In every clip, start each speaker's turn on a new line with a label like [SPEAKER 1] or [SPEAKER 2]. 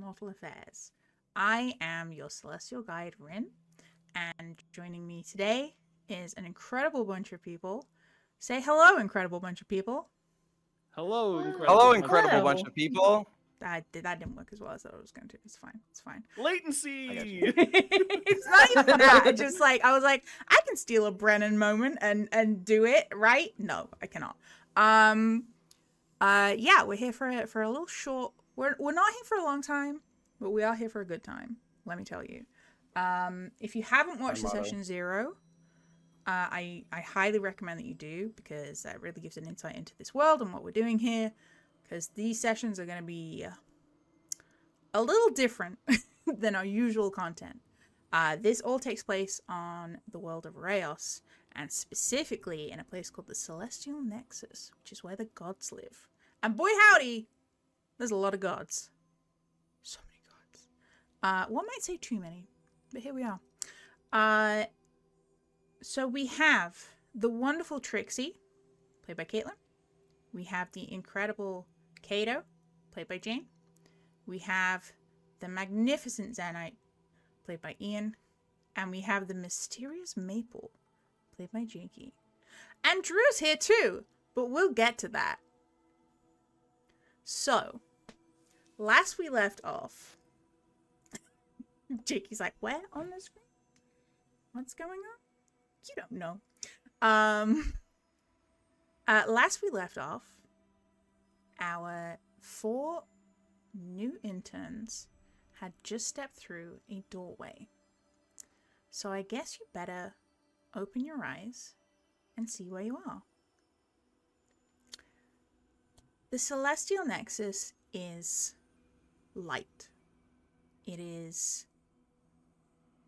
[SPEAKER 1] mortal affairs. I am your celestial guide, Rin, and joining me today is an incredible bunch of people. Say hello, incredible bunch of people.
[SPEAKER 2] Hello,
[SPEAKER 3] Hello,
[SPEAKER 2] incredible
[SPEAKER 3] bunch of people.
[SPEAKER 1] That didn't work as well as I thought it was going to. It's fine. It's fine.
[SPEAKER 2] Latency.
[SPEAKER 1] It's not even that. Just like I was like, I can steal a Brennan moment and do it right. No, I cannot. Yeah, we're here for a little short. We're not here for a long time, but we are here for a good time. Let me tell you. If you haven't watched the session 0, I highly recommend that you do, because that really gives an insight into this world and what we're doing here. Because these sessions are going to be a little different than our usual content. This all takes place on the world of Rhaeos, and specifically in a place called the Celestial Nexus, which is where the gods live. And boy howdy, there's a lot of gods. So many gods. One might say too many, but here we are. So we have the wonderful Trixie, played by Caitlin. We have the incredible Kato, played by Jane. We have the magnificent Zanite, played by Ian. And we have the mysterious Maple, played by Jakey. And Drew's here too, but we'll get to that. So, last we left off, Jakey's like, where on the screen? What's going on? You don't know. Last we left off, our 4 new interns had just stepped through a doorway. So I guess you better open your eyes and see where you are. The Celestial Nexus is light. It is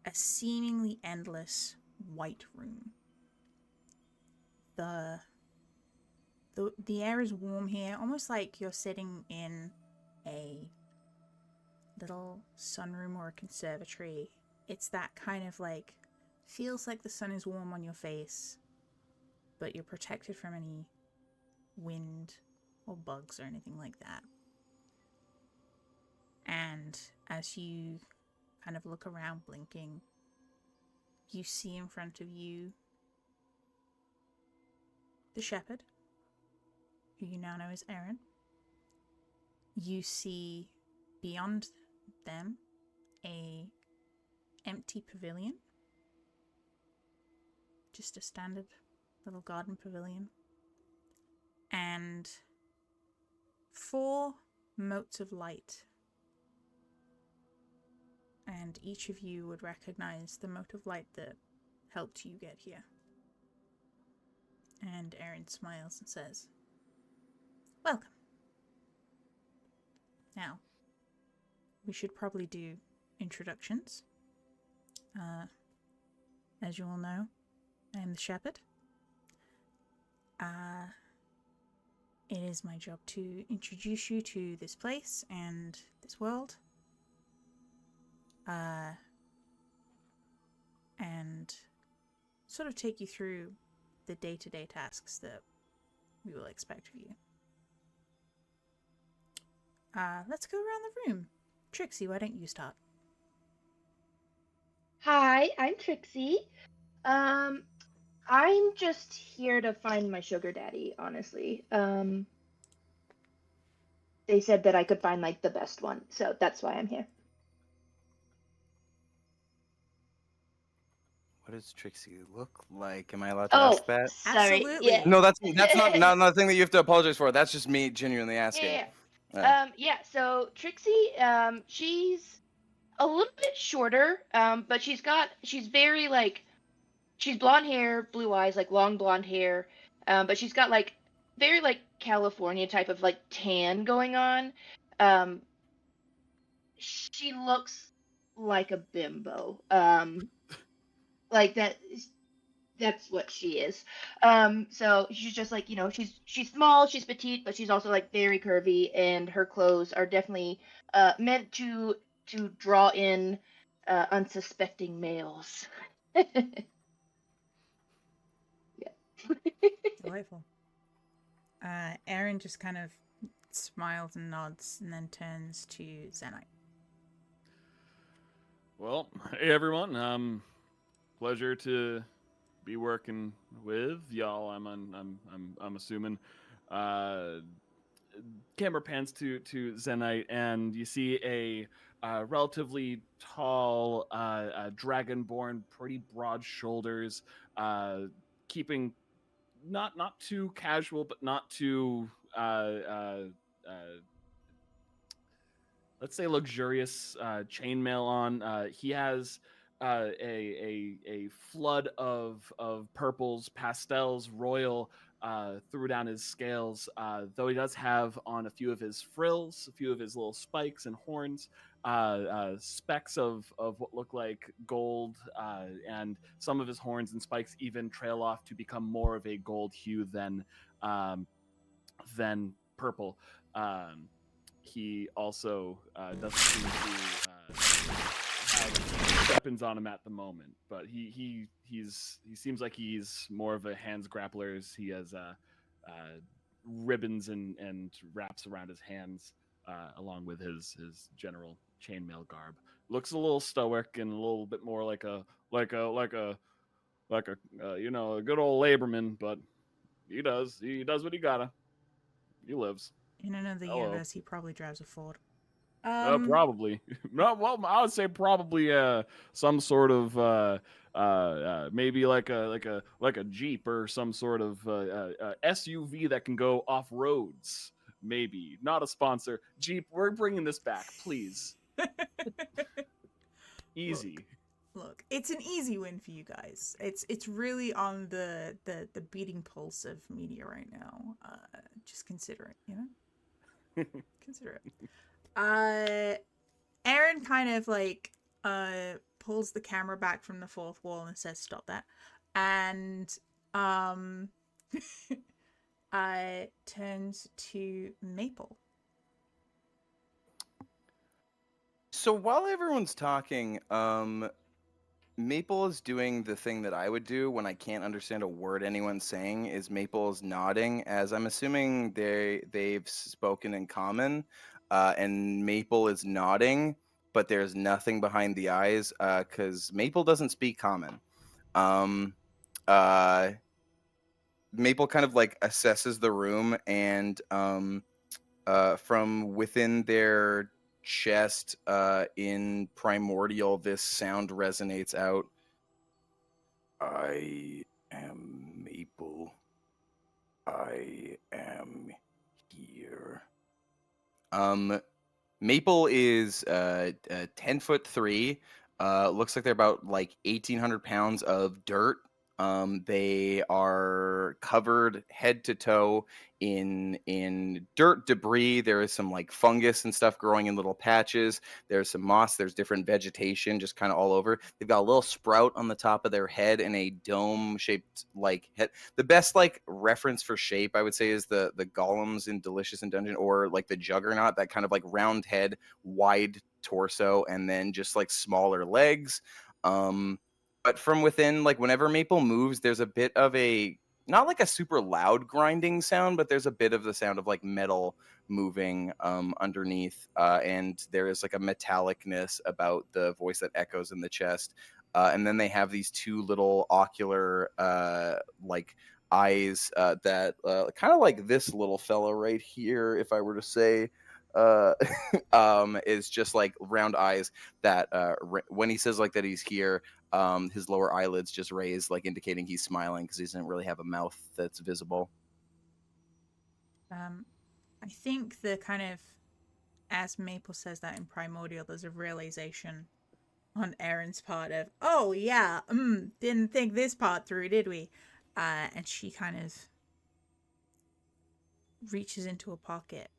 [SPEAKER 1] a seemingly endless white room. The air is warm here, almost like you're sitting in a little sunroom or a conservatory. It's that kind of like, feels like the sun is warm on your face, but you're protected from any wind or bugs or anything like that. And as you kind of look around blinking, you see in front of you the shepherd, who you now know as Aaron. You see beyond them a empty pavilion, just a standard little garden pavilion, and 4 motes of light. And each of you would recognize the mote of light that helped you get here. And Aaron smiles and says, welcome. Now, we should probably do introductions. As you all know, I am the shepherd. It is my job to introduce you to this place and this world. And sort of take you through the day-to-day tasks that we will expect of you. Let's go around the room. Trixie, why don't you start?
[SPEAKER 3] Hi, I'm Trixie. I'm just here to find my sugar daddy, honestly. They said that I could find like the best one, so that's why I'm here.
[SPEAKER 4] What does Trixie look like? Am I allowed to ask that?
[SPEAKER 3] Sorry.
[SPEAKER 1] Absolutely.
[SPEAKER 3] Yeah.
[SPEAKER 4] No, that's not a thing that you have to apologize for. That's just me genuinely asking.
[SPEAKER 3] Yeah. So Trixie, she's a little bit shorter, but she's very like, she's blonde hair, blue eyes, like long blonde hair, but she's got like very like California type of like tan going on. She looks like a bimbo. Like that's what she is. So she's just like, she's small, she's petite, but she's also like very curvy, and her clothes are definitely meant to draw in unsuspecting males.
[SPEAKER 1] Delightful. Aaron just kind of smiles and nods and then turns to Zenite.
[SPEAKER 2] Well, hey everyone. Pleasure to be working with y'all. I'm assuming. Uh, Camera pans to Zenite, and you see a relatively tall, dragonborn, pretty broad shoulders, uh, keeping not too casual, but not too uh, let's say luxurious chainmail on. He has a flood of purples, pastels, royal through down his scales. Though he does have on a few of his frills, a few of his little spikes and horns, specks of what look like gold, and some of his horns and spikes even trail off to become more of a gold hue um, than purple. Um, he also doesn't seem to have weapons on him at the moment, but he seems like he's more of a hands grapplers. He has ribbons and wraps around his hands, along with his general chainmail garb. Looks a little stoic and a little bit more like a a good old laborman, but he does what he gotta. He lives.
[SPEAKER 1] In another
[SPEAKER 2] Hello.
[SPEAKER 1] universe, he probably drives a Ford.
[SPEAKER 2] Probably. No, well, I would say probably some sort of maybe like a Jeep or some sort of SUV that can go off roads. Maybe not a sponsor. Jeep, we're bringing this back, please. Easy.
[SPEAKER 1] Look, it's an easy win for you guys. It's really on the beating pulse of media right now. Just consider it, you know? Consider it. Aaron kind of like pulls the camera back from the fourth wall and says, "Stop that." And turns to Maple.
[SPEAKER 4] So while everyone's talking, Maple is doing the thing that I would do when I can't understand a word anyone's saying. Is Maple is nodding, as I'm assuming they've spoken in common, and Maple is nodding, but there's nothing behind the eyes, because Maple doesn't speak common. Um, uh, Maple kind of like assesses the room, and from within their chest, in primordial, this sound resonates out. I am Maple. I am here. Maple is 10'3". Looks like they're about like 1,800 pounds of dirt. They are covered head to toe in dirt debris. There is some like fungus and stuff growing in little patches. There's some moss. There's different vegetation just kind of all over. They've got a little sprout on the top of their head and a dome shaped like head. The best like reference for shape I would say is the golems in Delicious in Dungeon, or like the Juggernaut, that kind of like round head, wide torso, and then just like smaller legs. But from within, like whenever Maple moves, there's a bit of a, not like a super loud grinding sound, but there's a bit of the sound of like metal moving underneath, and there is like a metallicness about the voice that echoes in the chest. And then they have these two little ocular like eyes that kind of like this little fella right here, if I were to say, uh, is just like round eyes that when he says like that he's here, his lower eyelids just raise, like indicating he's smiling because he doesn't really have a mouth that's visible.
[SPEAKER 1] I think the kind of, as Maple says that in Primordial, there's a realization on Erin's part of, oh yeah, didn't think this part through, did we? And she kind of reaches into a pocket,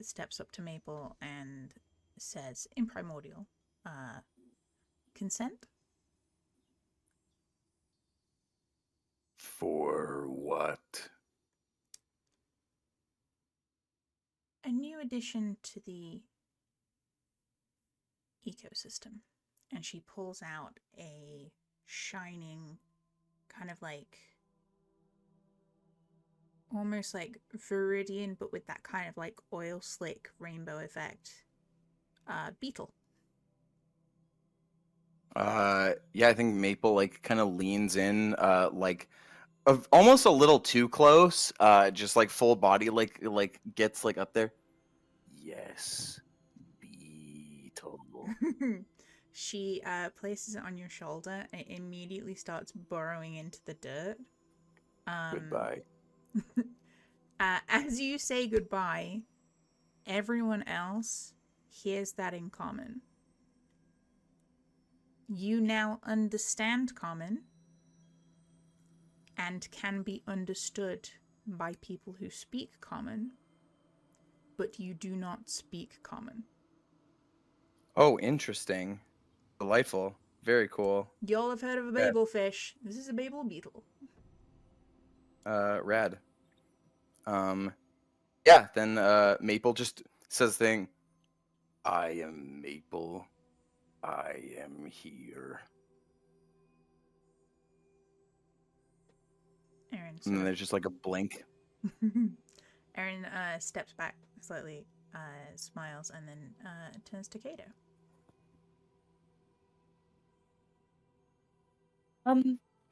[SPEAKER 1] steps up to Maple and says in Primordial, consent?
[SPEAKER 4] For what?
[SPEAKER 1] A new addition to the ecosystem. And she pulls out a shining, kind of like, almost like Viridian, but with that kind of like oil slick rainbow effect, beetle.
[SPEAKER 4] Yeah, I think Maple like kind of leans in, like almost a little too close, just like full body, like gets like up there. Yes, beetle.
[SPEAKER 1] She places it on your shoulder and it immediately starts burrowing into the dirt.
[SPEAKER 4] Goodbye.
[SPEAKER 1] As you say goodbye, everyone else hears that in common. You now understand common and can be understood by people who speak common, but you do not speak common.
[SPEAKER 4] Oh, interesting. Delightful. Very cool.
[SPEAKER 1] Y'all have heard of a
[SPEAKER 4] Yeah.
[SPEAKER 1] Babel fish. This is a Babel beetle.
[SPEAKER 4] Rad. Yeah, then Maple just says thing. I am Maple. I am here.
[SPEAKER 1] Aaron
[SPEAKER 4] And then there's just like a blink.
[SPEAKER 1] Aaron steps back slightly, smiles, and then turns to Kato.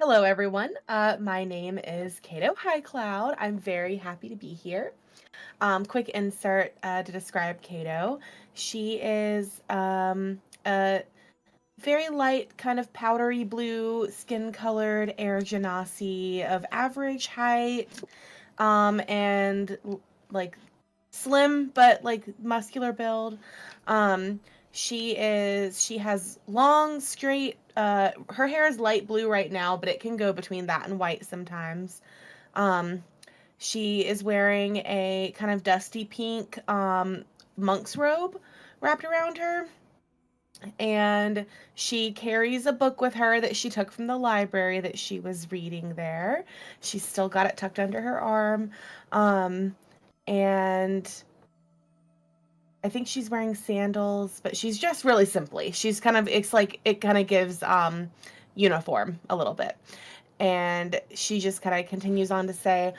[SPEAKER 5] Hello everyone. My name is Kato Highcloud. I'm very happy to be here. Quick insert to describe Kato. She is a very light, kind of powdery blue, skin-colored air genasi of average height, and like slim but like muscular build. She has long, straight, her hair is light blue right now, but it can go between that and white sometimes. She is wearing a kind of dusty pink monk's robe wrapped around her. And she carries a book with her that she took from the library that she was reading there. She's still got it tucked under her arm. And I think she's wearing sandals, but she's just really simply. She's kind of, it's like, it kind of gives uniform a little bit. And she just kind of continues on to say,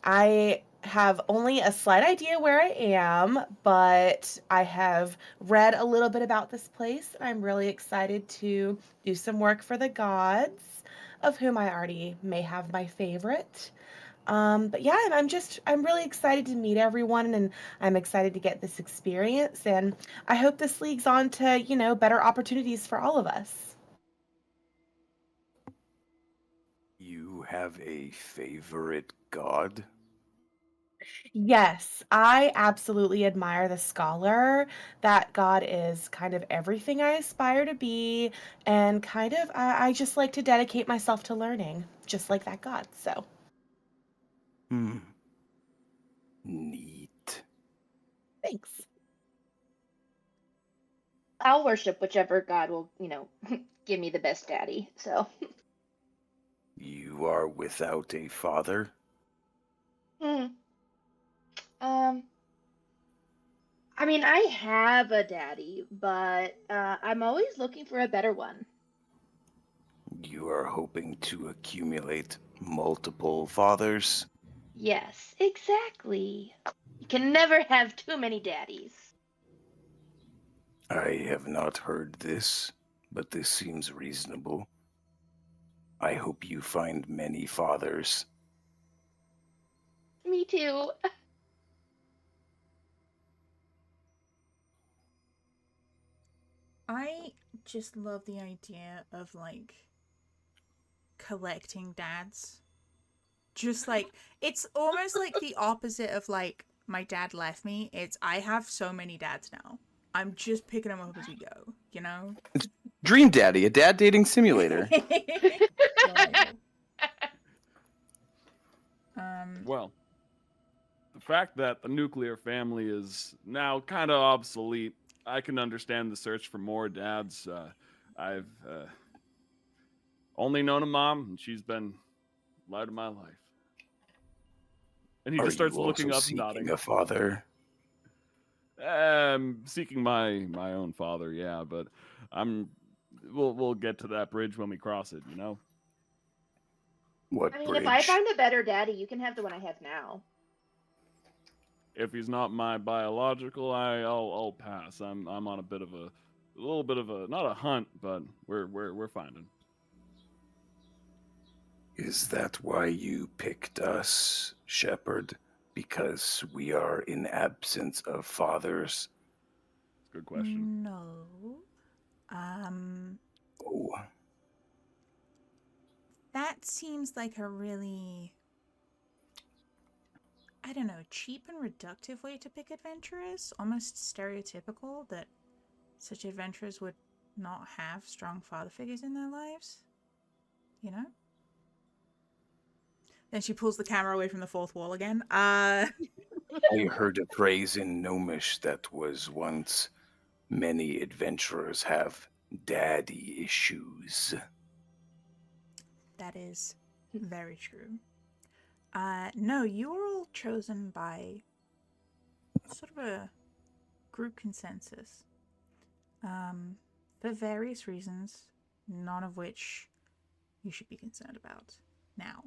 [SPEAKER 5] I have only a slight idea where I am, but I have read a little bit about this place. And I'm really excited to do some work for the gods, of whom I already may have my favorite. But yeah, and I'm really excited to meet everyone, and I'm excited to get this experience, and I hope this leads on to, better opportunities for all of us.
[SPEAKER 4] You have a favorite god?
[SPEAKER 5] Yes, I absolutely admire the scholar. That god is kind of everything I aspire to be, and kind of, I just like to dedicate myself to learning, just like that god, so.
[SPEAKER 4] Neat.
[SPEAKER 5] Thanks.
[SPEAKER 3] I'll worship whichever god will, give me the best daddy. So.
[SPEAKER 4] You are without a father?
[SPEAKER 3] I mean, I have a daddy, but I'm always looking for a better one.
[SPEAKER 4] You are hoping to accumulate multiple fathers?
[SPEAKER 3] Yes, exactly. You can never have too many daddies.
[SPEAKER 4] I have not heard this, but this seems reasonable. I hope you find many fathers.
[SPEAKER 3] Me too.
[SPEAKER 1] I just love the idea of like collecting dads. Just like it's almost like the opposite of like my dad left me. It's I have so many dads now. I'm just picking them up as we go, you know?
[SPEAKER 4] Dream Daddy, a dad dating simulator.
[SPEAKER 2] Well, the fact that the nuclear family is now kind of obsolete, I can understand the search for more dads. I've only known a mom, and she's been light of my life. And he
[SPEAKER 4] Are
[SPEAKER 2] just starts
[SPEAKER 4] you
[SPEAKER 2] looking
[SPEAKER 4] also
[SPEAKER 2] up and nodding.
[SPEAKER 4] seeking a father?
[SPEAKER 2] Seeking my own father, yeah, but we'll get to that bridge when we cross it, you know.
[SPEAKER 4] What
[SPEAKER 3] I mean,
[SPEAKER 4] bridge?
[SPEAKER 3] if I find a better daddy, you can have the one I have now.
[SPEAKER 2] If he's not my biological, I'll pass. I'm on a bit of a little bit of a not a hunt, but we're finding.
[SPEAKER 6] Is that why you picked us, Shepherd? Because we are in absence of fathers?
[SPEAKER 2] Good question.
[SPEAKER 1] No.
[SPEAKER 6] Oh,
[SPEAKER 1] That seems like a really, I don't know, cheap and reductive way to pick adventurers. Almost stereotypical that such adventurers would not have strong father figures in their lives. You know? Then she pulls the camera away from the fourth wall again.
[SPEAKER 6] I heard a phrase in Gnomish that was once, many adventurers have daddy issues.
[SPEAKER 1] That is very true. No, you were all chosen by sort of a group consensus. For various reasons, none of which you should be concerned about. Now,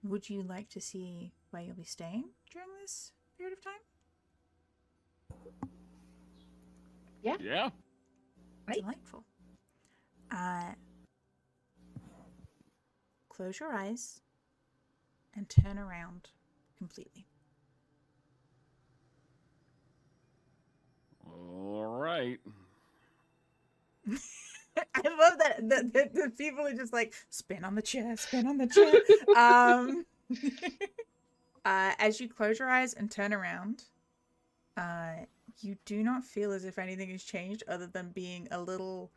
[SPEAKER 1] would you like to see where you'll be staying during this period of time?
[SPEAKER 2] Yeah.
[SPEAKER 3] Right.
[SPEAKER 1] Delightful. Close your eyes and turn around completely.
[SPEAKER 2] All right.
[SPEAKER 1] I love that the people are just like, spin on the chair, spin on the chair. As you close your eyes and turn around, you do not feel as if anything has changed other than being a little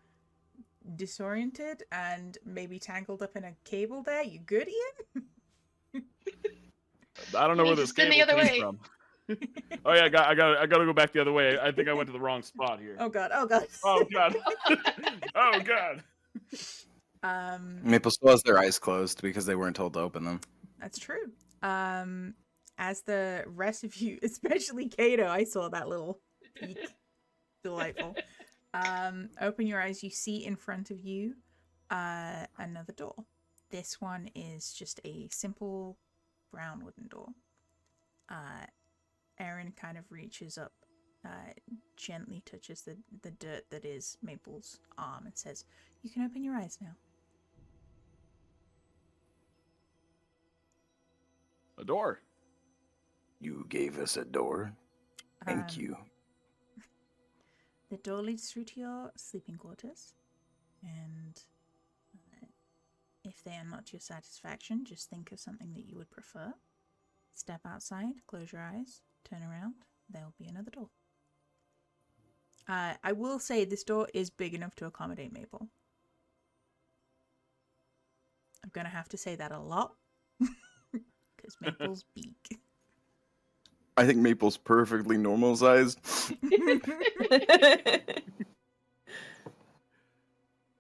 [SPEAKER 1] disoriented and maybe tangled up in a cable there. You good, Ian?
[SPEAKER 2] I don't know
[SPEAKER 3] You
[SPEAKER 2] where
[SPEAKER 3] need to
[SPEAKER 2] this
[SPEAKER 3] spin the
[SPEAKER 2] cable
[SPEAKER 3] other
[SPEAKER 2] came
[SPEAKER 3] way.
[SPEAKER 2] from. Oh yeah, I got to go back the other way. I think I went to the wrong spot here.
[SPEAKER 1] Oh god, oh god.
[SPEAKER 2] Oh god. Oh god.
[SPEAKER 4] Maple still has their eyes closed because they weren't told to open them.
[SPEAKER 1] That's true. As the rest of you, especially Kato, I saw that little peek. Delightful. Open your eyes. You see in front of you another door. This one is just a simple brown wooden door. Erin kind of reaches up, gently touches the dirt that is Maple's arm and says, "You can open your eyes now."
[SPEAKER 2] A door.
[SPEAKER 6] You gave us a door. Thank
[SPEAKER 1] Um,
[SPEAKER 6] you.
[SPEAKER 1] The door leads through to your sleeping quarters, and if they are not to your satisfaction, just think of something that you would prefer. Step outside, close your eyes, turn around, there will be another door. I will say this door is big enough to accommodate Maple. I'm going to have to say that a lot, because Maple's big.
[SPEAKER 4] I think Maple's perfectly normal sized.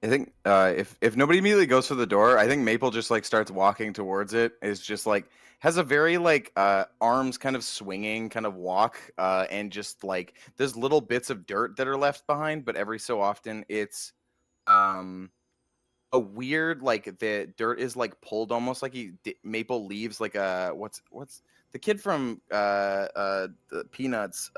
[SPEAKER 4] I think if nobody immediately goes for the door, I think Maple just like starts walking towards it. Is just like has a very like arms kind of swinging kind of walk, and just like there's little bits of dirt that are left behind, but every so often it's a weird like the dirt is like pulled almost like Maple leaves like a what's the kid from the Peanuts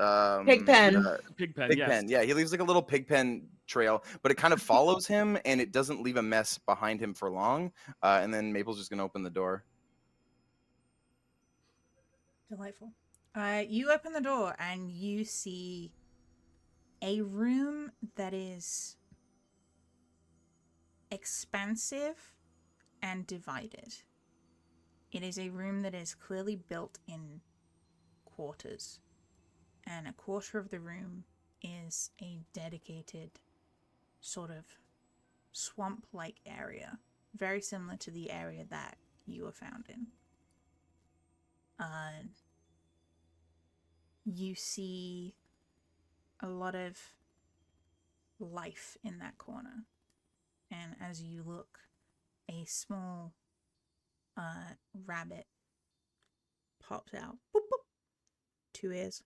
[SPEAKER 5] Pigpen.
[SPEAKER 2] Pigpen.
[SPEAKER 4] Pig
[SPEAKER 2] Yes.
[SPEAKER 4] pen, yeah. He leaves like a little pig pen trail, but it kind of follows him, and it doesn't leave a mess behind him for long. And then Maple's just gonna open the door.
[SPEAKER 1] Delightful. You open the door and you see a room that is expansive and divided. It is a room that is clearly built in quarters, and a quarter of the room is a dedicated sort of swamp-like area, very similar to the area that you were found in. You see a lot of life in that corner, and as you look, a small rabbit pops out. Boop, boop. 2 ears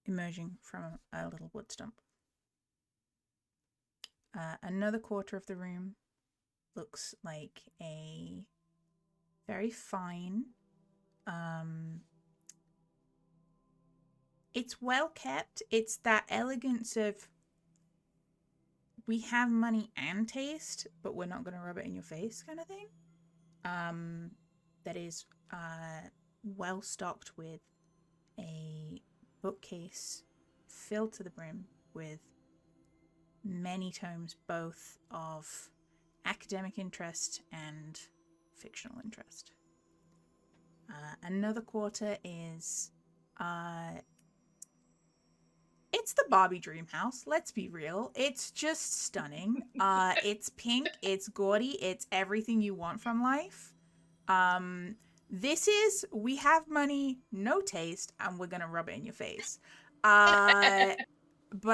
[SPEAKER 1] emerging from a little wood stump. Another quarter of the room looks like a very fine, it's well kept. It's that elegance of we have money and taste, but we're not going to rub it in your face kind of thing. That is well stocked with a bookcase filled to the brim with many tomes, both of academic interest and fictional interest. Another quarter is it's the Barbie dream house. Let's be real. It's just stunning. It's pink, it's gaudy, it's everything you want from life. This is, we have money, no taste, and we're gonna rub it in your face. But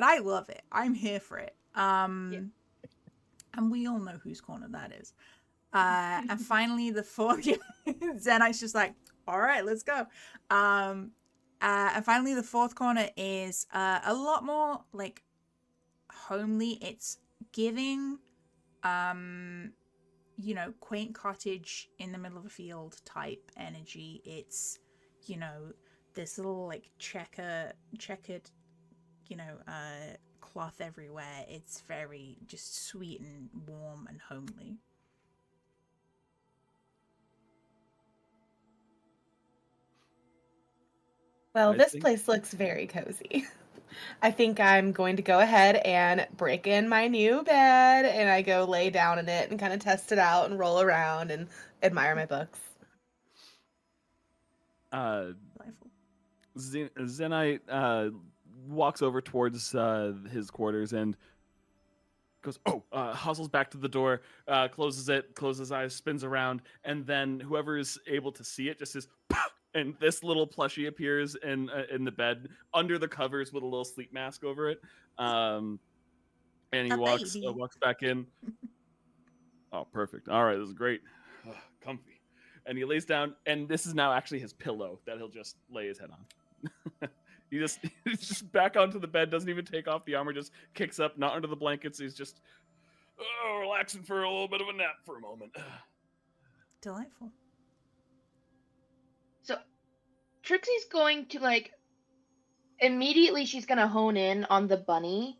[SPEAKER 1] I love it. I'm here for it. And we all know whose corner that is. And finally, the fourth, Zenite's just like, all right, let's go. And finally, the fourth corner is a lot more like homely. It's giving, you know, quaint cottage in the middle of a field type energy. It's, you know, this little like checkered, you know, cloth everywhere. It's very just sweet and warm and homely.
[SPEAKER 5] Well,
[SPEAKER 2] I
[SPEAKER 5] this
[SPEAKER 2] think-
[SPEAKER 5] place looks very cozy. I think I'm going to go ahead and break in my new bed, and I go lay down in it and kind of test it out and roll around and admire my books.
[SPEAKER 1] Delightful.
[SPEAKER 2] Zenite walks over towards his quarters and goes, hustles back to the door, closes it, closes his eyes, spins around, and then whoever is able to see it just says, "Pah!" And this little plushie appears in the bed under the covers with a little sleep mask over it. And he
[SPEAKER 1] A
[SPEAKER 2] walks
[SPEAKER 1] baby.
[SPEAKER 2] back in. Oh, perfect. All right, this is great. Comfy. And he lays down, and this is now actually his pillow that he'll just lay his head on. He's just back onto the bed, doesn't even take off the armor, just kicks up, not under the blankets. He's just relaxing for a little bit of a nap for a moment.
[SPEAKER 1] Delightful.
[SPEAKER 3] So Trixie's going to like immediately she's gonna hone in on the bunny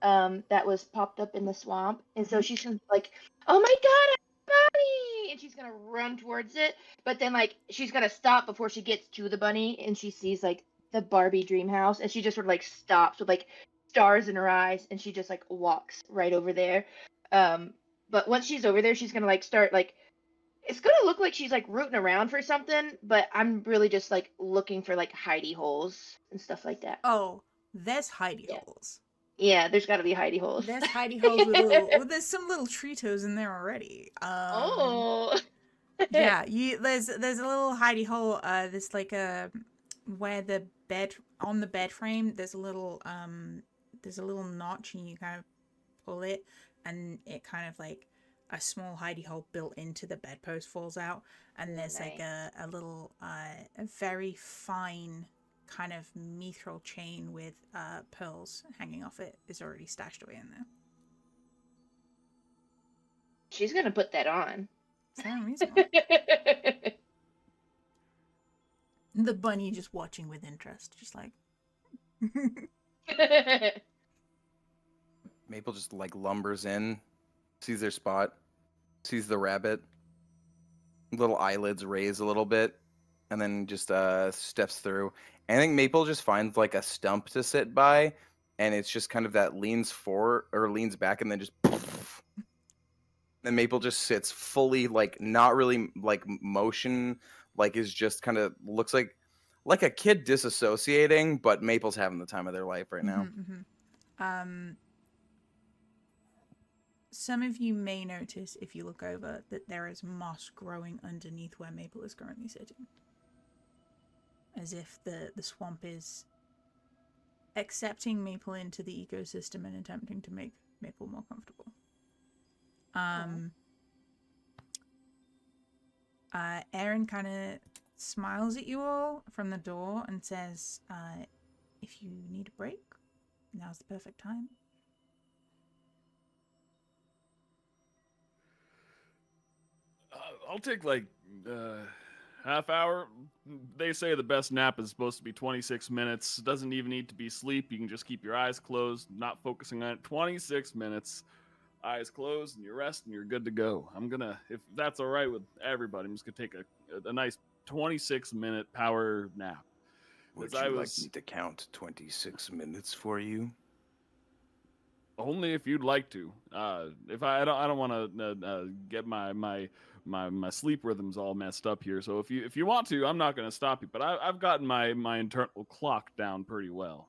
[SPEAKER 3] that was popped up in the swamp. And so she's gonna like, oh my god, a bunny! And she's gonna run towards it, but then like she's gonna stop before she gets to the bunny and she sees like the Barbie dream house and she just sort of like stops with like stars in her eyes and she just like walks right over there. But once she's over there, she's gonna like start like it's gonna look like she's like rooting around for something, but I'm really just like looking for like hidey holes and stuff like that.
[SPEAKER 1] Oh, there's hidey
[SPEAKER 3] Yeah.
[SPEAKER 1] holes.
[SPEAKER 3] Yeah, there's got to be hidey holes.
[SPEAKER 1] There's hidey holes with little. Well, there's some little Tritos in there already.
[SPEAKER 3] Oh.
[SPEAKER 1] Yeah, there's a little hidey hole. There's like a where the bed on the bed frame. There's a little notch, and you kind of pull it, and it kind of like a small hidey hole built into the bedpost falls out, and there's like
[SPEAKER 3] Nice.
[SPEAKER 1] a little a very fine kind of mithril chain with pearls hanging off it is already stashed away in there.
[SPEAKER 3] She's gonna put that on.
[SPEAKER 1] Sound reasonable. The bunny just watching with interest, just like.
[SPEAKER 4] Maple just like lumbers in, sees their spot, sees the rabbit, little eyelids raise a little bit, and then just steps through. And I think Maple just finds like a stump to sit by, and it's just kind of that leans forward or leans back, and then just. And Maple just sits fully like not really like motion, like is just kind of looks like a kid disassociating, but Maple's having the time of their life right now.
[SPEAKER 1] Some of you may notice if you look over that there is moss growing underneath where Maple is currently sitting. As if the swamp is accepting Maple into the ecosystem and attempting to make Maple more comfortable. Aaron kind of smiles at you all from the door and says, if you need a break, now's the perfect time.
[SPEAKER 2] I'll take like half hour. They say the best nap is supposed to be 26 minutes. Doesn't even need to be sleep. You can just keep your eyes closed, not focusing on it. 26 minutes, eyes closed, and you rest, and you're good to go. I'm gonna, if that's all right with everybody, I'm just gonna take a nice 26-minute power nap.
[SPEAKER 6] Would
[SPEAKER 2] As
[SPEAKER 6] you
[SPEAKER 2] I
[SPEAKER 6] like
[SPEAKER 2] was
[SPEAKER 6] me to count 26 minutes for you?
[SPEAKER 2] only if you'd like to. If I don't want to get my sleep rhythms all messed up here. So if you want to, I'm not going to stop you. But I've gotten my internal clock down pretty well.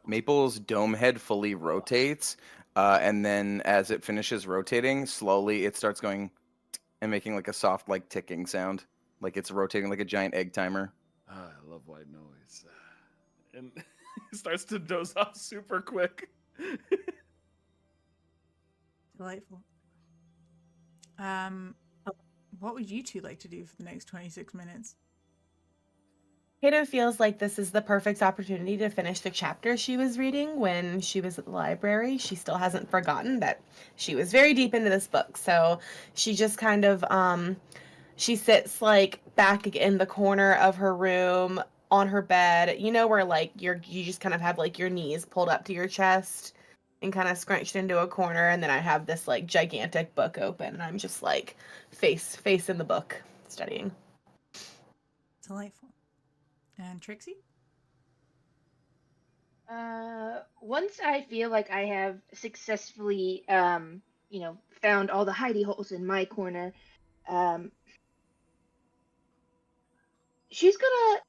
[SPEAKER 4] Maple's dome head fully rotates, and then as it finishes rotating, slowly it starts going and making like a soft, like ticking sound, like it's rotating like a giant egg timer.
[SPEAKER 2] I love white noise. And he starts to doze off super quick.
[SPEAKER 1] Delightful. What would you two like to do for the next 26 minutes?
[SPEAKER 5] Kato feels like this is the perfect opportunity to finish the chapter she was reading when she was at the library. She still hasn't forgotten that she was very deep into this book. So she just kind of she sits like back in the corner of her room on her bed, you know, where like you just kind of have like your knees pulled up to your chest and kind of scrunched into a corner, and then I have this like gigantic book open and I'm just like face in the book studying.
[SPEAKER 1] Delightful. And Trixie?
[SPEAKER 3] Once I feel like I have successfully, found all the hidey holes in my corner, um, she's gonna,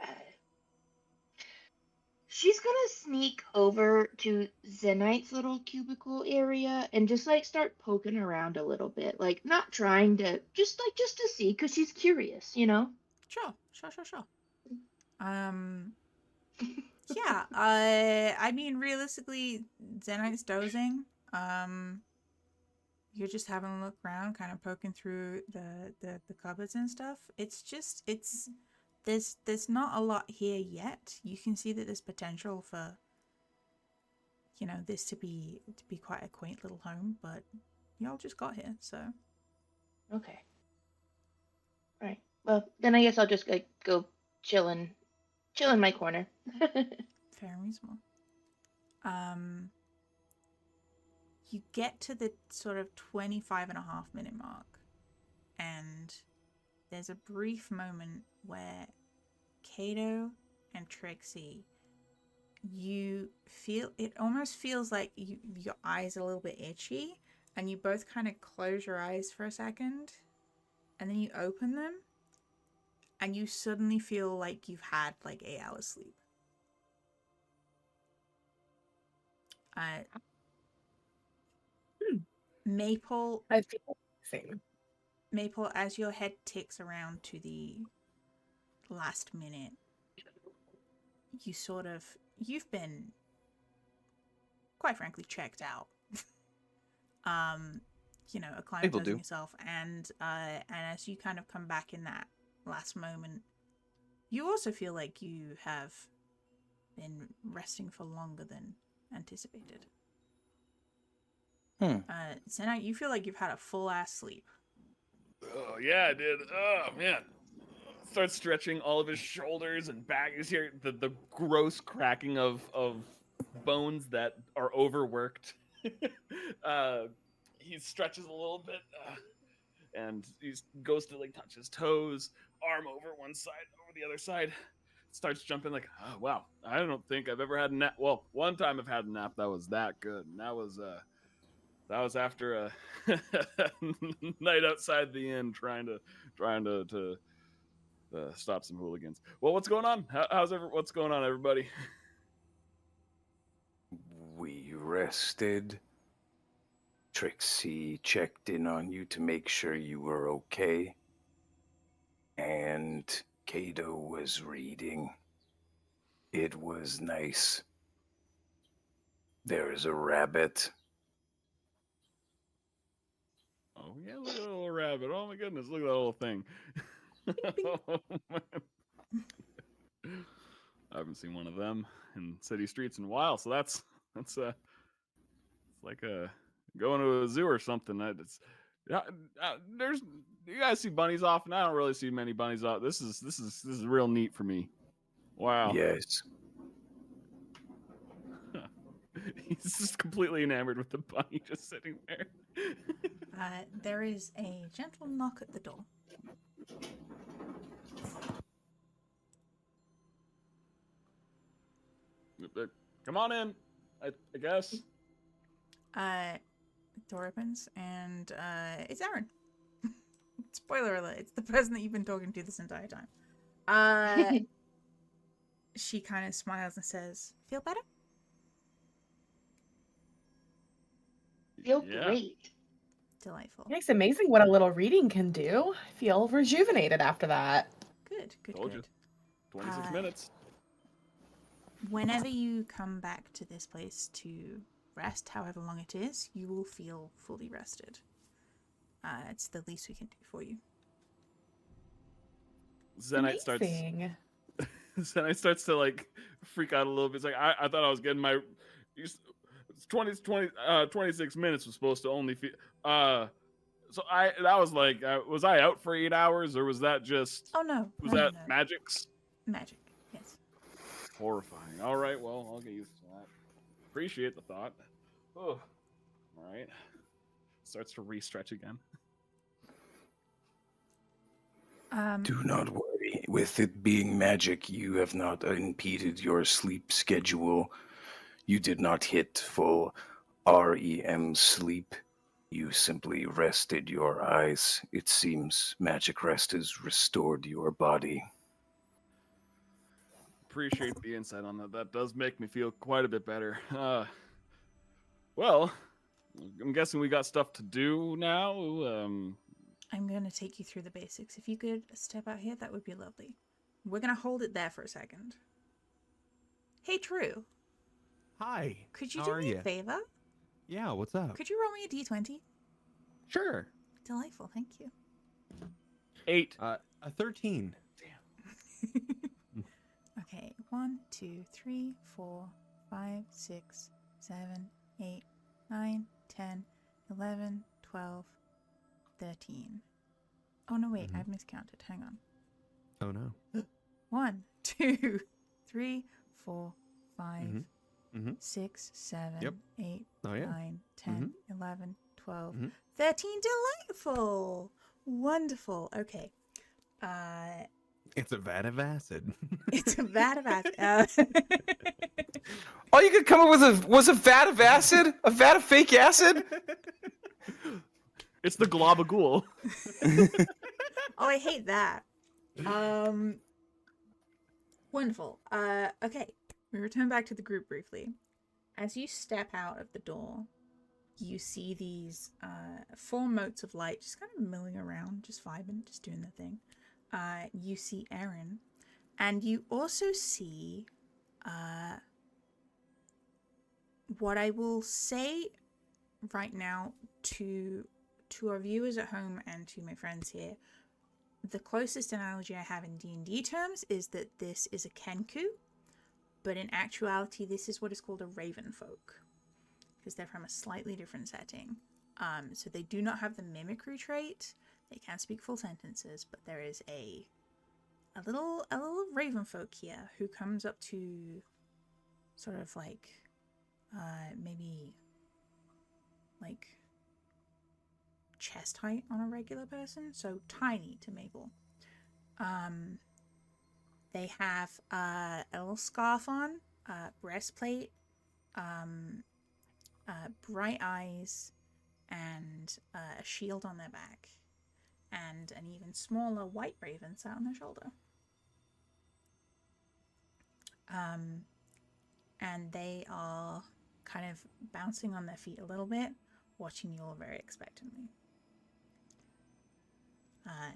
[SPEAKER 3] uh, she's gonna sneak over to Zenite's little cubicle area and just like start poking around a little bit, like not trying to, just to see, cause she's curious, you know.
[SPEAKER 1] Sure. Yeah, I mean, realistically, Zenite's dozing. You're just having a look around, kind of poking through the cupboards and stuff. There's not a lot here yet. You can see that there's potential for, this to be quite a quaint little home, but y'all just got here, so.
[SPEAKER 3] Okay. All right. Well, then I guess I'll just like go chill in my corner.
[SPEAKER 1] Fair and reasonable. You get to the sort of 25.5-minute mark, and there's a brief moment where Kato and Trixie, you feel, it almost feels like your eyes are a little bit itchy, and you both kind of close your eyes for a second, and then you open them, and you suddenly feel like you've had like 8 hours sleep. Maple,
[SPEAKER 5] I feel the same.
[SPEAKER 1] Maple, as your head ticks around to the last minute, you've been, quite frankly, checked out. Acclimatizing yourself, and as you kind of come back in that last moment, you also feel like you have been resting for longer than anticipated. Zenite, you feel like you've had a full ass sleep.
[SPEAKER 2] Oh yeah, I did. Oh man. Starts stretching all of his shoulders and back. You hear the gross cracking of bones that are overworked. He stretches a little bit, and he goes to like touch his toes, arm over one side, over the other side. Starts jumping like, oh wow, I don't think I've ever had a nap. Well, one time I've had a nap that was that good, and that was after a night outside the inn trying to stop some hooligans. Well, what's going on? What's going on, everybody?
[SPEAKER 6] We rested. Trixie checked in on you to make sure you were okay. And Kato was reading. It was nice. There's a rabbit.
[SPEAKER 2] Oh yeah, look at that little rabbit. Oh my goodness, look at that little thing. Oh, I haven't seen one of them in city streets in a while, so that's it's like a going to a zoo or something. It's There's you guys see bunnies often. I don't really see many bunnies off. This is real neat for me. Wow.
[SPEAKER 6] Yes.
[SPEAKER 2] He's just completely enamored with the bunny just sitting there.
[SPEAKER 1] There is a gentle knock at the door.
[SPEAKER 2] Come on in, I guess.
[SPEAKER 1] Door opens and it's Aaron. Spoiler alert, it's the person that you've been talking to this entire time. She kind of smiles and says, "Feel better?"
[SPEAKER 3] Feel
[SPEAKER 2] Yeah.
[SPEAKER 3] great.
[SPEAKER 1] Delightful.
[SPEAKER 5] It's amazing what a little reading can do. I feel rejuvenated after that.
[SPEAKER 1] Good, good,
[SPEAKER 2] Told you.
[SPEAKER 1] good.
[SPEAKER 2] 26 minutes.
[SPEAKER 1] Whenever you come back to this place to rest, however long it is, you will feel fully rested. It's the least we can do for you.
[SPEAKER 2] Zenite starts.
[SPEAKER 5] Amazing.
[SPEAKER 2] Zenite starts to like freak out a little bit. It's like I thought I was getting my. It's 26 minutes was supposed to only feel. So that was like, was I out for 8 hours or was that just?
[SPEAKER 1] Oh no.
[SPEAKER 2] Was
[SPEAKER 1] no,
[SPEAKER 2] that
[SPEAKER 1] no.
[SPEAKER 2] magics?
[SPEAKER 1] Magic? Yes.
[SPEAKER 2] Horrifying. All right, well, I'll get used to that. Appreciate the thought. Oh, all right. Starts to re-stretch again.
[SPEAKER 6] Do not worry. With it being magic, you have not impeded your sleep schedule. You did not hit full REM sleep. You simply rested your eyes. It seems magic rest has restored your body.
[SPEAKER 2] Appreciate the insight on that. That does make me feel quite a bit better. Well, I'm guessing we got stuff to do now.
[SPEAKER 1] I'm going to take you through the basics. If you could step out here, that would be lovely. We're going to hold it there for a second. Hey, Drew.
[SPEAKER 7] Hi.
[SPEAKER 1] Could you
[SPEAKER 7] How
[SPEAKER 1] do
[SPEAKER 7] are
[SPEAKER 1] me
[SPEAKER 7] ya?
[SPEAKER 1] a favor?
[SPEAKER 7] Yeah, what's up?
[SPEAKER 1] Could you roll me a d20?
[SPEAKER 7] Sure.
[SPEAKER 1] Delightful, thank you.
[SPEAKER 2] 8.
[SPEAKER 7] A 13.
[SPEAKER 1] Okay, 1, 2, 3, 4, 5, 6, 7, 8, 9, 10, 11, 12, 13. Oh no, wait, I've miscounted. Hang on.
[SPEAKER 7] Oh no.
[SPEAKER 1] 1, 2, 3, 4, 5,
[SPEAKER 7] Mhm.
[SPEAKER 1] 6, 7,
[SPEAKER 7] Yep.
[SPEAKER 1] 8,
[SPEAKER 7] Oh yeah.
[SPEAKER 1] 9, 10, 11, 12,
[SPEAKER 7] Mhm.
[SPEAKER 1] 13. Delightful! Wonderful. Okay.
[SPEAKER 7] It's a vat of acid.
[SPEAKER 1] It's a vat of acid.
[SPEAKER 4] All you could come up with was a vat of acid? A vat of fake acid?
[SPEAKER 2] It's the globagool.
[SPEAKER 1] Oh, I hate that. Wonderful. Okay. We return back to the group briefly. As you step out of the door, you see these 4 motes of light just kind of milling around, just vibing, just doing their thing. You see Erin, and you also see what I will say right now to our viewers at home and to my friends here. The closest analogy I have in D&D terms is that this is a Kenku, but in actuality this is what is called a Raven folk, because they're from a slightly different setting. So they do not have the mimicry trait. They can speak full sentences, but there is a little Raven folk here who comes up to sort of like maybe like chest height on a regular person, so tiny to Mabel. They have a little scarf on, breastplate, bright eyes, and a shield on their back, and an even smaller white raven sat on their shoulder. And they are kind of bouncing on their feet a little bit, watching you all very expectantly.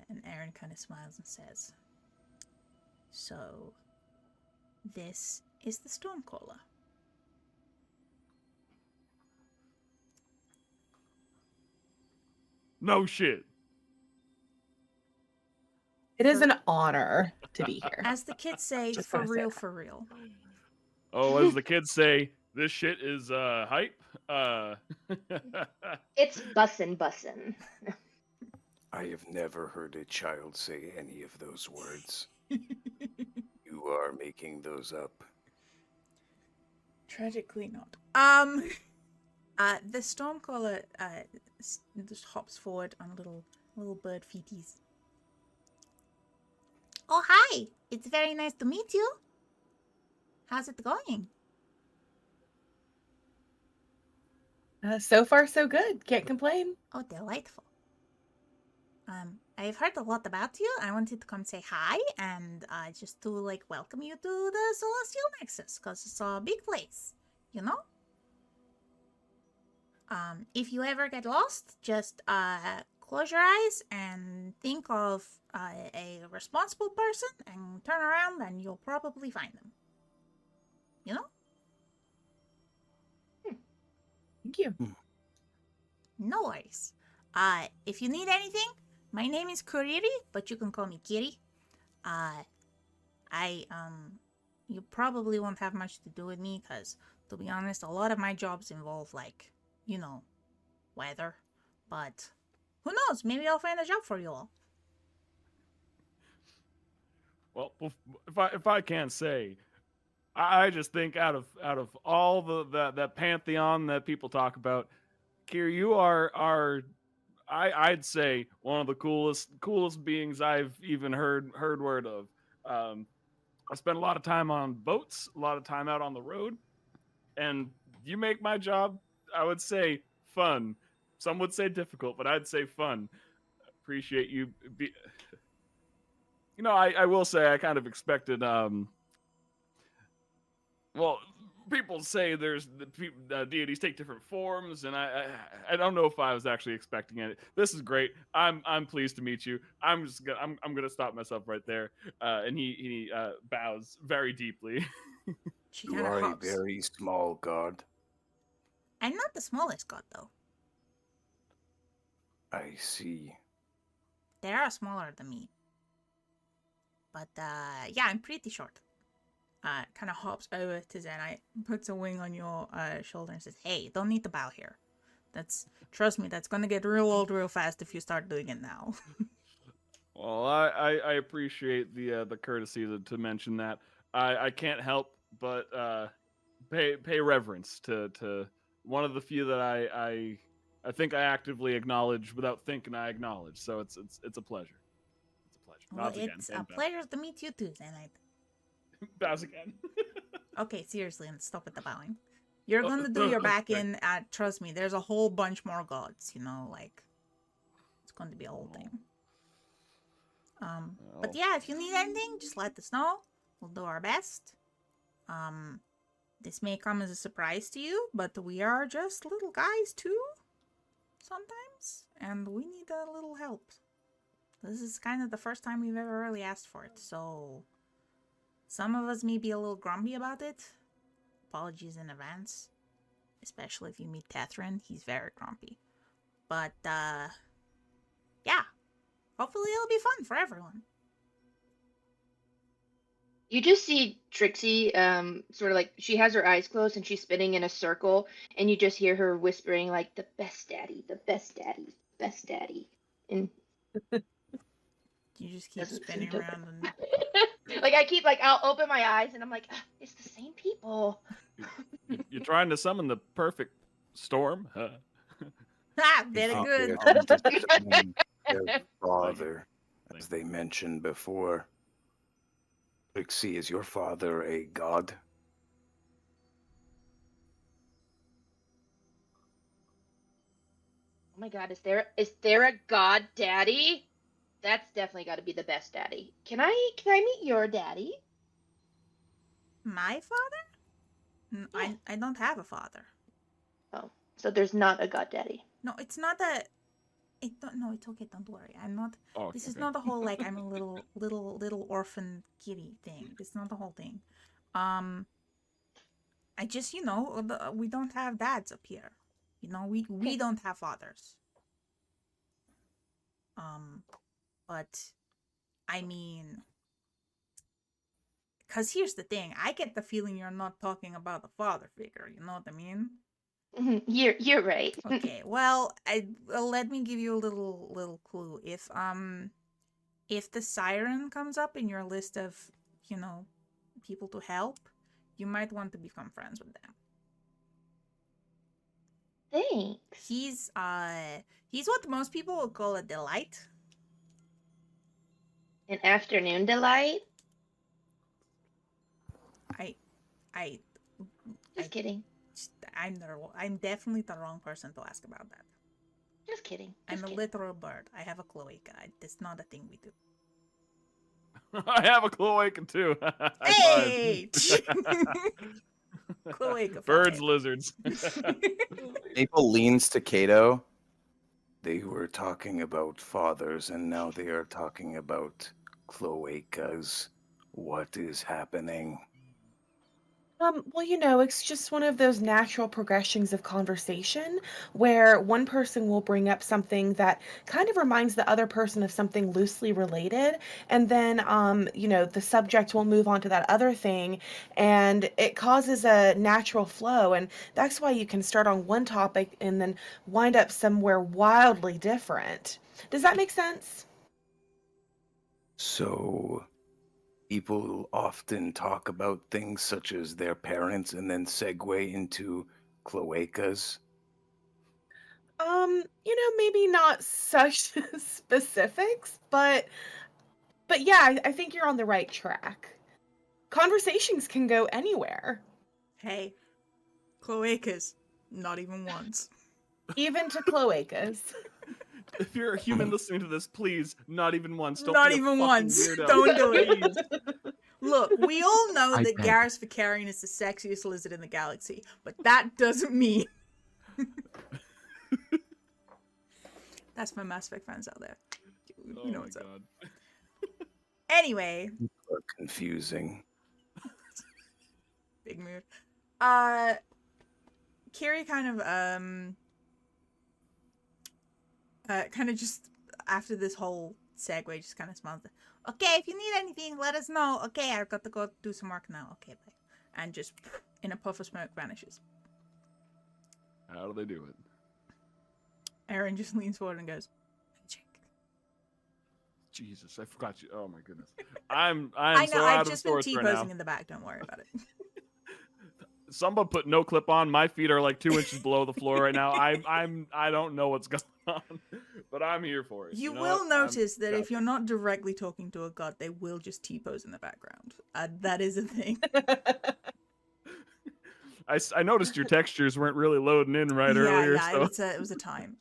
[SPEAKER 1] And Erin kind of smiles and says, "So, this is the Stormcaller."
[SPEAKER 2] No shit.
[SPEAKER 5] It is an honor to be here.
[SPEAKER 1] As the kids say,
[SPEAKER 5] Just
[SPEAKER 1] for
[SPEAKER 5] wanna say
[SPEAKER 1] real,
[SPEAKER 5] that.
[SPEAKER 1] for real.
[SPEAKER 2] Oh, as the kids say, This shit is hype.
[SPEAKER 3] It's bussin'.
[SPEAKER 6] I have never heard a child say any of those words. You are making those up.
[SPEAKER 1] Tragically not. The Stormcaller just hops forward on little bird feeties. Oh, hi! It's very nice to meet you. How's it going?
[SPEAKER 5] So far, so good. Can't complain.
[SPEAKER 1] Oh, delightful. I've heard a lot about you. I wanted to come say hi and just to like welcome you to the Celestial Nexus because it's a big place, you know? If you ever get lost, just close your eyes and think of a responsible person and turn around and you'll probably find them. You know?
[SPEAKER 5] Thank you.
[SPEAKER 1] No worries. If you need anything, my name is Kuriri, but you can call me Kiri. You probably won't have much to do with me, because, to be honest, a lot of my jobs involve, like, you know, weather. But, who knows, maybe I'll find a job for you all.
[SPEAKER 2] Well, if I can't say, I just think out of all that pantheon that people talk about, Kira, you are I'd say one of the coolest beings I've even heard word of. I spend a lot of time on boats, a lot of time out on the road, and you make my job, I would say, fun. Some would say difficult, but I'd say fun. Appreciate you. You know, I will say I kind of expected. Well, people say there's deities take different forms, and I don't know if I was actually expecting it. This is great. I'm pleased to meet you. I'm gonna stop myself right there. And he bows very deeply.
[SPEAKER 1] She
[SPEAKER 6] You
[SPEAKER 1] kind of
[SPEAKER 6] are a
[SPEAKER 1] hops.
[SPEAKER 6] very small god.
[SPEAKER 1] I'm not the smallest god, though.
[SPEAKER 6] I see.
[SPEAKER 1] They are smaller than me. But, yeah, I'm pretty short. Kind of hops over to Zenite, puts a wing on your shoulder and says, "Hey, don't need to bow here. Trust me, that's gonna get real old real fast if you start doing it now."
[SPEAKER 2] Well, I appreciate the courtesy to mention that. I can't help but pay reverence to one of the few that I think I actively acknowledge without thinking I acknowledge. So it's a pleasure. It's a pleasure.
[SPEAKER 1] Well,
[SPEAKER 2] Nods again.
[SPEAKER 1] it's a pleasure to meet you too, Zenite.
[SPEAKER 2] Bows again.
[SPEAKER 1] Okay, seriously, and stop with the bowing. You're gonna do your back in. Trust me, there's a whole bunch more gods. You know, like it's going to be a whole thing. But yeah, if you need anything, just let us know. We'll do our best. This may come as a surprise to you, but we are just little guys too, sometimes, and we need a little help. This is kind of the first time we've ever really asked for it, so some of us may be a little grumpy about it. Apologies in advance, especially if you meet Catherine. He's very grumpy. But, yeah. Hopefully it'll be fun for everyone.
[SPEAKER 3] You just see Trixie, sort of like she has her eyes closed and she's spinning in a circle, and you just hear her whispering like, "The best daddy, the best daddy, the best daddy." And
[SPEAKER 1] You just keep
[SPEAKER 3] doesn't
[SPEAKER 1] spinning
[SPEAKER 3] seem to-
[SPEAKER 1] around and
[SPEAKER 3] like I keep I'll open my eyes and I'm like, it's the same people.
[SPEAKER 2] You're trying to summon the perfect storm, huh?
[SPEAKER 1] very
[SPEAKER 6] You
[SPEAKER 1] good.
[SPEAKER 6] appear to summon their father, as they mentioned before. Trixie, is your father a god?
[SPEAKER 3] Oh my god, is there a god daddy? That's definitely got to be the best daddy. Can I meet your daddy?
[SPEAKER 1] My father?
[SPEAKER 3] Yeah.
[SPEAKER 1] I don't have a father.
[SPEAKER 3] Oh, so there's not a god daddy.
[SPEAKER 1] No, it's not a. No, it's okay. Don't worry. I'm not.
[SPEAKER 2] Oh,
[SPEAKER 1] This is
[SPEAKER 2] okay.
[SPEAKER 1] not the whole like I'm a little orphan kitty thing. It's not the whole thing. I just we don't have dads up here. You know, we don't have fathers. But I mean, Because here's the thing. I get the feeling you're not talking about the father figure. You know what I mean?
[SPEAKER 3] You're right.
[SPEAKER 1] Okay. Well, let me give you a little clue. If the siren comes up in your list of, people to help, you might want to become friends with them.
[SPEAKER 3] Thanks.
[SPEAKER 1] He's what most people would call a delight.
[SPEAKER 3] An afternoon delight. Just kidding.
[SPEAKER 1] I'm definitely the wrong person to ask about that.
[SPEAKER 3] Just kidding.
[SPEAKER 1] I'm a literal bird. I have a cloaca. That's not a thing we do.
[SPEAKER 2] I have a cloaca too.
[SPEAKER 1] Hey! Cloaca.
[SPEAKER 2] Birds,
[SPEAKER 1] 5.
[SPEAKER 2] lizards.
[SPEAKER 4] Maple leans to Kato.
[SPEAKER 6] They were talking about fathers, and now they are talking about cloacas. What is happening?
[SPEAKER 5] Well, it's just one of those natural progressions of conversation where one person will bring up something that kind of reminds the other person of something loosely related, and then, the subject will move on to that other thing, and it causes a natural flow, and that's why you can start on one topic and then wind up somewhere wildly different. Does that make sense?
[SPEAKER 6] So, people often talk about things such as their parents and then segue into cloacas.
[SPEAKER 5] Maybe not such specifics, but yeah, I think you're on the right track. Conversations can go anywhere,
[SPEAKER 1] Hey, cloacas. Not even once.
[SPEAKER 5] even to cloacas.
[SPEAKER 2] If you're a human listening to this, please, not even once. Don't
[SPEAKER 1] Not
[SPEAKER 2] be a
[SPEAKER 1] even
[SPEAKER 2] fucking
[SPEAKER 1] once.
[SPEAKER 2] weirdo.
[SPEAKER 1] Don't do it.
[SPEAKER 2] Please.
[SPEAKER 1] Look, we all know
[SPEAKER 7] I
[SPEAKER 1] that
[SPEAKER 7] beg.
[SPEAKER 1] Garrus Vicarian is the sexiest lizard in the galaxy, but that doesn't mean. That's my Mass Effect fans out there.
[SPEAKER 2] Oh
[SPEAKER 1] You know
[SPEAKER 2] my
[SPEAKER 1] what's up.
[SPEAKER 2] God.
[SPEAKER 1] Anyway,
[SPEAKER 6] People are confusing.
[SPEAKER 1] big mood. Kiri kind of just after this whole segue, just kind of smiles. Okay, if you need anything, let us know. Okay, I've got to go do some work now. Okay, bye. And just in a puff of smoke vanishes.
[SPEAKER 2] How do they do it?
[SPEAKER 1] Aaron just leans forward and goes, "Magic."
[SPEAKER 2] Jesus, I forgot you. Oh my goodness. I'm
[SPEAKER 1] I know.
[SPEAKER 2] so
[SPEAKER 1] I've
[SPEAKER 2] out of
[SPEAKER 1] just been
[SPEAKER 2] sorts right now.
[SPEAKER 1] T-posing in the back. Don't worry about it.
[SPEAKER 2] Someone put no clip on. My feet are like 2 inches below the floor right now. I don't know what's going on, but I'm here for it.
[SPEAKER 1] You
[SPEAKER 2] know
[SPEAKER 1] will
[SPEAKER 2] what?
[SPEAKER 1] notice that if
[SPEAKER 2] gotcha.
[SPEAKER 1] you're not directly talking to a god, they will just T-pose in the background. That is a thing.
[SPEAKER 2] I noticed your textures weren't really loading in right earlier.
[SPEAKER 1] Yeah,
[SPEAKER 2] So
[SPEAKER 1] it was a time.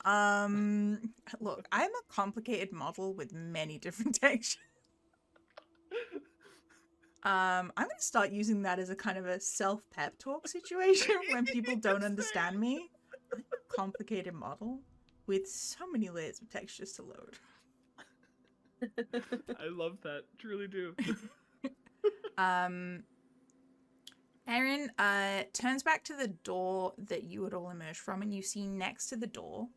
[SPEAKER 1] Look, I'm a complicated model with many different textures. I'm gonna start using that as a kind of a self-pep talk situation when people don't understand me. I'm a complicated model with so many layers of textures to load.
[SPEAKER 2] I love that. Truly do.
[SPEAKER 1] Erin turns back to the door that you had all emerged from, and you see next to the door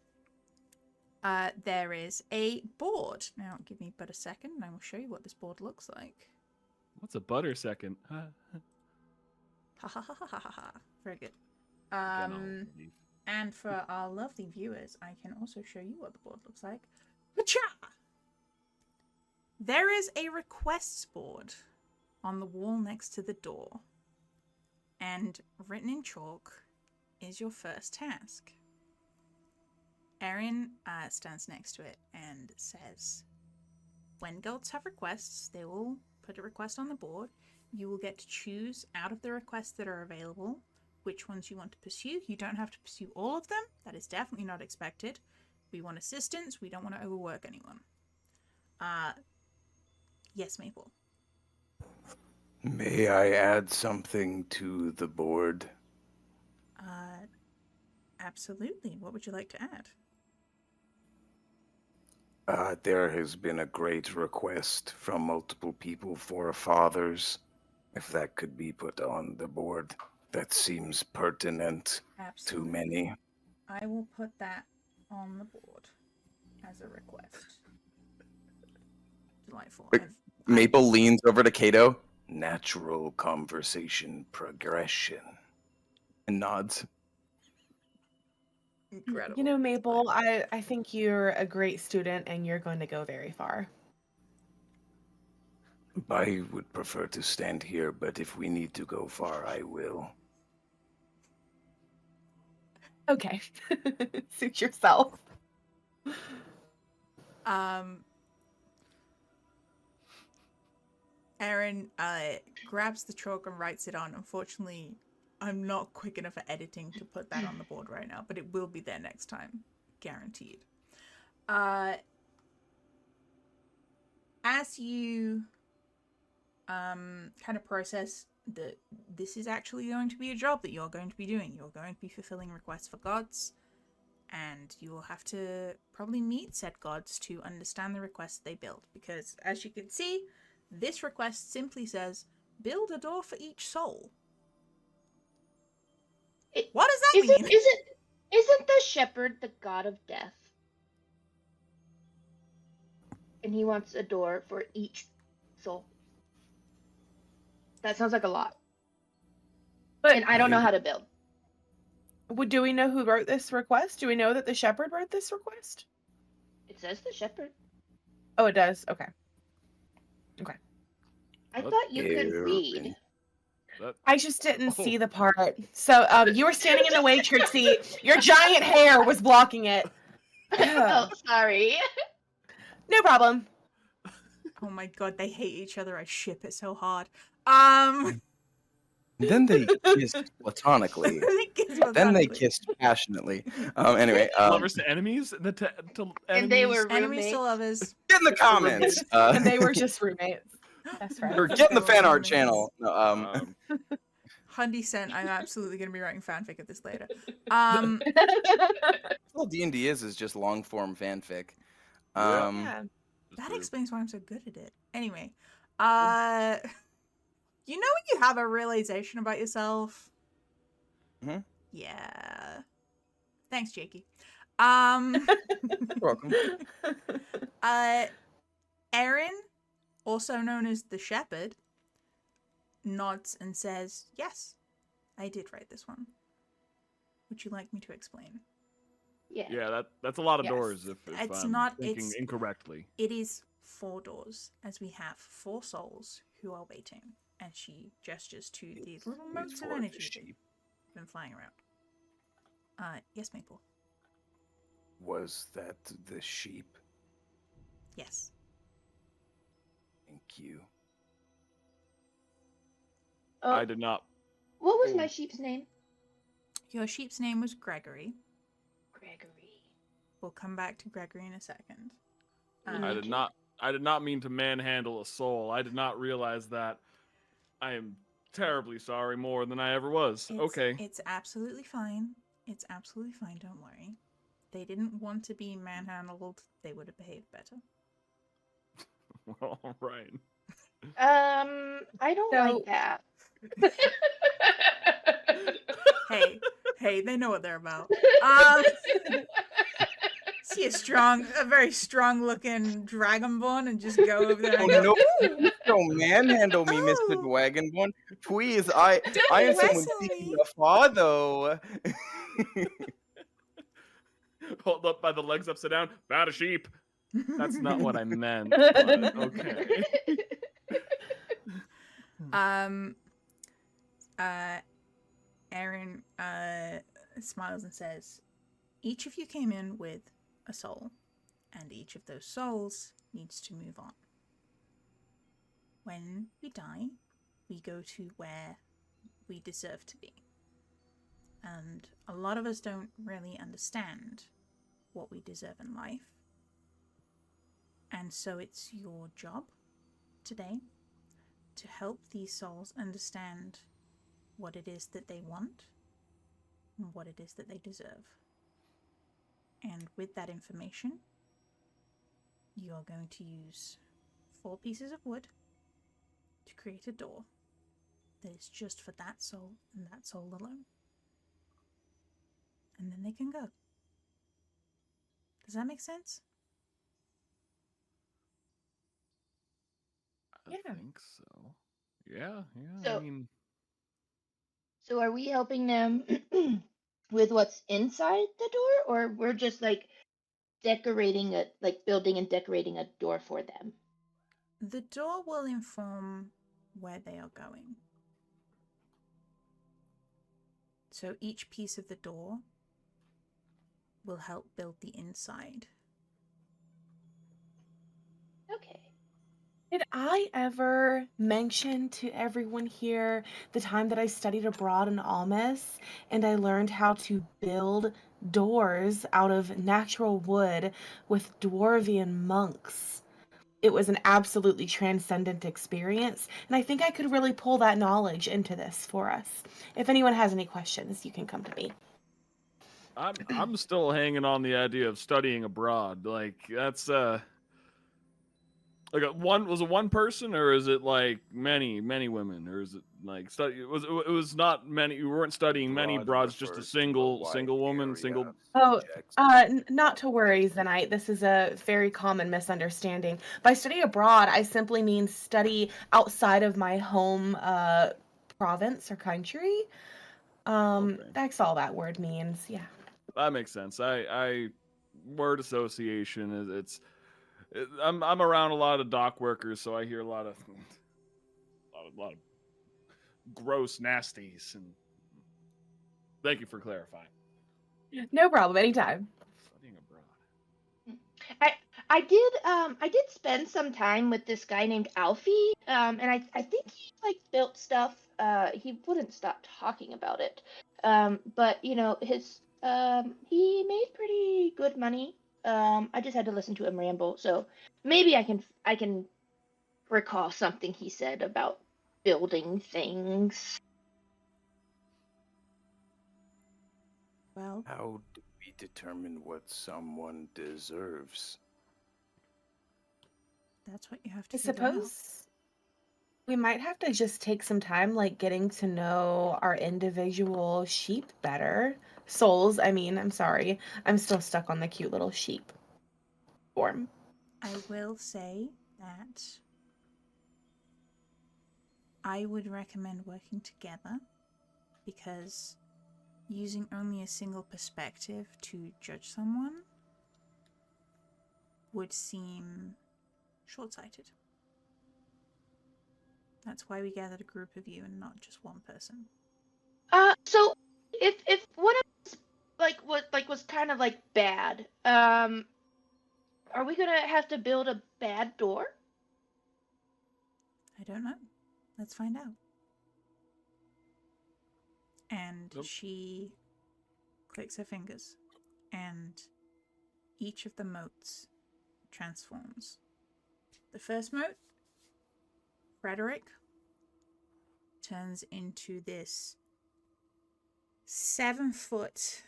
[SPEAKER 1] there is a board. Now, give me but a second, and I will show you what this board looks like.
[SPEAKER 2] What's a butter second?
[SPEAKER 1] Ha ha ha ha ha ha. Very good. And for our lovely viewers, I can also show you what the board looks like. Pacha! There is a requests board on the wall next to the door. And written in chalk is your first task. Erin stands next to it and says, when gods have requests, they will put a request on the board. You will get to choose out of the requests that are available which ones you want to pursue. You don't have to pursue all of them. That is definitely not expected. We want assistance. We don't want to overwork anyone. Yes, Maple.
[SPEAKER 6] May I add something to the board?
[SPEAKER 1] Absolutely. What would you like to add?
[SPEAKER 6] There has been a great request from multiple people for fathers. If that could be put on the board, that seems pertinent
[SPEAKER 1] Absolutely.
[SPEAKER 6] to many.
[SPEAKER 1] I will put that on the board as a request. Delightful.
[SPEAKER 4] Maple leans over to Kato.
[SPEAKER 6] natural conversation progression. And nods.
[SPEAKER 1] Incredible.
[SPEAKER 5] You know, Maple, I think you're a great student and you're going to go very far.
[SPEAKER 6] I would prefer to stand here, but if we need to go far, I will.
[SPEAKER 5] Okay. Suit yourself.
[SPEAKER 1] Aaron grabs the chalk and writes it on. Unfortunately, I'm not quick enough at editing to put that on the board right now, but it will be there next time. Guaranteed. As you kind of process that this is actually going to be a job that you're going to be doing. You're going to be fulfilling requests for gods, and you will have to probably meet said gods to understand the requests they build. Because, as you can see, this request simply says, build a door for each soul. What does that mean?
[SPEAKER 3] Isn't the shepherd the god of death? And he wants a door for each soul. That sounds like a lot.
[SPEAKER 5] But
[SPEAKER 3] And I don't know how to build.
[SPEAKER 5] do we know who wrote this request? Do we know that the shepherd wrote this request?
[SPEAKER 3] It says the shepherd.
[SPEAKER 5] Oh, it does? Okay. Okay.
[SPEAKER 3] I thought you could read.
[SPEAKER 5] I just didn't see the part. So you were standing in the way, Trixie. Your giant hair was blocking it.
[SPEAKER 3] Oh, sorry.
[SPEAKER 5] No problem.
[SPEAKER 1] Oh my god, they hate each other. I ship it so hard.
[SPEAKER 4] Then they kissed platonically. Then they kissed passionately. Anyway,
[SPEAKER 2] lovers to enemies.
[SPEAKER 3] And they were
[SPEAKER 1] enemies to
[SPEAKER 3] roommates.
[SPEAKER 1] lovers.
[SPEAKER 4] get in the comments.
[SPEAKER 5] And they were just roommates. That's right.
[SPEAKER 4] or get in the fan art channel. No,
[SPEAKER 1] Hundy sent. I'm absolutely going to be writing fanfic of this later.
[SPEAKER 4] all D&D is just long form fanfic.
[SPEAKER 5] Yeah.
[SPEAKER 1] That explains why I'm so good at it. Anyway, you know when you have a realization about yourself?
[SPEAKER 4] Mm-hmm.
[SPEAKER 1] Yeah. Thanks, Jakey.
[SPEAKER 4] You're welcome.
[SPEAKER 1] Aaron, also known as the Shepherd, nods and says, "Yes, I did write this one. Would you like me to explain?"
[SPEAKER 3] Yeah.
[SPEAKER 2] That's a lot of
[SPEAKER 5] Yes.
[SPEAKER 2] doors if
[SPEAKER 1] It's
[SPEAKER 2] I'm
[SPEAKER 1] not-
[SPEAKER 2] thinking
[SPEAKER 1] it's-
[SPEAKER 2] incorrectly.
[SPEAKER 1] It is 4 doors, as we have 4 souls who are waiting. And she gestures to the little motes of
[SPEAKER 6] for the
[SPEAKER 1] energy that
[SPEAKER 6] sheep.
[SPEAKER 1] have been flying around. Yes, Maple.
[SPEAKER 6] Was that the sheep?
[SPEAKER 1] Yes.
[SPEAKER 6] Thank you.
[SPEAKER 2] I did not.
[SPEAKER 3] What was my sheep's name?
[SPEAKER 1] Your sheep's name was Gregory.
[SPEAKER 3] Gregory.
[SPEAKER 1] We'll come back to Gregory in a second.
[SPEAKER 2] I did not. I did not mean to manhandle a soul. I did not realize that. I am terribly sorry, more than I ever was. Okay.
[SPEAKER 1] It's absolutely fine. It's absolutely fine. Don't worry. They didn't want to be manhandled. They would have behaved better.
[SPEAKER 2] Well, all right.
[SPEAKER 3] I don't like that.
[SPEAKER 1] Hey, they know what they're about. See a very strong-looking dragonborn and just go over there and go,
[SPEAKER 4] no.
[SPEAKER 1] "Ooh,
[SPEAKER 4] Don't manhandle me, Mr.
[SPEAKER 1] Oh.
[SPEAKER 4] Dragonborn. Please, I am someone
[SPEAKER 1] wrestle
[SPEAKER 4] seeking
[SPEAKER 1] me."
[SPEAKER 4] a father.
[SPEAKER 2] Hold up by the legs upside down. Bad a sheep. That's not what I meant. But okay.
[SPEAKER 1] Aaron smiles and says, each of you came in with a soul, and each of those souls needs to move on. When we die, we go to where we deserve to be. And a lot of us don't really understand what we deserve in life. And so it's your job today to help these souls understand what it is that they want and what it is that they deserve. And with that information, you are going to use 4 pieces of wood to create a door that is just for that soul and that soul alone. And then they can go. Does that make sense?
[SPEAKER 2] I
[SPEAKER 5] Yeah.
[SPEAKER 2] think so. Yeah, I
[SPEAKER 3] So,
[SPEAKER 2] mean,
[SPEAKER 3] so are we helping them with what's inside the door, or we're just like decorating a like building and decorating a door for them?
[SPEAKER 1] The door will inform where they are going. So each piece of the door will help build the inside.
[SPEAKER 3] Okay.
[SPEAKER 5] Did I ever mention to everyone here the time that I studied abroad in Almas and I learned how to build doors out of natural wood with dwarvian monks? It was an absolutely transcendent experience, and I think I could really pull that knowledge into this for us. If anyone has any questions, you can come to me.
[SPEAKER 2] I'm still hanging on the idea of studying abroad. Like that's like was it one person or is it like many women or is it like study it was not many, you weren't studying many
[SPEAKER 6] Broad
[SPEAKER 2] broads, just a
[SPEAKER 6] refers to a wide
[SPEAKER 2] single woman,
[SPEAKER 6] area
[SPEAKER 2] single.
[SPEAKER 6] of
[SPEAKER 5] Oh,
[SPEAKER 6] subjects.
[SPEAKER 5] not to worry, Zenite. This is a very common misunderstanding. By study abroad, I simply mean study outside of my home province or country.
[SPEAKER 2] Okay,
[SPEAKER 5] That's all that word means. Yeah.
[SPEAKER 2] that makes sense. I word association is I'm around a lot of dock workers, so I hear a lot of lot of gross nasties, and thank you for clarifying.
[SPEAKER 5] No problem. Anytime.
[SPEAKER 2] Studying abroad.
[SPEAKER 3] I I did spend some time with this guy named Alfie, and I think he like built stuff. He wouldn't stop talking about it. But you know his he made pretty good money. I just had to listen to him ramble, so maybe I can recall something he said about building things.
[SPEAKER 1] Well,
[SPEAKER 6] How do we determine what someone deserves?
[SPEAKER 1] that's what you have
[SPEAKER 5] I
[SPEAKER 1] to figure out.
[SPEAKER 5] suppose we might have to just take some time, like getting to know our individual sheep better. Souls, I mean, I'm sorry. I'm still stuck on the cute little sheep form.
[SPEAKER 1] I will say that I would recommend working together because using only a single perspective to judge someone would seem short-sighted. That's why we gathered a group of you and not just one person.
[SPEAKER 3] So if one of us was kind of like bad, are we gonna have to build a bad door?
[SPEAKER 1] I don't know. Let's find out. And
[SPEAKER 2] Nope.
[SPEAKER 1] she clicks her fingers, and each of the motes transforms. The first mote, Frederick, turns into this 7-foot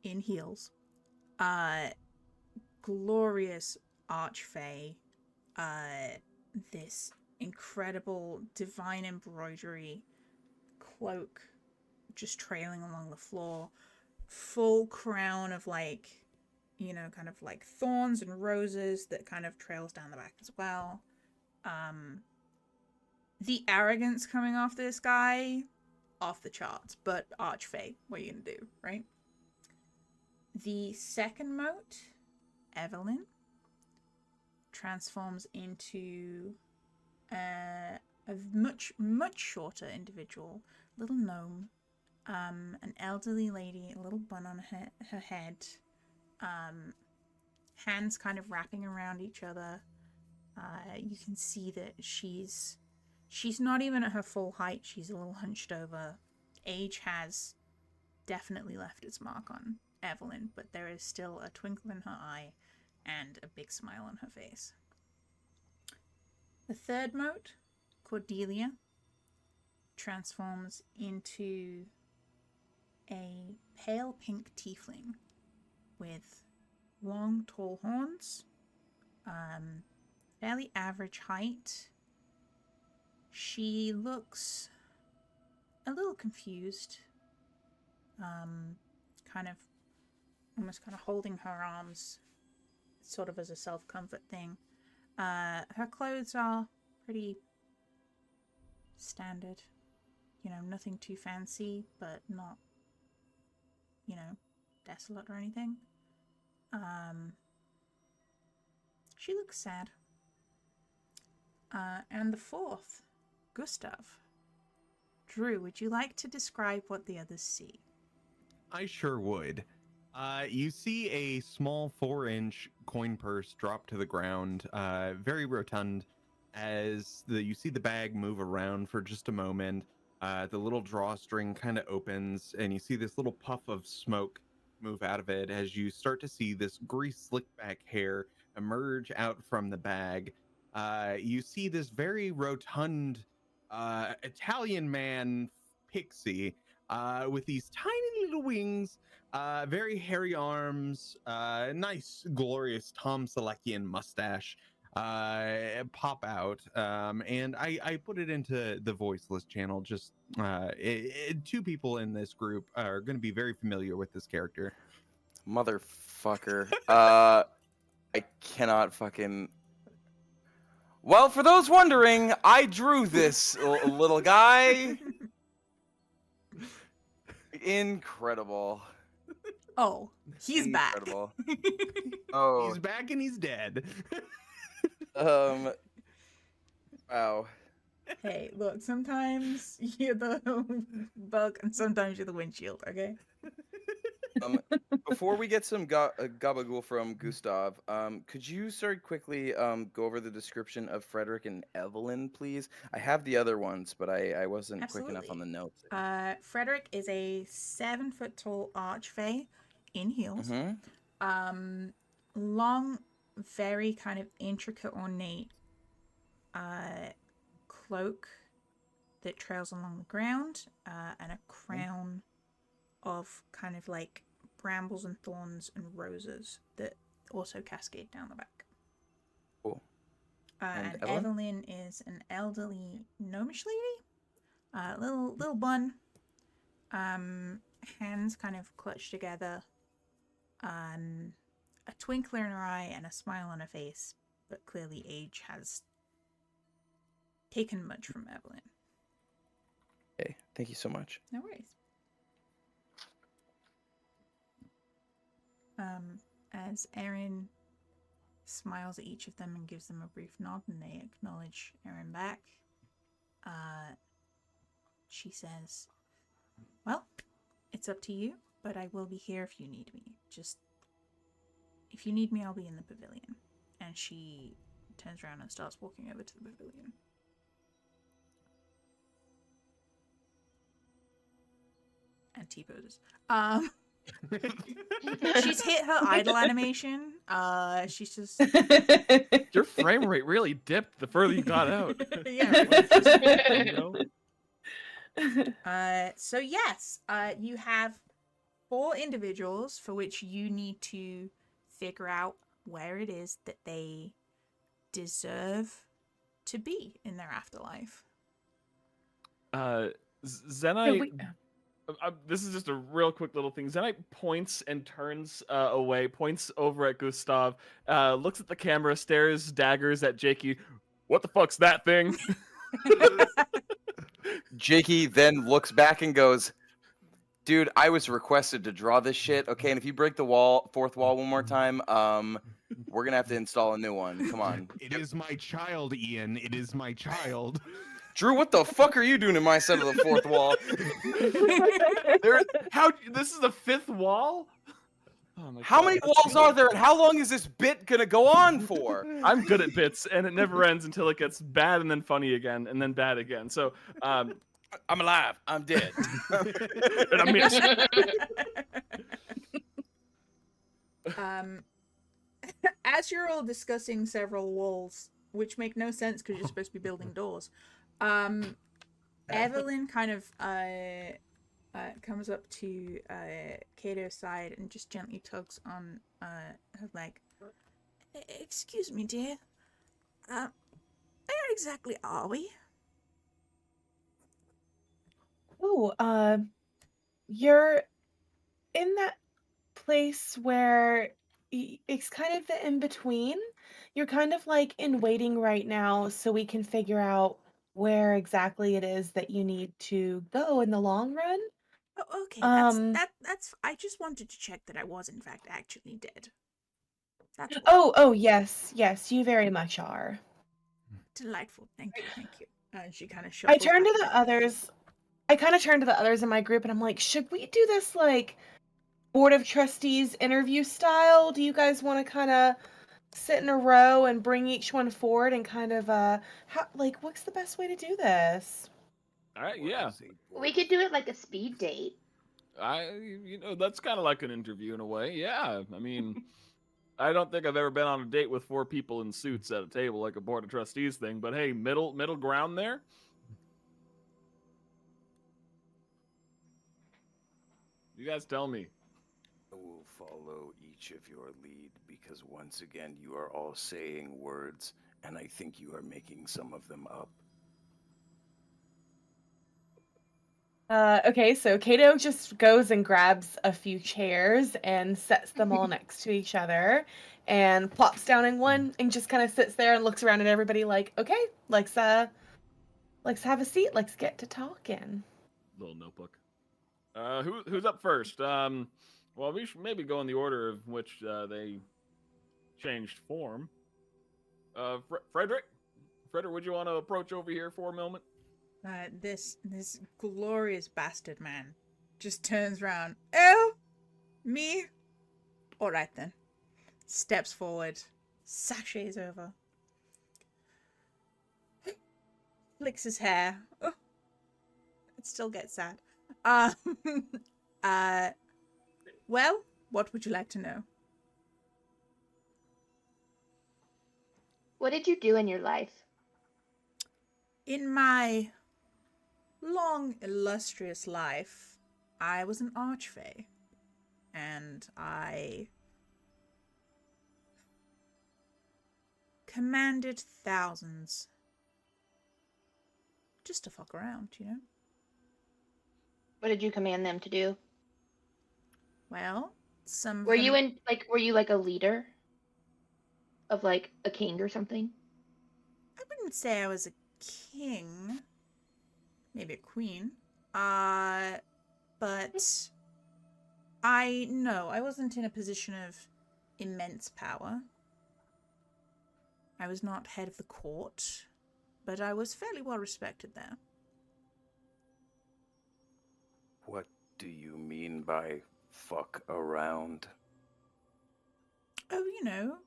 [SPEAKER 1] in heels, glorious archfey, this incredible divine embroidery cloak just trailing along the floor, full crown of like, you know, kind of like thorns and roses that kind of trails down the back as well. The arrogance coming off this guy, off the charts, but archfey, what are you gonna do, right? The second mote, Evelyn, transforms into a much shorter individual, little gnome, an elderly lady, a little bun on her head, hands kind of wrapping around each other. You can see that she's not even at her full height. She's a little hunched over. Age has definitely left its mark on Evelyn, but there is still a twinkle in her eye and a big smile on her face. The third mote, Cordelia, transforms into a pale pink tiefling with long, tall horns, fairly average height. She looks a little confused, kind of almost kind of holding her arms sort of as a self-comfort thing. Her clothes are pretty standard. You know, nothing too fancy, but not, you know, desolate or anything. She looks sad. And the fourth, Gustav. Drew, would you like to describe what the others see?
[SPEAKER 7] I sure would. You see a small 4-inch coin purse drop to the ground, very rotund, as you see the bag move around for just a moment. The little drawstring kind of opens, and you see this little puff of smoke move out of it as you start to see this grease slicked back hair emerge out from the bag. You see this very rotund Italian man pixie with these tiny little wings, very hairy arms, nice, glorious Tom Selekian mustache pop out. And I put it into the voiceless channel. Just two people in this group are going to be very familiar with this character.
[SPEAKER 4] Motherfucker. I cannot fucking. Well, for those wondering, I drew this little guy. Incredible.
[SPEAKER 1] Oh, he's back.
[SPEAKER 4] Incredible. Oh.
[SPEAKER 7] He's back and he's dead.
[SPEAKER 4] Wow.
[SPEAKER 1] Hey, look, sometimes you're the bug and sometimes you're the windshield, okay?
[SPEAKER 4] Before we get some gabagool from Gustav, could you start quickly go over the description of Frederick and Evelyn, please? I have the other ones, but I wasn't quick enough on the notes.
[SPEAKER 1] Frederick is a 7-foot tall archfey in heels.
[SPEAKER 4] Mm-hmm.
[SPEAKER 1] Long, very kind of intricate, ornate cloak that trails along the ground, and a crown of kind of like brambles and thorns and roses that also cascade down the back.
[SPEAKER 4] Cool.
[SPEAKER 1] And Evelyn is an elderly gnomish lady, little bun, hands kind of clutched together, a twinkle in her eye and a smile on her face, but clearly age has taken much from Evelyn.
[SPEAKER 4] Okay, thank you so much.
[SPEAKER 1] No worries. As Erin smiles at each of them and gives them a brief nod and they acknowledge Erin back, she says, well, it's up to you, but I will be here if you need me. Just, if you need me, I'll be in the pavilion. And she turns around and starts walking over to the pavilion. And T-poses. She's hit her idle animation. She's just
[SPEAKER 2] Your frame rate really dipped the further you got out.
[SPEAKER 1] So yes, you have 4 individuals for which you need to figure out where it is that they deserve to be in their afterlife.
[SPEAKER 2] Zenite, this is just a real quick little thing. Zenite points and turns away, points over at Gustav, looks at the camera, stares daggers at Jakey. What the fuck's that thing?
[SPEAKER 4] Jakey then looks back and goes, dude, I was requested to draw this shit, okay? And if you break the fourth wall one more time, we're gonna have to install a new one. Come on.
[SPEAKER 7] It is my child, Ian. It is my child.
[SPEAKER 4] Drew, what the fuck are you doing in my side of the fourth wall?
[SPEAKER 2] This is the 5th wall? Oh my
[SPEAKER 4] How
[SPEAKER 2] God.
[SPEAKER 4] many walls are there, and how long is this bit gonna go on for?
[SPEAKER 2] I'm good at bits, and it never ends until it gets bad and then funny again, and then bad again. So,
[SPEAKER 4] I'm alive. I'm dead.
[SPEAKER 2] and I missed.
[SPEAKER 1] As you're all discussing several walls, which make no sense because you're supposed to be building doors, Evelyn kind of comes up to Cato's side and just gently tugs on her leg. Excuse me, dear. Where exactly are we?
[SPEAKER 5] Oh, you're in that place where it's kind of the in-between. You're kind of like in waiting right now so we can figure out where exactly it is that you need to go in the long run.
[SPEAKER 1] Oh, okay,
[SPEAKER 5] Um,
[SPEAKER 1] that's. I just wanted to check that I was in fact actually dead. That's all.
[SPEAKER 5] oh, yes, you very much are.
[SPEAKER 1] Delightful. Thank you, thank you. And she kind of
[SPEAKER 5] I
[SPEAKER 1] shuffles
[SPEAKER 5] turned
[SPEAKER 1] back
[SPEAKER 5] to
[SPEAKER 1] a
[SPEAKER 5] the
[SPEAKER 1] bit.
[SPEAKER 5] others. I kind of turned to the others in my group and I'm like, should we do this like board of trustees interview style? Do you guys want to kind of sit in a row and bring each one forward and kind of what's the best way to do this?
[SPEAKER 2] All right, yeah.
[SPEAKER 3] We could do it like a speed date.
[SPEAKER 2] That's kind of like an interview in a way. Yeah, I mean, I don't think I've ever been on a date with 4 people in suits at a table like a board of trustees thing. But hey, middle ground there. You guys tell me.
[SPEAKER 6] I will follow each of your lead because once again you are all saying words and I think you are making some of them up.
[SPEAKER 5] Okay, so Kato just goes and grabs a few chairs and sets them all next to each other and plops down in one and just kind of sits there and looks around at everybody like, okay, let's have a seat, let's get to talking.
[SPEAKER 2] Little notebook. Who's up first? Well, we should maybe go in the order of which they changed form. Frederick, would you want to approach over here for a moment?
[SPEAKER 1] This glorious bastard man just turns around. Oh, me? All right then. Steps forward, sachets over, flicks his hair. Oh, it still gets sad. Well, what would you like to know?
[SPEAKER 3] What did you do in your life?
[SPEAKER 1] In my long, illustrious life, I was an archfey, and I commanded thousands just to fuck around, you know?
[SPEAKER 3] What did you command them to do?
[SPEAKER 1] Well, some of
[SPEAKER 3] Were
[SPEAKER 1] them...
[SPEAKER 3] you like a leader of like a king or something?
[SPEAKER 1] I wouldn't say I was a king. Maybe a queen. But I wasn't in a position of immense power. I was not head of the court, but I was fairly well respected there.
[SPEAKER 6] What do you mean by fuck around?
[SPEAKER 1] Oh,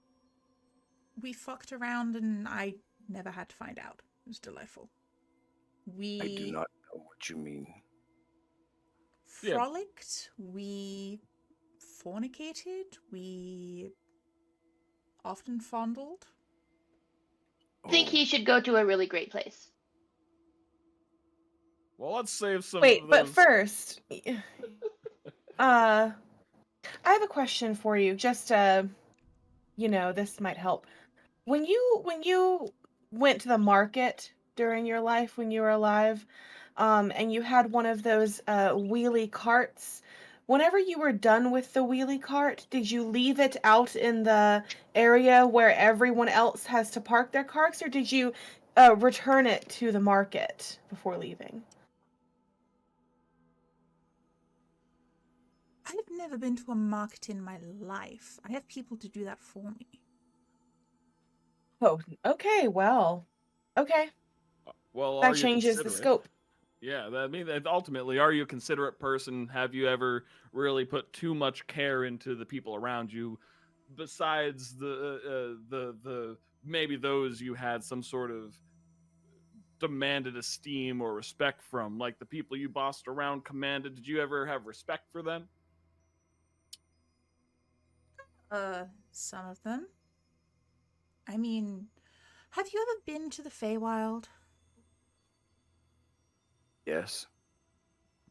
[SPEAKER 1] we fucked around and I never had to find out. It was delightful.
[SPEAKER 6] I do not know what you mean.
[SPEAKER 1] Frolicked, we fornicated, we often fondled.
[SPEAKER 3] I think he should go to a really great place.
[SPEAKER 2] Well, let's save some.
[SPEAKER 5] Wait,
[SPEAKER 2] of
[SPEAKER 5] but
[SPEAKER 2] those...
[SPEAKER 5] first, I have a question for you. Just this might help. When you went to the market during your life when you were alive, and you had one of those wheelie carts, whenever you were done with the wheelie cart, did you leave it out in the area where everyone else has to park their carts, or did you return it to the market before leaving?
[SPEAKER 1] I've never been to a market in my life. I have people to do that for me.
[SPEAKER 5] Oh, okay, well, okay.
[SPEAKER 2] Well,
[SPEAKER 5] That changes the scope.
[SPEAKER 2] Yeah, I mean, ultimately, are you a considerate person? Have you ever really put too much care into the people around you, besides the maybe those you had some sort of demanded esteem or respect from, like the people you bossed around, commanded? Did you ever have respect for them?
[SPEAKER 1] Some of them. I mean, have you ever been to the Feywild?
[SPEAKER 6] Yes.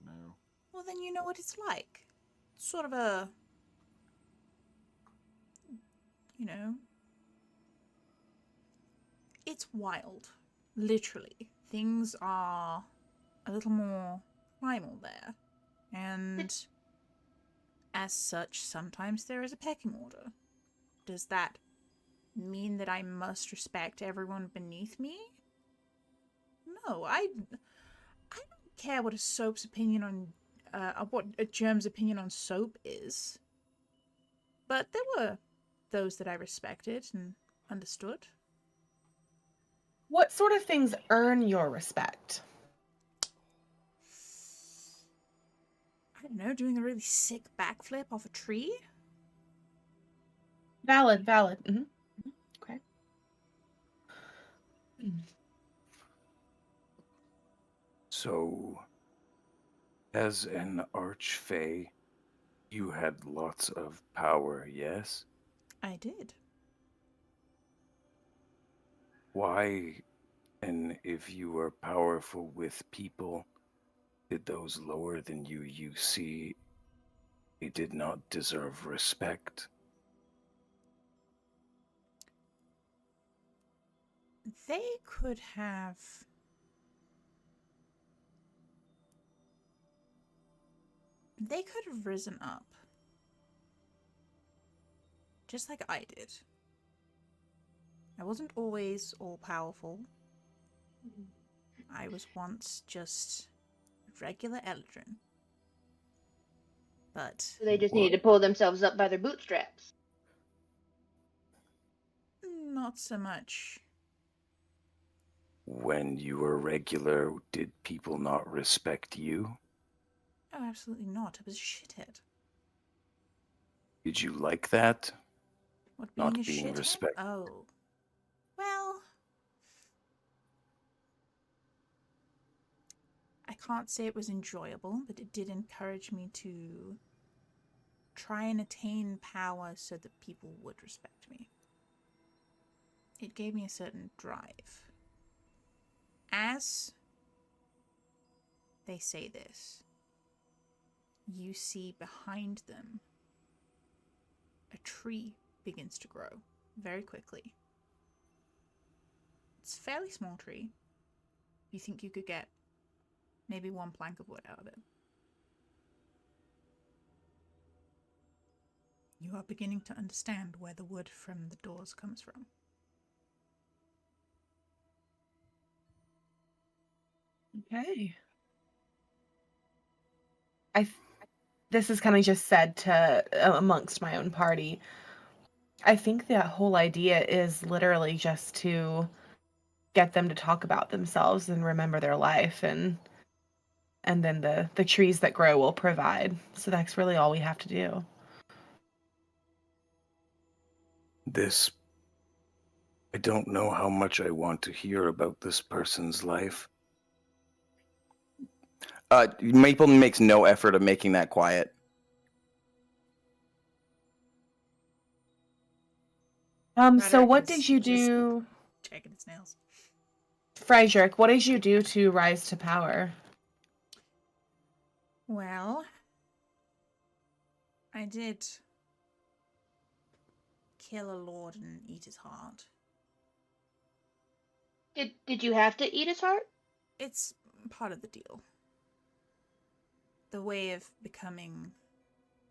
[SPEAKER 2] No.
[SPEAKER 1] Well, then you know what it's like. It's sort of a... It's wild. Literally. Things are a little more primal there. And as such, sometimes there is a pecking order. Does that mean that I must respect everyone beneath me? know. I don't care what a soap's opinion on, what a germ's opinion on soap is. But there were those that I respected and understood.
[SPEAKER 5] What sort of things earn your respect?
[SPEAKER 1] I don't know, doing a really sick backflip off a tree?
[SPEAKER 5] Valid. Okay.
[SPEAKER 6] So, as an archfey, you had lots of power, yes?
[SPEAKER 1] I did.
[SPEAKER 6] Why, and if you were powerful with people, did those lower than you see they did not deserve respect?
[SPEAKER 1] They could have... They could have risen up. Just like I did. I wasn't always all-powerful. I was once just a regular Eldrin. But
[SPEAKER 3] They just
[SPEAKER 6] Well-
[SPEAKER 3] needed to pull themselves up by their bootstraps.
[SPEAKER 1] not so much.
[SPEAKER 6] When you were regular, did people not respect you?
[SPEAKER 1] Oh, absolutely not. I was a shithead.
[SPEAKER 6] Did you like that?
[SPEAKER 1] What, being
[SPEAKER 6] Not
[SPEAKER 1] a
[SPEAKER 6] being
[SPEAKER 1] shithead?
[SPEAKER 6] respect-
[SPEAKER 1] Oh. Well... I can't say it was enjoyable, but it did encourage me to try and attain power so that people would respect me. It gave me a certain drive. As they say this, you see behind them a tree begins to grow very quickly. It's a fairly small tree. You think you could get maybe one plank of wood out of it. You are beginning to understand where the wood from the doors comes from.
[SPEAKER 5] Okay. This is kind of just said to amongst my own party. I think that whole idea is literally just to get them to talk about themselves and remember their life, and then the trees that grow will provide. So that's really all we have to do.
[SPEAKER 6] I don't know how much I want to hear about this person's life.
[SPEAKER 4] Maple makes no effort of making that quiet.
[SPEAKER 5] So
[SPEAKER 1] Roderick
[SPEAKER 5] what
[SPEAKER 1] is
[SPEAKER 5] did you
[SPEAKER 1] just
[SPEAKER 5] do,
[SPEAKER 1] checking his nails.
[SPEAKER 5] Friedrich? What did you do to rise to power?
[SPEAKER 1] Well, I did kill a lord and eat his heart.
[SPEAKER 3] Did you have to eat his heart?
[SPEAKER 1] It's part of the deal. The way of becoming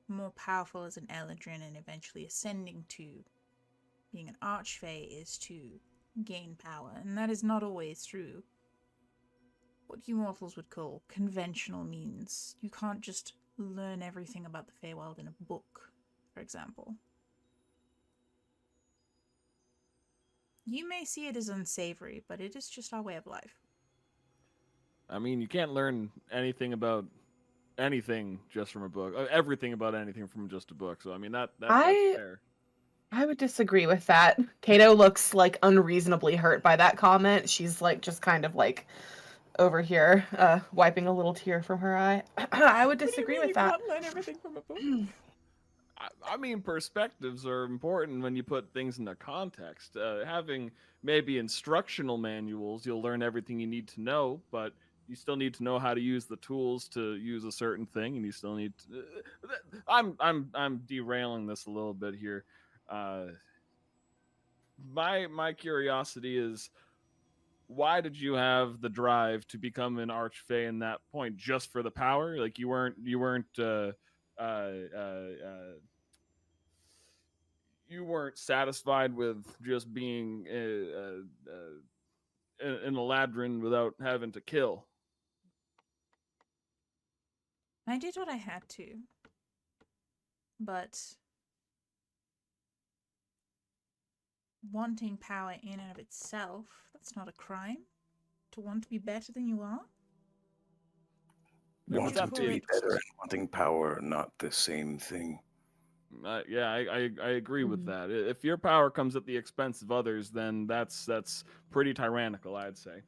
[SPEAKER 1] more powerful as an Eladrin and eventually ascending to being an archfey is to gain power, and that is not always through what you mortals would call conventional means. You can't just learn everything about the Feywild in a book, for example. You may see it as unsavory, but it is just our way of life.
[SPEAKER 2] I mean, you can't learn anything about anything just from a book. Everything about anything from just a book. So I mean that's fair.
[SPEAKER 5] I would disagree with that. Kato looks like unreasonably hurt by that comment. She's like just kind of like over here, wiping a little tear from her eye. I would disagree with that.
[SPEAKER 2] You can't learn everything from a book. I mean, perspectives are important when you put things into context. Having maybe instructional manuals, you'll learn everything you need to know, but you still need to know how to use the tools to use a certain thing, and you still need to. I'm derailing this a little bit here. My curiosity is, why did you have the drive to become an archfey in that point? Just for the power? Like you weren't you weren't satisfied with just being in Eladrin without having to kill.
[SPEAKER 1] I did what I had to. But wanting power in and of itself, that's not a crime. To want to be better than you are?
[SPEAKER 6] Wanting to be
[SPEAKER 1] it.
[SPEAKER 6] better and wanting power are not the same thing.
[SPEAKER 2] Yeah, I agree with
[SPEAKER 5] Mhm.
[SPEAKER 2] that. If your power comes at the expense of others, then that's pretty tyrannical, I'd say.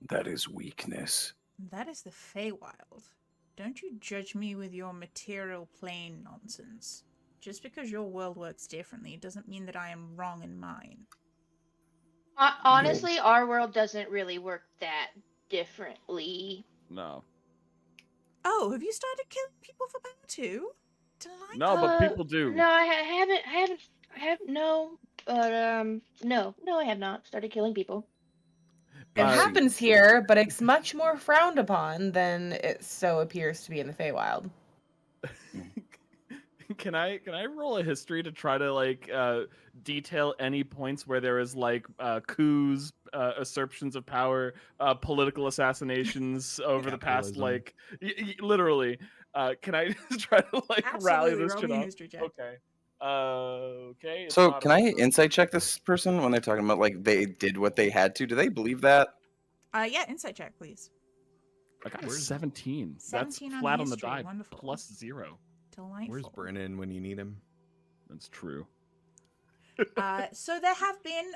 [SPEAKER 6] That is weakness.
[SPEAKER 1] That is the Feywild. Don't you judge me with your material plane nonsense. Just because your world works differently doesn't mean that I am wrong in mine.
[SPEAKER 3] Honestly, our world doesn't really work that differently.
[SPEAKER 2] No.
[SPEAKER 1] Oh, have you started killing people for power too? Delightful.
[SPEAKER 2] No, but people do.
[SPEAKER 3] No, I haven't. No, but no, I have not started killing people.
[SPEAKER 5] It
[SPEAKER 2] Uh,
[SPEAKER 5] happens here, but it's much more frowned upon than it so appears to be in the Feywild.
[SPEAKER 2] Can I roll a history to try to detail any points where there is coups, usurpations of power, political assainations over the past
[SPEAKER 7] Capitalism.
[SPEAKER 2] literally? Can I just try to rally
[SPEAKER 1] Absolutely,
[SPEAKER 2] this
[SPEAKER 1] roll
[SPEAKER 2] shit
[SPEAKER 1] me a
[SPEAKER 2] up?
[SPEAKER 1] history check.
[SPEAKER 2] Okay. Okay. it's
[SPEAKER 4] So
[SPEAKER 2] not
[SPEAKER 4] can
[SPEAKER 2] a-
[SPEAKER 4] I insight check this person when they're talking about like they did what they had to? Do they believe that?
[SPEAKER 1] Yeah, insight check, please.
[SPEAKER 2] I got a
[SPEAKER 7] Where's-
[SPEAKER 2] 17.
[SPEAKER 1] 17
[SPEAKER 2] That's
[SPEAKER 1] on
[SPEAKER 2] flat on the
[SPEAKER 1] history,
[SPEAKER 2] die.
[SPEAKER 1] wonderful.
[SPEAKER 2] Plus 0.
[SPEAKER 1] Delightful.
[SPEAKER 7] Where's Brennan when you need him?
[SPEAKER 2] That's true.
[SPEAKER 1] So there have been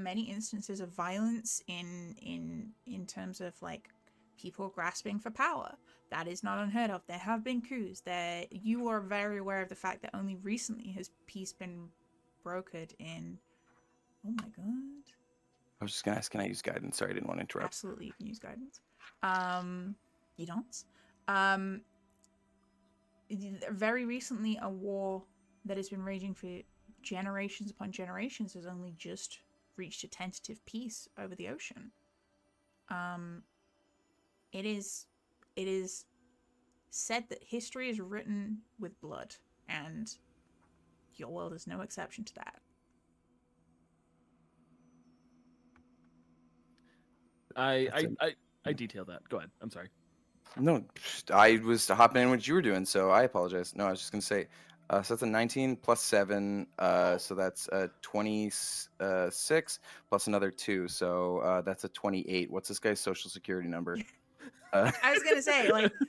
[SPEAKER 1] many instances of violence in terms of people grasping for power. That is not unheard of. There have been coups. There, you are very aware of the fact that only recently has peace been brokered in. Oh my god!
[SPEAKER 4] I was just gonna ask, can I use guidance? Sorry, I didn't want to interrupt.
[SPEAKER 1] Absolutely, you can use guidance. You don't. Very recently, a war that has been raging for generations upon generations has only just reached a tentative peace over the ocean. It is said that history is written with blood, and your world is no exception to that.
[SPEAKER 2] I detail that. Go ahead. I'm sorry.
[SPEAKER 4] No, I was hopping in what you were doing, so I apologize. No, I was just gonna say, so that's a 19 plus 7, so that's 26 plus another 2, so that's a 28. What's this guy's social security number?
[SPEAKER 1] I was gonna say,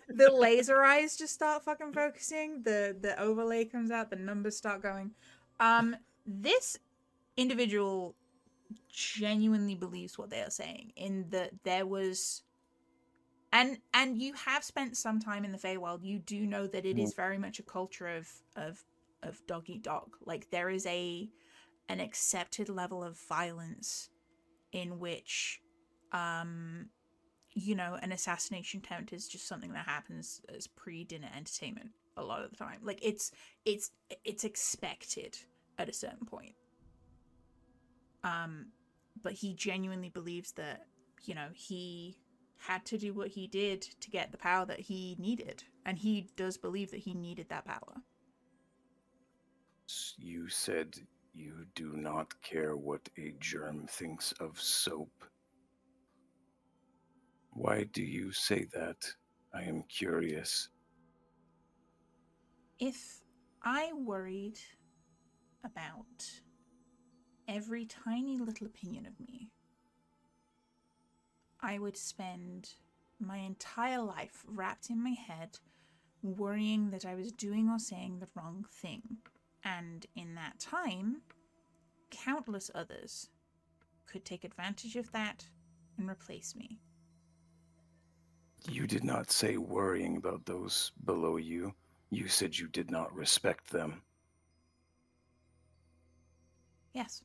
[SPEAKER 1] the laser eyes just start fucking focusing, the overlay comes out, the numbers start going. This individual genuinely believes what they are saying, in that there was, and you have spent some time in the Feywild. You do know that it is very much a culture of dog eat dog. Like, there is an accepted level of violence in which an assassination attempt is just something that happens as pre-dinner entertainment a lot of the time. Like, it's expected at a certain point. But he genuinely believes that, he had to do what he did to get the power that he needed. And he does believe that he needed that power.
[SPEAKER 6] You said you do not care what a germ thinks of soap. Why do you say that? I am curious.
[SPEAKER 1] If I worried about every tiny little opinion of me, I would spend my entire life wrapped in my head, worrying that I was doing or saying the wrong thing. And in that time, countless others could take advantage of that and replace me.
[SPEAKER 6] You did not say worrying about those below you. You said you did not respect them.
[SPEAKER 1] Yes.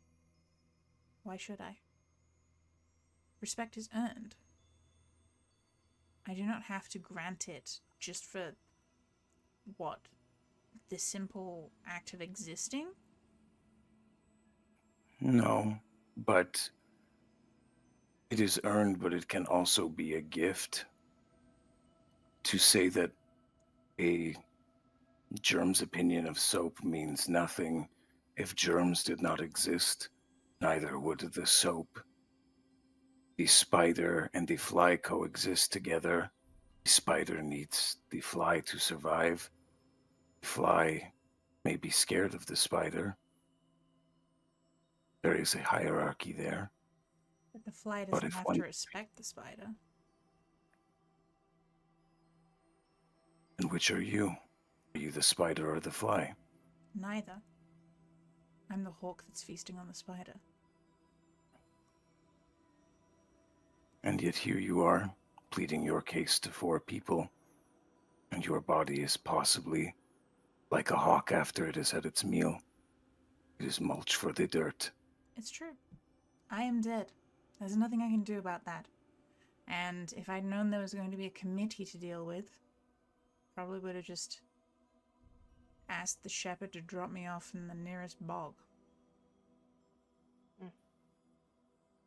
[SPEAKER 1] Why should I? Respect is earned. I do not have to grant it just for, the simple act of existing?
[SPEAKER 6] No, but it is earned, but it can also be a gift. To say that a germ's opinion of soap means nothing. If germs did not exist, neither would the soap. the spider and the fly coexist together. The spider needs the fly to survive. The fly may be scared of the spider. There is a hierarchy there.
[SPEAKER 1] But the fly
[SPEAKER 6] But
[SPEAKER 1] doesn't
[SPEAKER 6] if
[SPEAKER 1] have
[SPEAKER 6] one-
[SPEAKER 1] to respect the spider.
[SPEAKER 6] And which are you? Are you the spider or the fly?
[SPEAKER 1] Neither. I'm the hawk that's feasting on the spider.
[SPEAKER 6] And yet here you are, pleading your case to 4 people. And your body is possibly like a hawk after it has had its meal. It is mulch for the dirt.
[SPEAKER 1] It's true. I am dead. There's nothing I can do about that. And if I'd known there was going to be a committee to deal with, probably would have just asked the shepherd to drop me off in the nearest bog.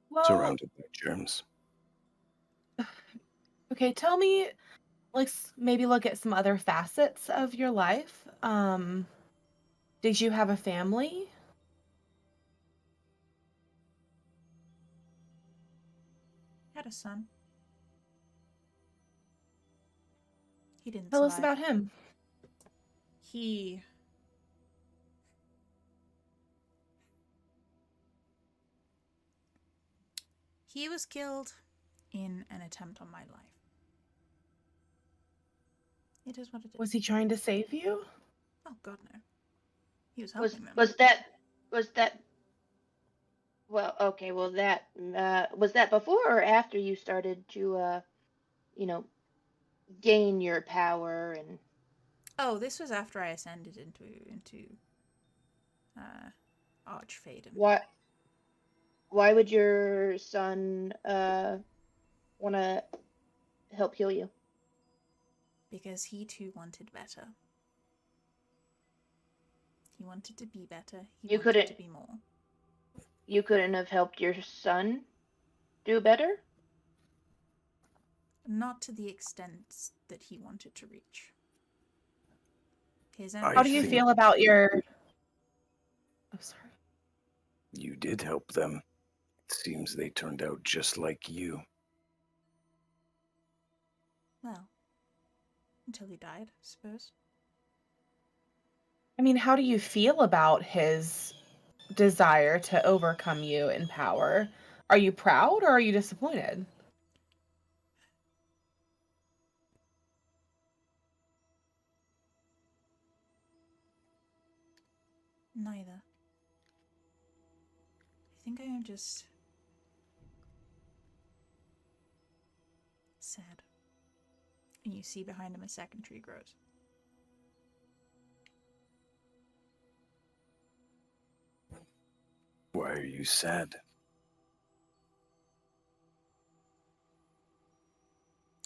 [SPEAKER 5] Well,
[SPEAKER 6] Surrounded by germs.
[SPEAKER 5] okay, tell me, let's maybe look at some other facets of your life. Did you have a family?
[SPEAKER 1] Had a son. He didn't
[SPEAKER 5] Tell us
[SPEAKER 1] survive.
[SPEAKER 5] about him.
[SPEAKER 1] He was killed in an attempt on my life. It is what it is.
[SPEAKER 5] Was he trying to save you?
[SPEAKER 1] Oh God, no. He was
[SPEAKER 3] Was
[SPEAKER 1] helping them.
[SPEAKER 3] was that well, okay, well that was that before or after you started to you know, gain your power and
[SPEAKER 1] Oh, this was after I ascended into Archfaden.
[SPEAKER 3] why would your son want to help heal you?
[SPEAKER 1] Because he too wanted better. He wanted to be better. He
[SPEAKER 3] You
[SPEAKER 1] wanted
[SPEAKER 3] couldn't-
[SPEAKER 1] to be more.
[SPEAKER 3] You couldn't have helped your son do better?
[SPEAKER 1] Not to the extent that he wanted to reach. His
[SPEAKER 6] I
[SPEAKER 5] How do you
[SPEAKER 6] think-
[SPEAKER 5] feel about your... Oh, sorry.
[SPEAKER 6] You did help them. It seems they turned out just like you.
[SPEAKER 1] Well, until he died, I suppose.
[SPEAKER 5] I mean, how do you feel about his desire to overcome you in power? Are you proud or are you disappointed?
[SPEAKER 1] Neither. I think I am just sad. And you see behind him a second tree grows.
[SPEAKER 6] Why are you sad?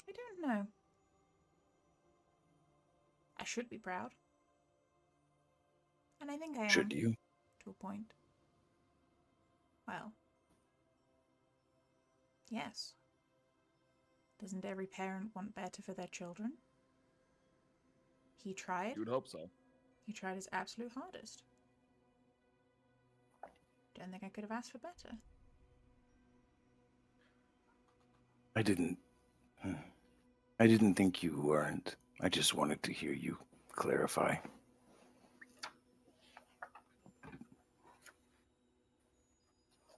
[SPEAKER 1] I don't know. I should be proud. And I think I am.
[SPEAKER 6] Should you?
[SPEAKER 1] To a point. Well. Yes. Doesn't every parent want better for their children? He tried.
[SPEAKER 2] You would hope so.
[SPEAKER 1] He tried his absolute hardest. Don't think I could have asked for better.
[SPEAKER 6] I didn't think you weren't. I just wanted to hear you clarify.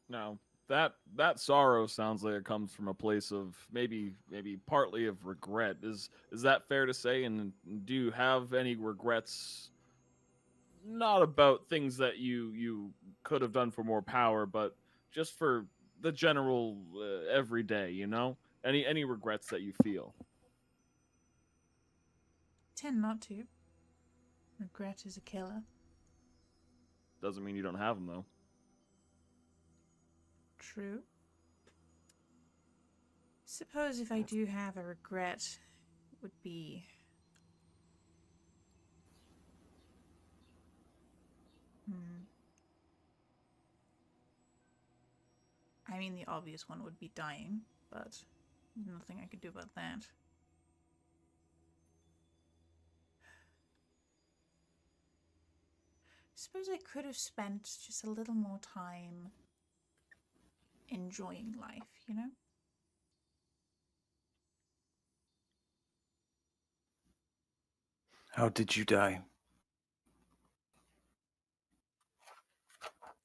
[SPEAKER 2] Now, that sorrow sounds like it comes from a place of maybe partly of regret. Is that fair to say? And do you have any regrets? Not about things that you could have done for more power, but just for the general everyday. You know, any regrets that you feel?
[SPEAKER 1] Tend not to. Regret is a killer.
[SPEAKER 2] Doesn't mean you don't have them though.
[SPEAKER 1] True. Suppose if I do have a regret, it would be I mean, the obvious one would be dying, but nothing I could do about that. Suppose I could have spent just a little more time enjoying life, you know?
[SPEAKER 6] How did you die?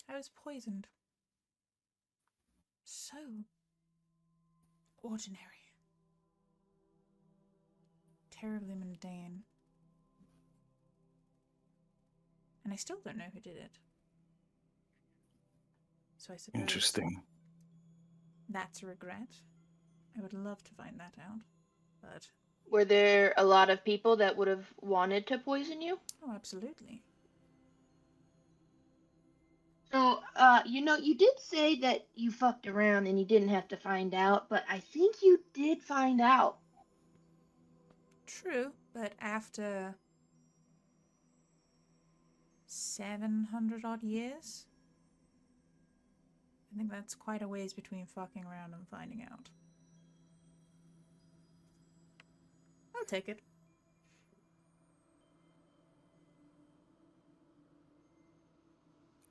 [SPEAKER 1] I was poisoned. So ordinary. Terribly mundane. And I still don't know who did it. So I suppose
[SPEAKER 6] Interesting.
[SPEAKER 1] that's a regret. I would love to find that out. But
[SPEAKER 3] Were there a lot of people that would have wanted to poison you?
[SPEAKER 1] oh, absolutely.
[SPEAKER 3] So, you did say that you fucked around and you didn't have to find out, but I think you did find out.
[SPEAKER 1] True, but after 700 odd years, I think that's quite a ways between fucking around and finding out. I'll take it.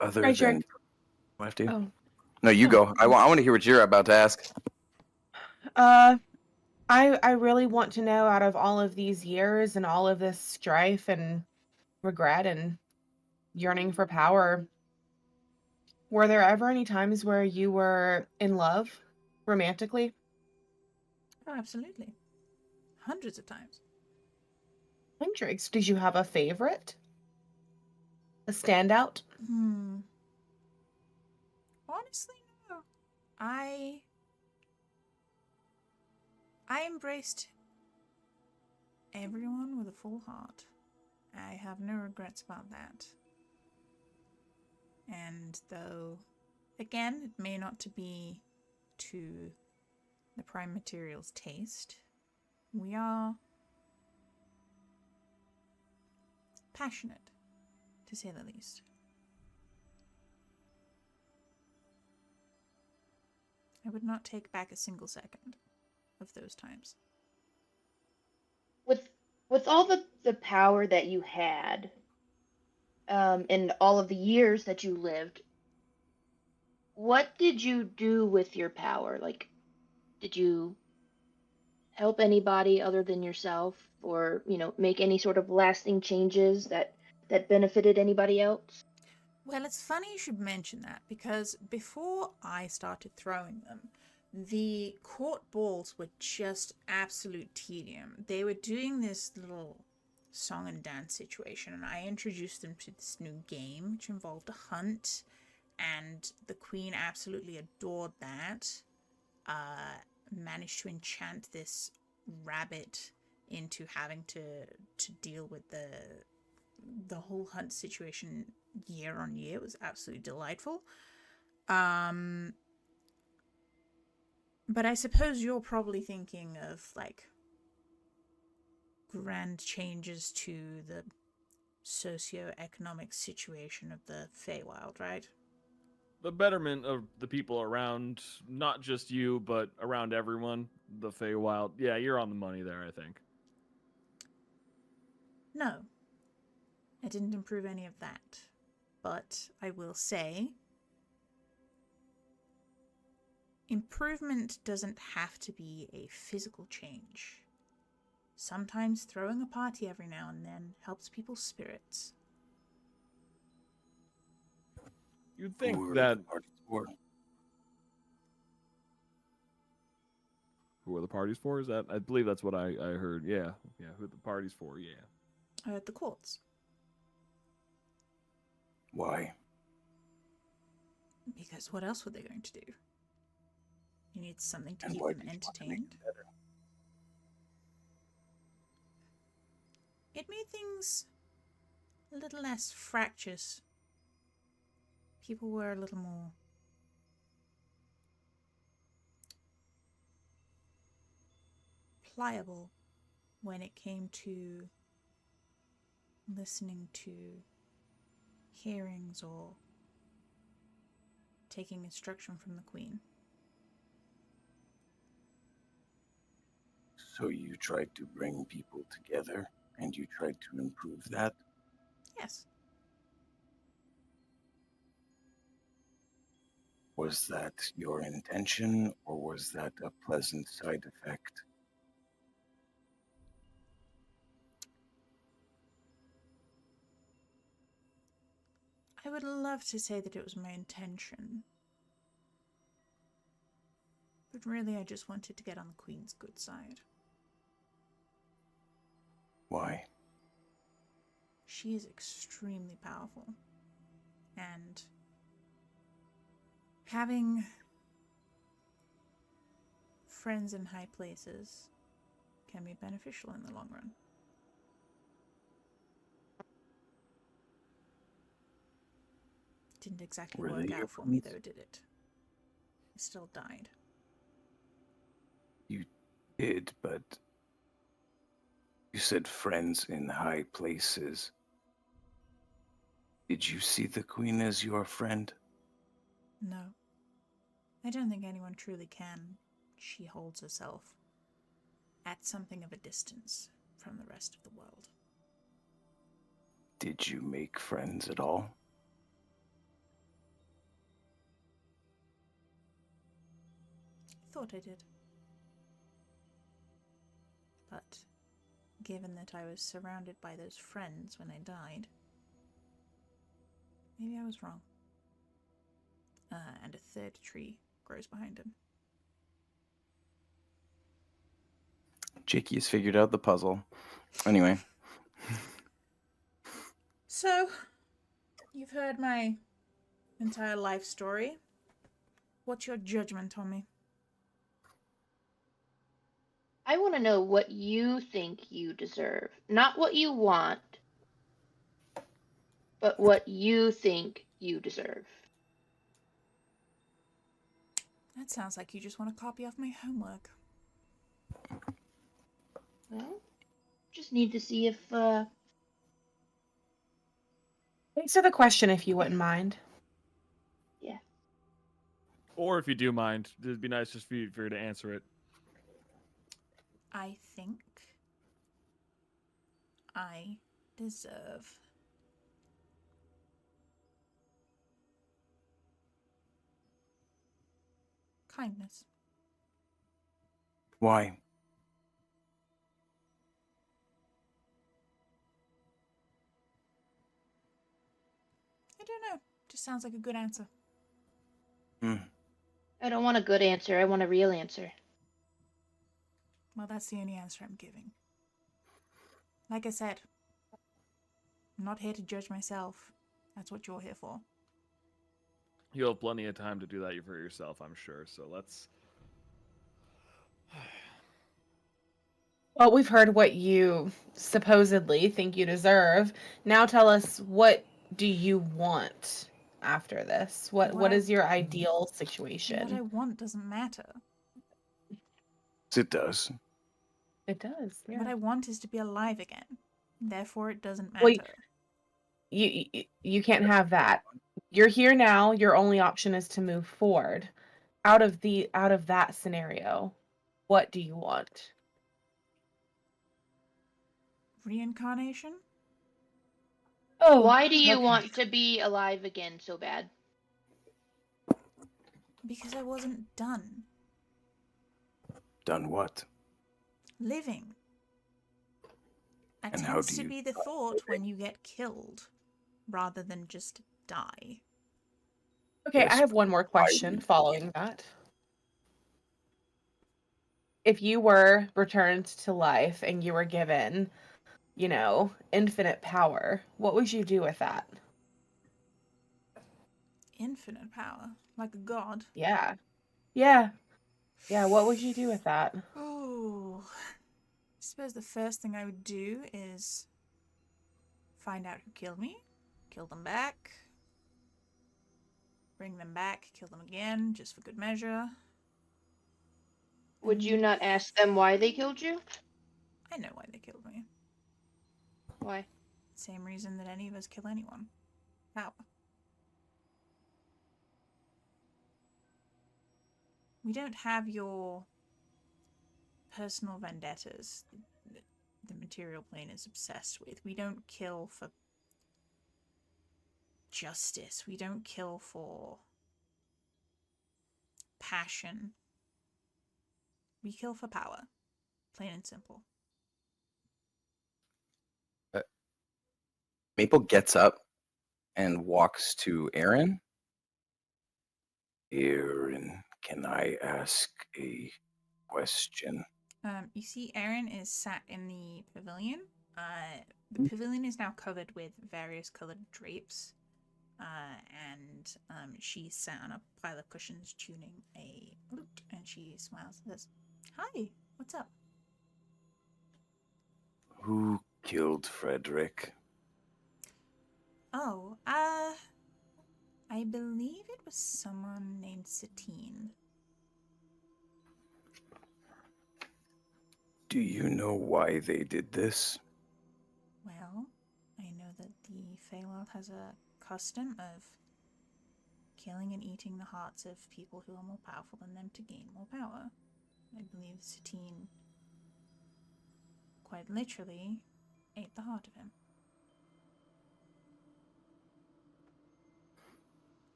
[SPEAKER 6] Other
[SPEAKER 5] Right,
[SPEAKER 6] than...
[SPEAKER 5] Drake.
[SPEAKER 6] Lefty?
[SPEAKER 5] Oh.
[SPEAKER 6] No, you
[SPEAKER 5] Oh.
[SPEAKER 6] go. I want to hear what you're about to ask.
[SPEAKER 5] I really want to know, out of all of these years and all of this strife and regret and yearning for power, were there ever any times where you were in love romantically?
[SPEAKER 1] Oh, absolutely. Hundreds of times.
[SPEAKER 5] Hendrix, did you have a favorite? A standout?
[SPEAKER 1] Honestly, no. I embraced everyone with a full heart. I have no regrets about that. And though, again, it may not to be to the prime material's taste, we are passionate, to say the least. I would not take back a single second of those times.
[SPEAKER 3] With all the power that you had, and all of the years that you lived, what did you do with your power? Like, did you help anybody other than yourself, or make any sort of lasting changes that benefited anybody else?
[SPEAKER 1] Well, it's funny you should mention that, because before I started throwing them, the court balls were just absolute tedium. They were doing this little song and dance situation, and I introduced them to this new game, which involved a hunt, and the queen absolutely adored that. Managed to enchant this rabbit into having to deal with the whole hunt situation year on year. It was absolutely delightful. But I suppose you're probably thinking of like grand changes to the socio-economic situation of the Feywild, right?
[SPEAKER 2] The betterment of the people around, not just you, but around everyone, the Feywild. Yeah, you're on the money there, I think.
[SPEAKER 1] No, I didn't improve any of that. But I will say, improvement doesn't have to be a physical change. Sometimes throwing a party every now and then helps people's spirits.
[SPEAKER 2] You'd think
[SPEAKER 6] Who are
[SPEAKER 2] that...
[SPEAKER 6] the parties for?
[SPEAKER 2] Who are the parties for? Is that... I believe that's what I heard. Yeah. Yeah, who are the parties for? Yeah.
[SPEAKER 1] The courts.
[SPEAKER 6] Why?
[SPEAKER 1] Because what else were they going to do? You need something to
[SPEAKER 6] And
[SPEAKER 1] keep
[SPEAKER 6] why
[SPEAKER 1] them
[SPEAKER 6] did you want to make
[SPEAKER 1] entertained.
[SPEAKER 6] it better?
[SPEAKER 1] It made things a little less fractious. People were a little more pliable when it came to listening to hearings or taking instruction from the Queen.
[SPEAKER 6] So you tried to bring people together, and you tried to improve that?
[SPEAKER 1] Yes.
[SPEAKER 6] Was that your intention, or was that a pleasant side effect?
[SPEAKER 1] would love to say that it was my intention. But really, I just wanted to get on the Queen's good side.
[SPEAKER 6] Why?
[SPEAKER 1] She is extremely powerful. And having friends in high places can be beneficial in the long run. Didn't exactly
[SPEAKER 6] Were they
[SPEAKER 1] work
[SPEAKER 6] your
[SPEAKER 1] out for me,
[SPEAKER 6] friends?
[SPEAKER 1] though, did it? I still died.
[SPEAKER 6] You did, but you said friends in high places. Did you see the Queen as your friend?
[SPEAKER 1] No. I don't think anyone truly can. She holds herself at something of a distance from the rest of the world.
[SPEAKER 6] Did you make friends at all?
[SPEAKER 1] I thought I did. But given that I was surrounded by those friends when I died, maybe I was wrong. And a third tree grows behind him.
[SPEAKER 4] Jakey has figured out the puzzle. Anyway.
[SPEAKER 1] So, you've heard my entire life story. What's your judgment on me?
[SPEAKER 3] I want to know what you think you deserve. Not what you want, but what you think you deserve.
[SPEAKER 1] That sounds like you just want to copy off my homework.
[SPEAKER 3] Well, just need to see if,
[SPEAKER 5] Answer the question if you wouldn't mind.
[SPEAKER 3] yeah.
[SPEAKER 2] Or if you do mind, it'd be nice just for you to answer it.
[SPEAKER 1] I think I deserve kindness.
[SPEAKER 6] Why?
[SPEAKER 1] I don't know. Just sounds like a good answer.
[SPEAKER 3] I don't want a good answer. I want a real answer.
[SPEAKER 1] Well, that's the only answer I'm giving. Like I said, I'm not here to judge myself. That's what you're here for.
[SPEAKER 2] You'll have plenty of time to do that for yourself, I'm sure. So let's.
[SPEAKER 5] Well, we've heard what you supposedly think you deserve. Now tell us, what do you want after this? What is your ideal
[SPEAKER 1] What I
[SPEAKER 5] situation?
[SPEAKER 1] want doesn't matter.
[SPEAKER 6] It does.
[SPEAKER 5] It does.
[SPEAKER 1] What
[SPEAKER 5] Yeah.
[SPEAKER 1] I want is to be alive again. Therefore, it doesn't
[SPEAKER 5] Well,
[SPEAKER 1] matter.
[SPEAKER 5] you can't have that. You're here now. Your only option is to move forward. Out of that scenario, what do you want?
[SPEAKER 1] Reincarnation?
[SPEAKER 5] Oh,
[SPEAKER 3] Why do you
[SPEAKER 5] okay.
[SPEAKER 3] want to be alive again so bad?
[SPEAKER 1] Because I wasn't done
[SPEAKER 6] Done what?
[SPEAKER 1] living. That
[SPEAKER 6] And how
[SPEAKER 1] tends
[SPEAKER 6] do
[SPEAKER 1] to
[SPEAKER 6] you
[SPEAKER 1] be the
[SPEAKER 6] stop
[SPEAKER 1] thought when you get killed, rather than just die.
[SPEAKER 5] Okay, I
[SPEAKER 6] Yes,
[SPEAKER 5] have one more
[SPEAKER 6] why
[SPEAKER 5] question
[SPEAKER 6] would-
[SPEAKER 5] following that. If you were returned to life and you were given, infinite power, what would you do with that?
[SPEAKER 1] Infinite power, like a god.
[SPEAKER 5] Yeah. Yeah. Yeah, what would you do with that?
[SPEAKER 1] Oh, I suppose the first thing I would do is find out who killed me, kill them back, bring them back, kill them again, just for good measure.
[SPEAKER 3] Would you not ask them why they killed you?
[SPEAKER 1] I know why they killed me.
[SPEAKER 3] Why?
[SPEAKER 1] Same reason that any of us kill anyone. Power. We don't have your personal vendettas that the material plane is obsessed with. We don't kill for justice. We don't kill for passion. We kill for power. Plain and simple.
[SPEAKER 4] Maple gets up and walks to Aaron.
[SPEAKER 6] Aaron, can I ask a question?
[SPEAKER 1] You see, Erin is sat in the pavilion. The pavilion is now covered with various colored drapes, and she's sat on a pile of cushions tuning a lute, and she smiles and says, "Hi, what's up?"
[SPEAKER 6] Who killed Frederick?
[SPEAKER 1] Oh, I believe it was someone named Satine.
[SPEAKER 6] Do you know why they did this?
[SPEAKER 1] Well, I know that the Feywild has a custom of killing and eating the hearts of people who are more powerful than them to gain more power. I believe Satine quite literally ate the heart of him.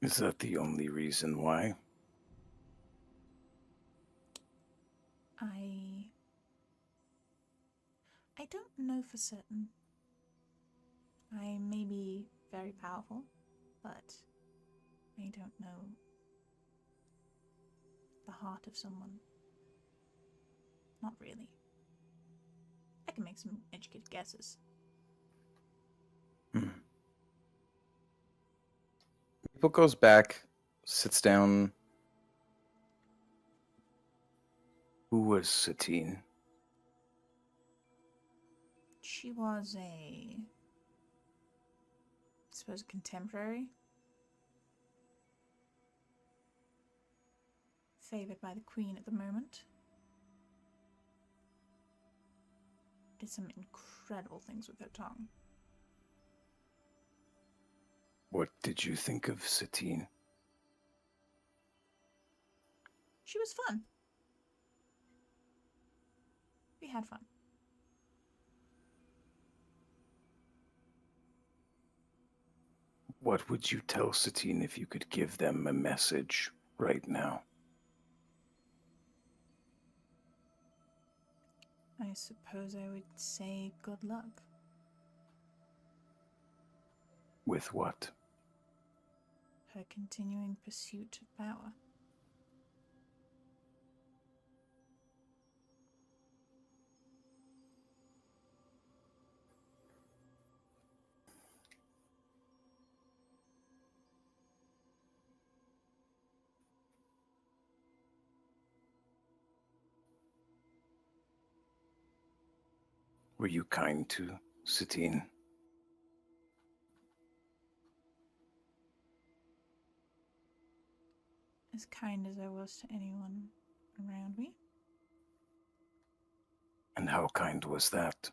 [SPEAKER 6] Is that the only reason why?
[SPEAKER 1] I don't know for certain. I may be very powerful, but I don't know the heart of someone. Not really. I can make some educated guesses.
[SPEAKER 4] People goes back, sits down.
[SPEAKER 6] Who was Satine?
[SPEAKER 1] She was I suppose, a contemporary. Favored by the Queen at the moment. Did some incredible things with her tongue.
[SPEAKER 6] What did you think of Satine?
[SPEAKER 1] She was fun. We had fun.
[SPEAKER 6] What would you tell Satine if you could give them a message right now?
[SPEAKER 1] I suppose I would say good luck.
[SPEAKER 6] With what?
[SPEAKER 1] Her continuing pursuit of power.
[SPEAKER 6] Were you kind to Satine?
[SPEAKER 1] As kind as I was to anyone around me.
[SPEAKER 6] And how kind was that?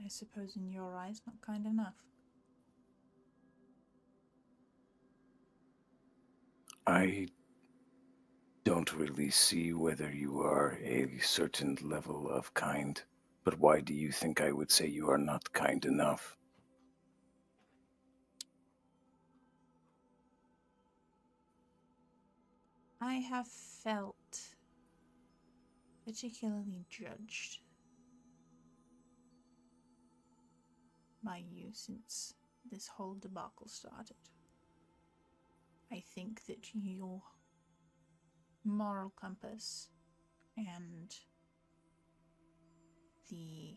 [SPEAKER 1] I suppose in your eyes, not kind enough.
[SPEAKER 6] I don't really see whether you are a certain level of kind, but why do you think I would say you are not kind enough?
[SPEAKER 1] I have felt particularly judged by you since this whole debacle started. I think that your moral compass and the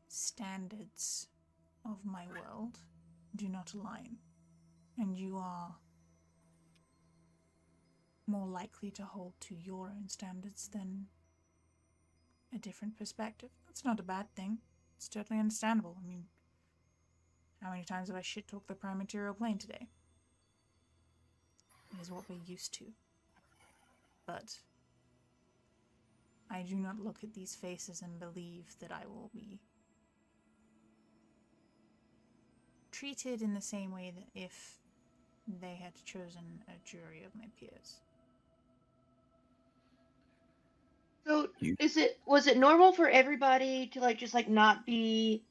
[SPEAKER 1] standards of my world do not align, and you are more likely to hold to your own standards than a different perspective. That's not a bad thing. It's totally understandable. I mean, how many times have I shit-talked the prime material plane today? It is what we're used to. But I do not look at these faces and believe that I will be treated in the same way that if they had chosen a jury of my peers.
[SPEAKER 3] So
[SPEAKER 6] You-
[SPEAKER 3] was it normal for everybody to just not be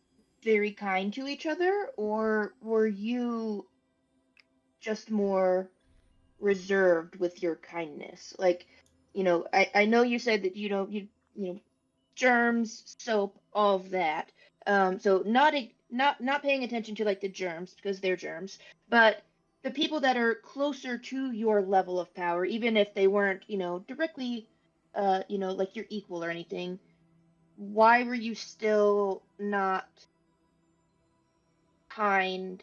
[SPEAKER 3] very kind to each other, or were you just more reserved with your kindness? Like, I know you said that you know germs, soap, all of that. So not paying attention to like the germs because they're germs, but the people that are closer to your level of power, even if they weren't, directly, like your equal or anything, why were you still not kind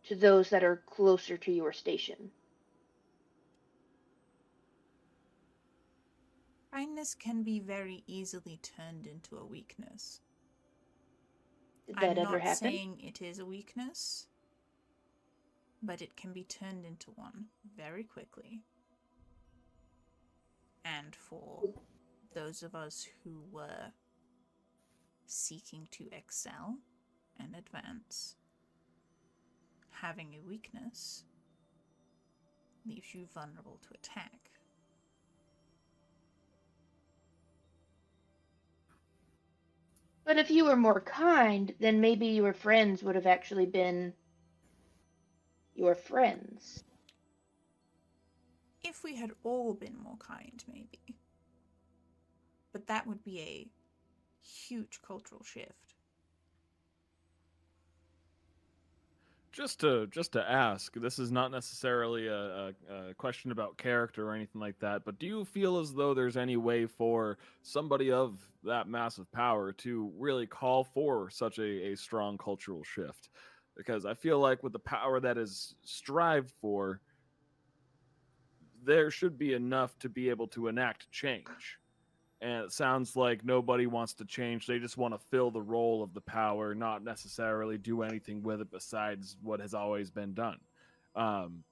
[SPEAKER 3] to those that are closer to your station?
[SPEAKER 1] Kindness can be very easily turned into a weakness.
[SPEAKER 3] Did that
[SPEAKER 1] I'm
[SPEAKER 3] ever
[SPEAKER 1] not
[SPEAKER 3] happen?
[SPEAKER 1] saying it is a weakness, but it can be turned into one very quickly. And for those of us who were seeking to excel and advance, having a weakness leaves you vulnerable to attack.
[SPEAKER 3] But if you were more kind, then maybe your friends would have actually been your friends.
[SPEAKER 1] If we had all been more kind, maybe. But that would be a huge cultural shift.
[SPEAKER 2] Just to ask, this is not necessarily a question about character or anything like that, but do you feel as though there's any way for somebody of that massive power to really call for such a strong cultural shift? Because I feel like with the power that is strived for, there should be enough to be able to enact change. And it sounds like nobody wants to change. They just want to fill the role of the power, not necessarily do anything with it besides what has always been done. Um,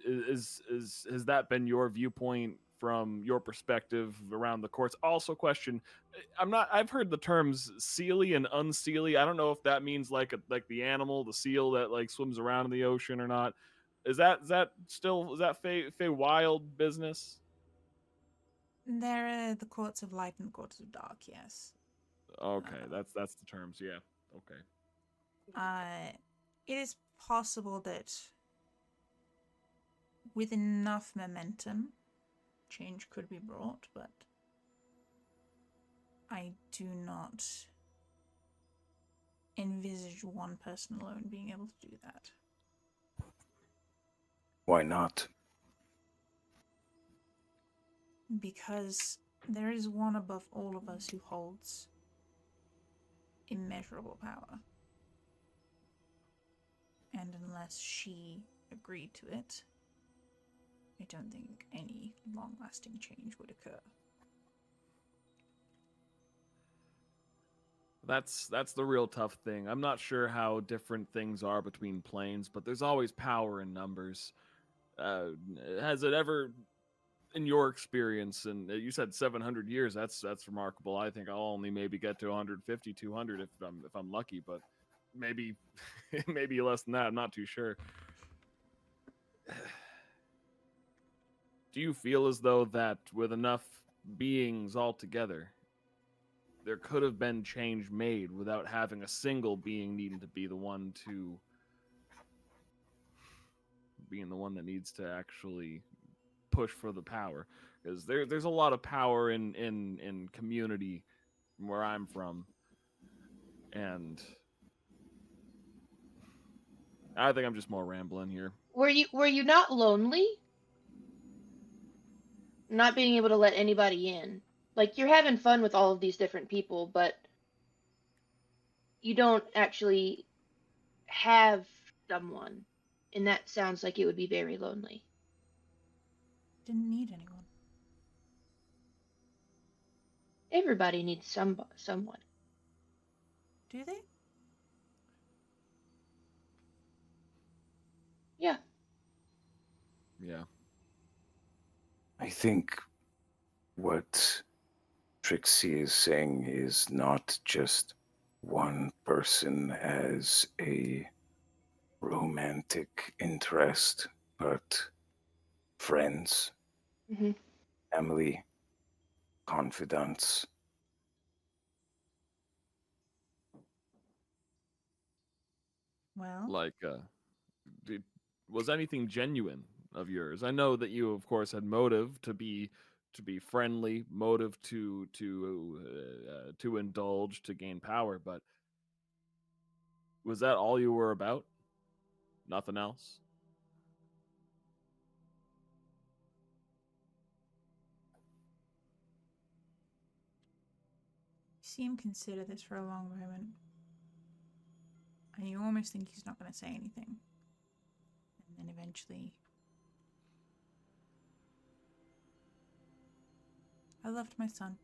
[SPEAKER 2] is has that been your viewpoint from your perspective around the courts? Also, question: I'm not. I've heard the terms sealy and unsealy. I don't know if that means like the animal, the seal that like swims around in the ocean or not. Is that still is that Fey Wild business?
[SPEAKER 1] There are the courts of light and the courts of dark, yes.
[SPEAKER 2] Okay, that's the terms. Yeah. Okay.
[SPEAKER 1] It is possible that with enough momentum, change could be brought, but I do not envisage one person alone being able to do that.
[SPEAKER 6] Why not?
[SPEAKER 1] Because there is one above all of us who holds immeasurable power. And unless she agreed to it, I don't think any long-lasting change would occur.
[SPEAKER 2] That's the real tough thing. I'm not sure how different things are between planes, but there's always power in numbers. Uh, has it ever, in your experience, and you said 700 years? That's remarkable. I think I'll only maybe get to 150, 200 if I'm lucky, but maybe maybe less than that. I'm not too sure. Do you feel as though that with enough beings all together, there could have been change made without having a single being needing to be the one to being the one that needs to actually push for the power? Because there's a lot of power in community from where I'm from, and I think I'm just more rambling here.
[SPEAKER 3] Were you not lonely? Not being able to let anybody in. Like you're having fun with all of these different people, but you don't actually have someone. And that sounds like it would be very lonely.
[SPEAKER 1] Didn't need anyone.
[SPEAKER 3] Everybody needs someone.
[SPEAKER 1] Do they?
[SPEAKER 3] Yeah.
[SPEAKER 2] Yeah.
[SPEAKER 6] I think what Trixie is saying is not just one person as a romantic interest, but friends,
[SPEAKER 3] Hmm.
[SPEAKER 6] family, confidants.
[SPEAKER 1] Well,
[SPEAKER 2] Like, did, was anything genuine of yours. I know that you, of course, had motive to be friendly, motive to indulge, to gain power, but was that all you were about? Nothing else?
[SPEAKER 1] You see him consider this for a long moment, and you almost think he's not going to say anything. And then eventually, I loved my son.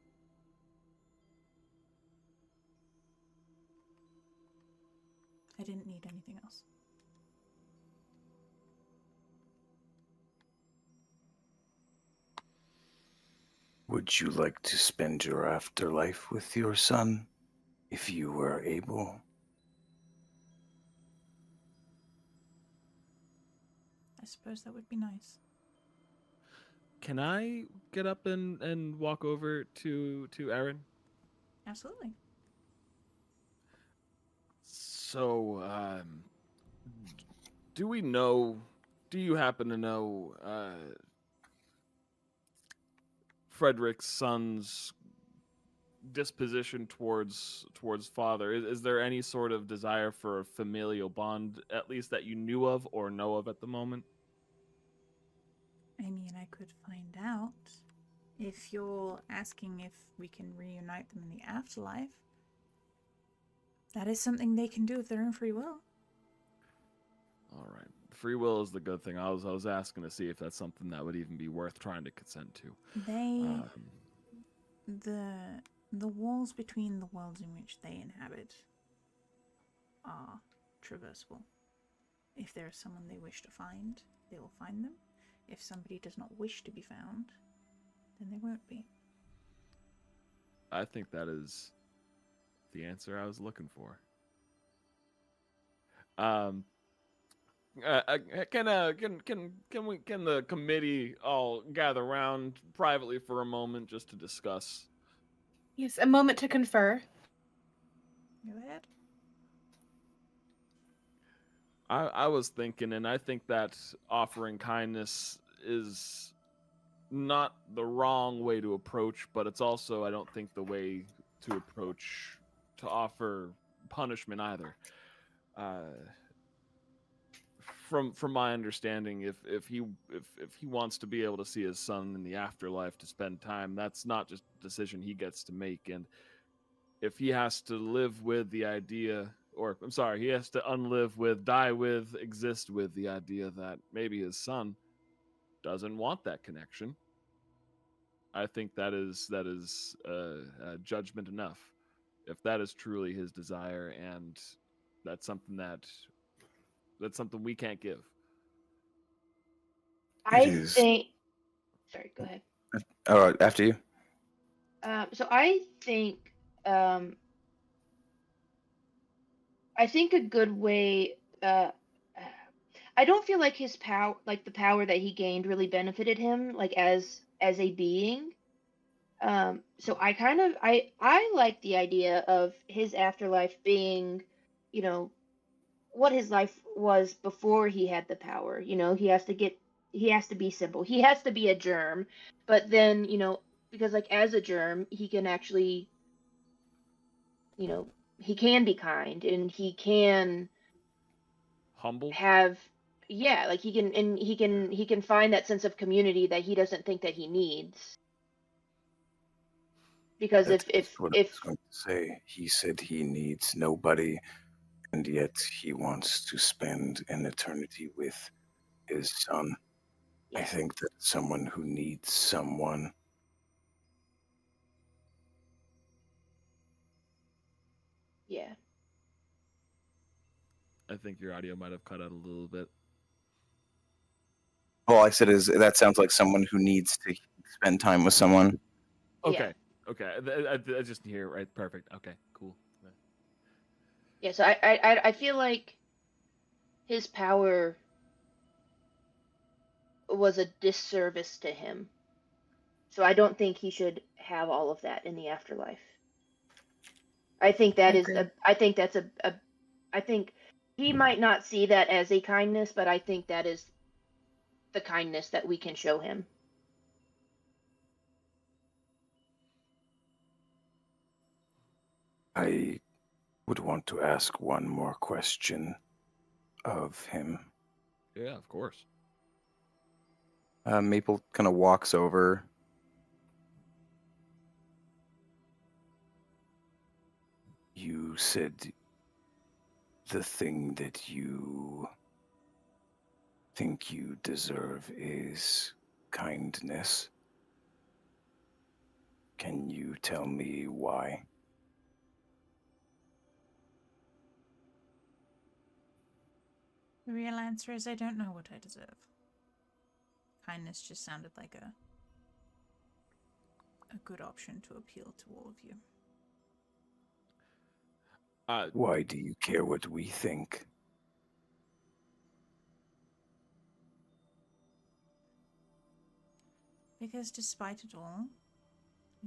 [SPEAKER 1] I didn't need anything else.
[SPEAKER 6] Would you like to spend your afterlife with your son, if you were able?
[SPEAKER 1] I suppose that would be nice.
[SPEAKER 2] Can I get up and walk over to Aaron?
[SPEAKER 1] Absolutely.
[SPEAKER 2] So, do you happen to know Frederick's son's disposition towards father? Is there any sort of desire for a familial bond, at least that you knew of or know of at the moment?
[SPEAKER 1] I mean, I could find out. If you're asking if we can reunite them in the afterlife, that is something they can do of their own free will.
[SPEAKER 2] All right. Free will is the good thing. I was asking to see if that's something that would even be worth trying to consent to.
[SPEAKER 1] The walls between the worlds in which they inhabit are traversable. If there is someone they wish to find, they will find them. If somebody does not wish to be found, then they won't be.
[SPEAKER 2] I think that is the answer I was looking for. Can the committee all gather around privately for a moment just to discuss?
[SPEAKER 5] Yes, a moment to confer.
[SPEAKER 1] Go ahead.
[SPEAKER 2] I was thinking, and I think that offering kindness is not the wrong way to approach, but it's also, I don't think, the way to approach to offer punishment either. From my understanding, if he wants to be able to see his son in the afterlife, to spend time, that's not just a decision he gets to make. And if he has to live with the idea, or I'm sorry, he has to unlive with, die with, exist with the idea that maybe his son doesn't want that connection, I think that is judgment enough. If that is truly his desire, and that's something we can't give.
[SPEAKER 3] I
[SPEAKER 6] is.
[SPEAKER 3] think. Sorry, go ahead.
[SPEAKER 6] All right, after you.
[SPEAKER 3] So I think a good way. I don't feel like his power, like the power that he gained, really benefited him, like as a being. So I like the idea of his afterlife being, you know, what his life was before he had the power. You know, he has to be simple. He has to be a germ, but then, because like as a germ, he can actually, he can be kind, and he can
[SPEAKER 2] Humble.
[SPEAKER 3] have, yeah, like he can find that sense of community that he doesn't think that he needs. Because
[SPEAKER 6] That's
[SPEAKER 3] if
[SPEAKER 6] what I was going to say. He said he needs nobody, and yet he wants to spend an eternity with his son. I
[SPEAKER 3] Yeah.
[SPEAKER 6] think that someone who needs someone.
[SPEAKER 3] Yeah.
[SPEAKER 2] I think your audio might have cut out a little bit.
[SPEAKER 4] All I said is that sounds like someone who needs to spend time with someone.
[SPEAKER 2] Okay. Yeah. Okay. I just hear it right. Perfect. Okay. Cool.
[SPEAKER 3] Yeah. So I feel like his power was a disservice to him. So I don't think he should have all of that in the afterlife. I think that is
[SPEAKER 5] Agreed.
[SPEAKER 3] I think that's I think he might not see that as a kindness, but I think that is the kindness that we can show him.
[SPEAKER 6] I would want to ask one more question of him.
[SPEAKER 2] Yeah, of course.
[SPEAKER 4] Maple kind of walks over.
[SPEAKER 6] You said the thing that you think you deserve is kindness. Can you tell me why?
[SPEAKER 1] The real answer is I don't know what I deserve. Kindness just sounded like a good option to appeal to all of you.
[SPEAKER 6] Why do you care what we think?
[SPEAKER 1] Because despite it all,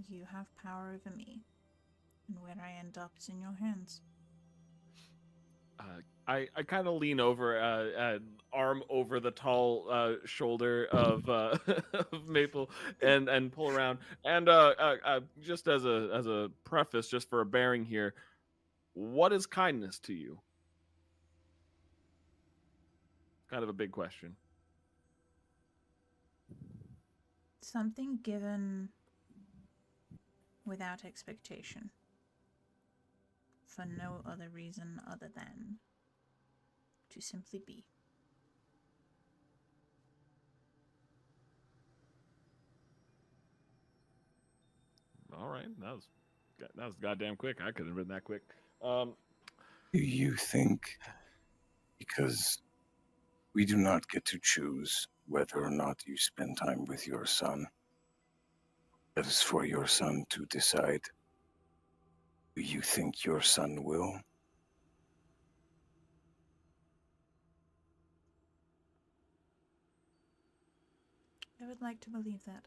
[SPEAKER 1] you have power over me. And where I end up is in your hands.
[SPEAKER 2] I kind of lean over, arm over the tall shoulder of, of Maple, and pull around. And just as a preface, just for a bearing here, what is kindness to you? Kind of a big question.
[SPEAKER 1] Something given without expectation. For no other reason other than to simply be.
[SPEAKER 2] All right, that was goddamn quick. I couldn't have been that quick.
[SPEAKER 6] Do you think, because we do not get to choose whether or not you spend time with your son, that is for your son to decide? Do you think your son will?
[SPEAKER 1] I would like to believe that.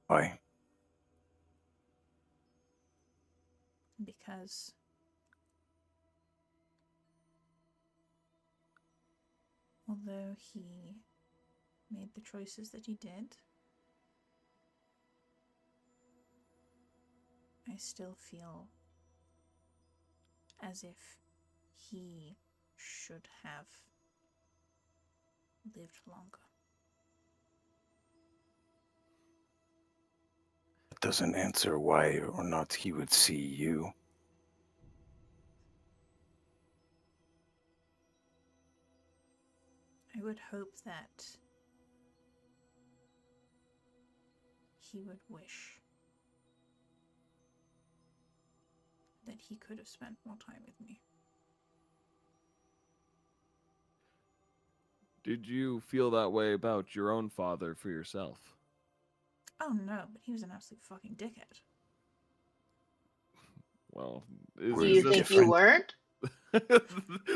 [SPEAKER 6] Why?
[SPEAKER 1] Because although he made the choices that he did, I still feel as if he should have lived longer.
[SPEAKER 6] It doesn't answer why or not he would see you.
[SPEAKER 1] I would hope that he would wish that he could have spent more time with me.
[SPEAKER 2] Did you feel that way about your own father for yourself?
[SPEAKER 1] Oh no, but he was an absolute fucking dickhead.
[SPEAKER 2] Well,
[SPEAKER 3] Do you think you
[SPEAKER 6] different?
[SPEAKER 3] weren't?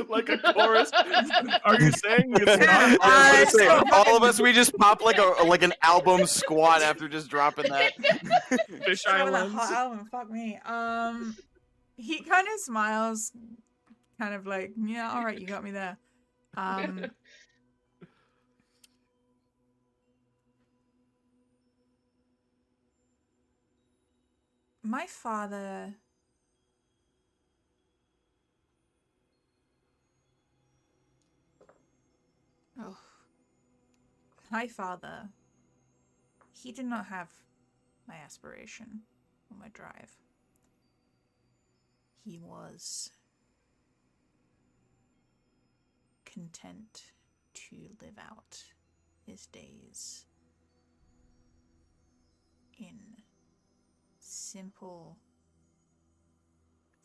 [SPEAKER 2] like a chorus? Are you saying it's not?
[SPEAKER 4] I was gonna say,
[SPEAKER 1] so
[SPEAKER 4] all of us, we just pop like an album squat after just dropping that.
[SPEAKER 2] Fish
[SPEAKER 1] Start with a
[SPEAKER 2] Islands?
[SPEAKER 1] hot album, fuck me. He kind of smiles, kind of like, yeah, all right, you got me there. My father he did not have my aspiration or my drive. He was content to live out his days in simple,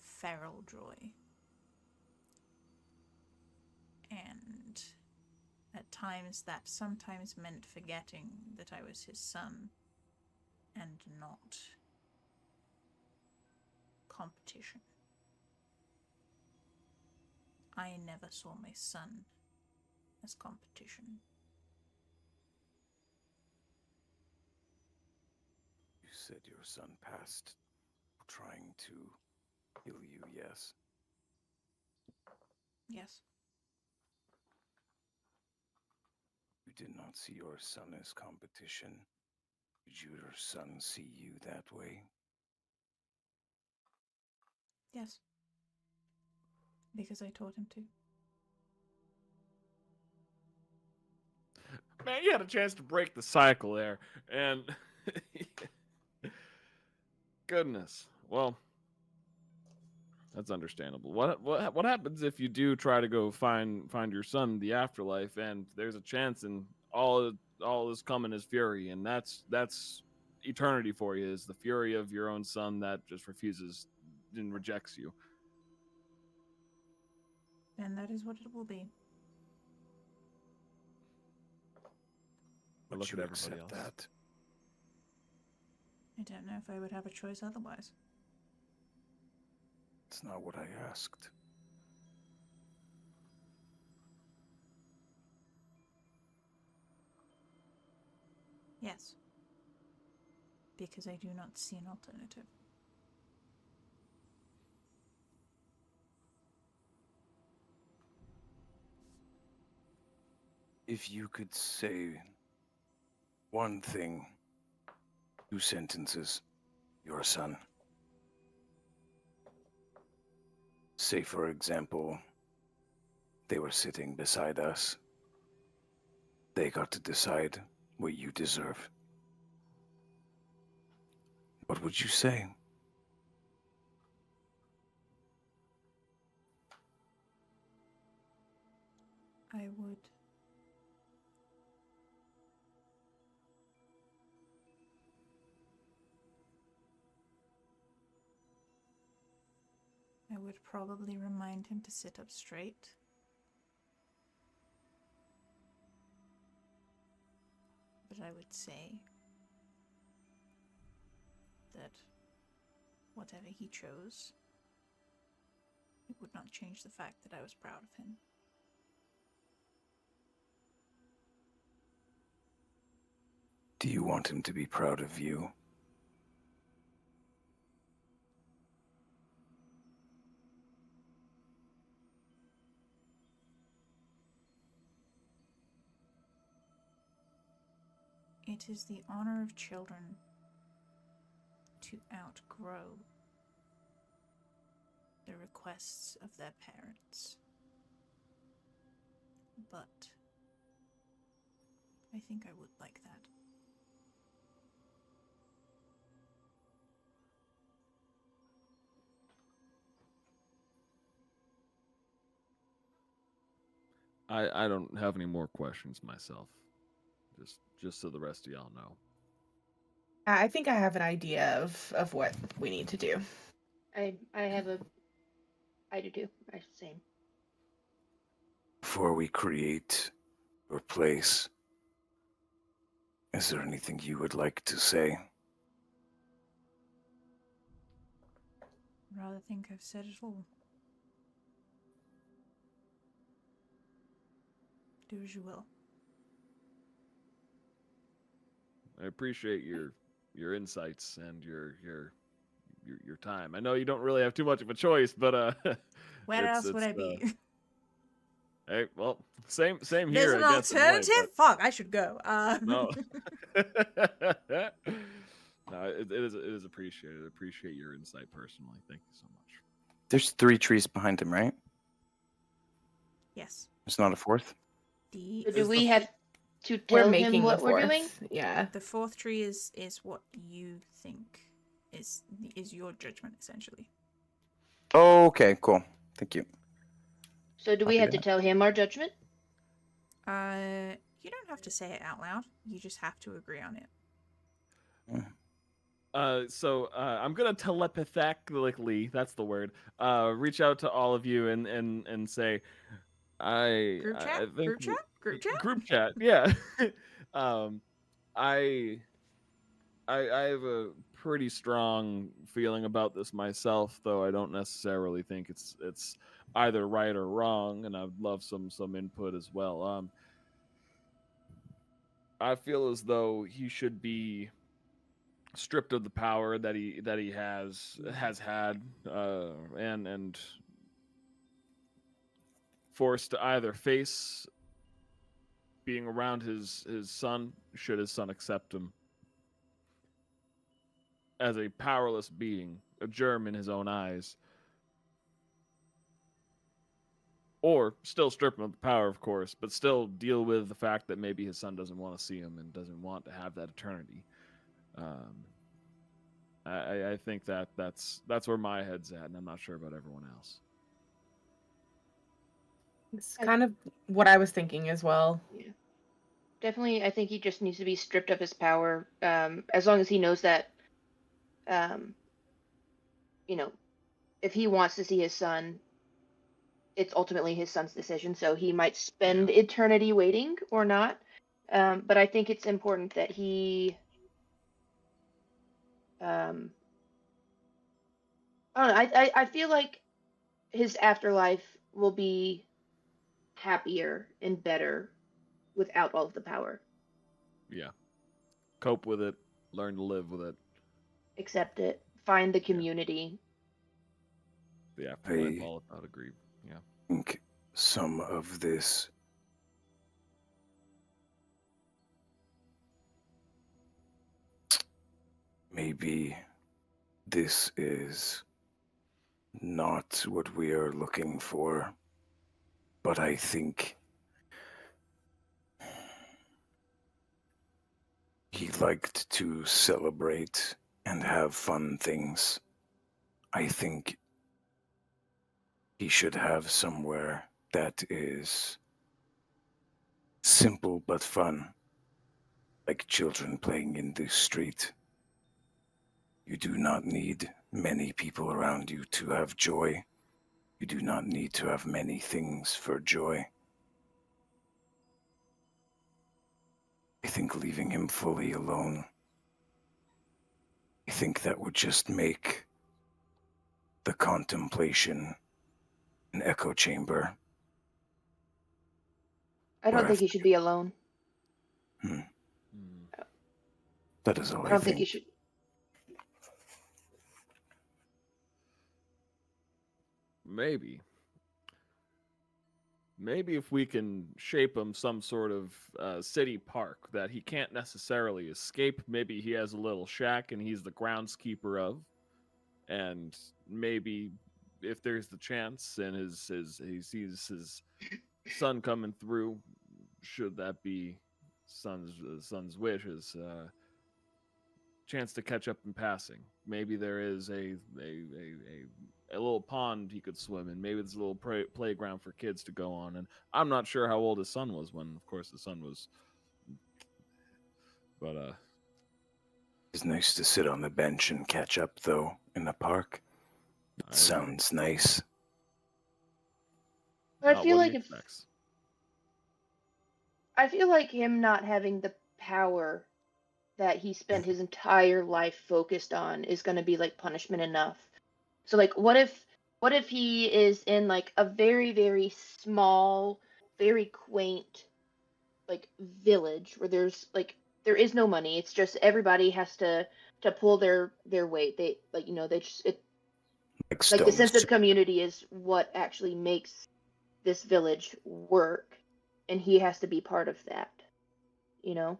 [SPEAKER 1] feral joy. And at times that sometimes meant forgetting that I was his son and not competition. I never saw my son as competition.
[SPEAKER 6] You said your son passed trying to kill you, yes?
[SPEAKER 1] Yes.
[SPEAKER 6] did not see your son as competition. Did your son see you that way?
[SPEAKER 1] Yes. Because I taught him to.
[SPEAKER 2] Man, you had a chance to break the cycle there, and goodness, well, that's understandable. What happens if you do try to go find your son in the afterlife, and there's a chance, and all is coming as fury, and that's eternity for you, is the fury of your own son that just refuses and rejects you.
[SPEAKER 1] And that is what it will be.
[SPEAKER 2] I
[SPEAKER 6] Would
[SPEAKER 2] look
[SPEAKER 6] you
[SPEAKER 2] at everybody
[SPEAKER 6] accept
[SPEAKER 2] else.
[SPEAKER 6] that?
[SPEAKER 1] I don't know if I would have a choice otherwise.
[SPEAKER 6] It's not what I asked.
[SPEAKER 1] Yes. Because I do not see an alternative.
[SPEAKER 6] If you could say one thing, 2 sentences, your son. Say, for example, they were sitting beside us. They got to decide what you deserve. What would you say?
[SPEAKER 1] I would. I would probably remind him to sit up straight. But I would say that whatever he chose, it would not change the fact that I was proud of him.
[SPEAKER 6] Do you want him to be proud of you?
[SPEAKER 1] It is the honor of children to outgrow the requests of their parents. But I think I would like that.
[SPEAKER 2] I don't have any more questions myself. Just so the rest of y'all know.
[SPEAKER 5] I think I have an idea of what we need to do.
[SPEAKER 3] I do too. Same.
[SPEAKER 6] Before we create your place, is there anything you would like to say?
[SPEAKER 1] Rather think I've said it all. Do as you will.
[SPEAKER 2] I appreciate your insights and your time. I know you don't really have too much of a choice, but
[SPEAKER 1] Where else would I be?
[SPEAKER 2] Hey, well, same here.
[SPEAKER 1] There's an
[SPEAKER 2] I guess, in a way,
[SPEAKER 1] alternative? Fuck, I should go.
[SPEAKER 2] no. No, it is appreciated. I appreciate your insight personally. Thank you so much.
[SPEAKER 4] There's 3 trees behind him, right?
[SPEAKER 1] Yes.
[SPEAKER 4] There's not a 4th?
[SPEAKER 3] So do we have to
[SPEAKER 5] We're
[SPEAKER 3] tell
[SPEAKER 5] making
[SPEAKER 3] him what
[SPEAKER 5] the
[SPEAKER 3] we're
[SPEAKER 5] fourth.
[SPEAKER 3] doing?
[SPEAKER 5] Yeah.
[SPEAKER 1] The 4th tree is what you think is your judgment, essentially.
[SPEAKER 4] Oh, okay, cool. Thank you.
[SPEAKER 3] So do we have to tell him our judgment?
[SPEAKER 1] You don't have to say it out loud. You just have to agree on it.
[SPEAKER 2] So I'm gonna telepathically, that's the word, reach out to all of you and say,
[SPEAKER 1] Group chat?
[SPEAKER 2] I think
[SPEAKER 1] Group chat? Group chat?
[SPEAKER 2] group chat, yeah. I have a pretty strong feeling about this myself, though I don't necessarily think it's either right or wrong, and I'd love some input as well. I feel as though he should be stripped of the power that he has had, and forced to either face being around his son, should his son accept him as a powerless being, a germ in his own eyes. Or still strip him of the power, of course, but still deal with the fact that maybe his son doesn't want to see him and doesn't want to have that eternity. I think that's where my head's at, and I'm not sure about everyone else.
[SPEAKER 5] It's kind of what I was thinking as well.
[SPEAKER 3] Yeah. Definitely, I think he just needs to be stripped of his power. As long as he knows that, you know, if he wants to see his son, it's ultimately his son's decision. So he might spend eternity waiting or not. But I think it's important that he, I don't know, I feel like his afterlife will be happier and better without all of the power.
[SPEAKER 2] Yeah. Cope with it, learn to live with it.
[SPEAKER 3] Accept it, find the community.
[SPEAKER 2] The afterlife,
[SPEAKER 6] I
[SPEAKER 2] all about agree. Yeah.
[SPEAKER 6] think some of this maybe this is not what we are looking for, but I think he liked to celebrate and have fun things. I think he should have somewhere that is simple but fun, like children playing in the street. You do not need many people around you to have joy. You do not need to have many things for joy. I think leaving him fully alone, I think that would just make the contemplation an echo chamber.
[SPEAKER 3] I don't
[SPEAKER 6] Or
[SPEAKER 3] think he should be alone.
[SPEAKER 6] That is all
[SPEAKER 3] I
[SPEAKER 6] I
[SPEAKER 3] don't think
[SPEAKER 6] think.
[SPEAKER 3] he should.
[SPEAKER 2] Maybe if we can shape him some sort of city park that he can't necessarily escape. Maybe he has a little shack and he's the groundskeeper of. And maybe if there's the chance and he sees his son coming through, should that be son's wishes, chance to catch up in passing. Maybe there is a little pond he could swim in. Maybe there's a little playground for kids to go on. And I'm not sure how old his son was when, of course, his son was. But
[SPEAKER 6] It's nice to sit on the bench and catch up, though, in the park. It sounds nice.
[SPEAKER 3] I feel like I feel like him not having the power that he spent his entire life focused on is going to be like punishment enough. So like what if he is in like a very very small, very quaint like village where there's like there is no money. It's just everybody has to pull their weight. They like they just like the sense of community is what actually makes this village work, and he has to be part of that. Because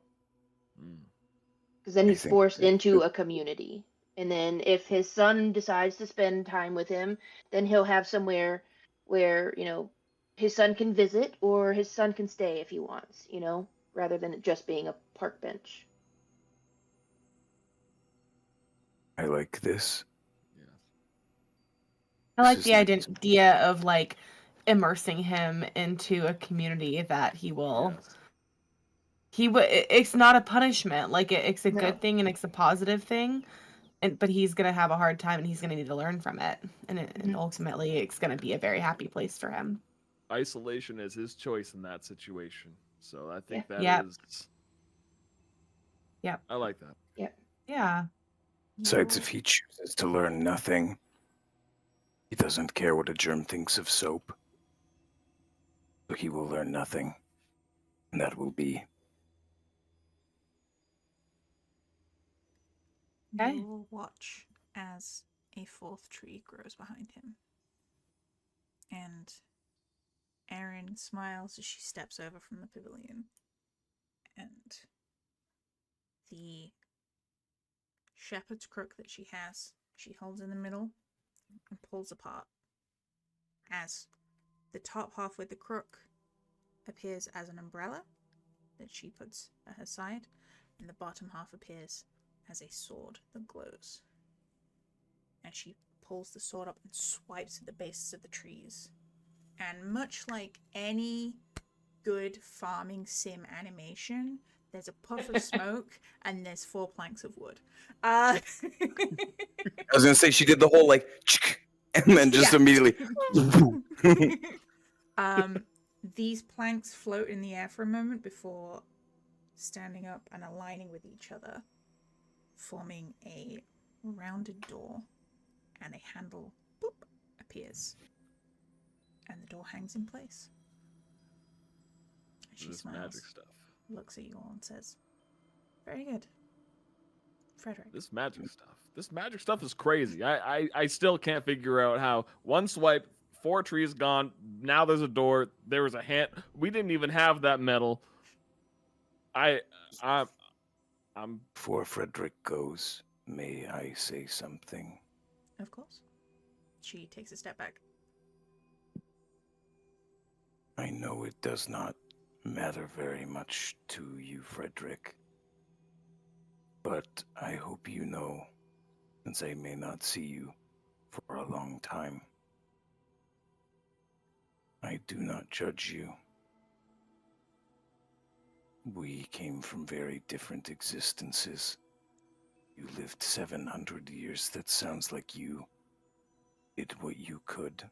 [SPEAKER 3] then he's forced into a community. And then if his son decides to spend time with him, then he'll have somewhere where, his son can visit or his son can stay if he wants, rather than it just being a park bench.
[SPEAKER 6] I like this.
[SPEAKER 5] I like the idea of like immersing him into a community that he will. Yes. It's not a punishment. Like it's a good thing and it's a positive thing. But he's gonna have a hard time and he's gonna need to learn from it. And ultimately, it's gonna be a very happy place for him.
[SPEAKER 2] Isolation is his choice in that situation. So I think that is.
[SPEAKER 5] Yep.
[SPEAKER 2] I like that.
[SPEAKER 3] Yep.
[SPEAKER 5] Yeah.
[SPEAKER 6] Besides, if he chooses to learn nothing, he doesn't care what a germ thinks of soap. So he will learn nothing. And that will be.
[SPEAKER 1] Okay. You will watch as a fourth tree grows behind him. And Erin smiles as she steps over from the pavilion. the shepherd's crook that she has, she holds in the middle and pulls apart, as the top half with the crook appears as an umbrella that she puts at her side, and the bottom half appears as a sword that glows. And she pulls the sword up and swipes at the bases of the trees. And much like any good farming sim animation, there's a puff of smoke and there's 4 planks of wood.
[SPEAKER 4] I was gonna say she did the whole like, and then just immediately.
[SPEAKER 1] These planks float in the air for a moment before standing up and aligning with each other, forming a rounded door, and a handle boop appears, and the door hangs in place. And she
[SPEAKER 2] This
[SPEAKER 1] smiles,
[SPEAKER 2] magic stuff.
[SPEAKER 1] looks at you all and says, "Very good, Frederick."
[SPEAKER 2] This magic stuff. This magic stuff is crazy. I still can't figure out how one swipe, 4 trees gone. Now there's a door. There was a hand. We didn't even have that metal. I'm.
[SPEAKER 6] Before Frederick goes, may I say something?
[SPEAKER 1] Of course. She takes a step back.
[SPEAKER 6] I know it does not matter very much to you, Frederick. But I hope you know, since I may not see you for a long time, I do not judge you. We came from very different existences. You lived 700 years. That sounds like you did what you could.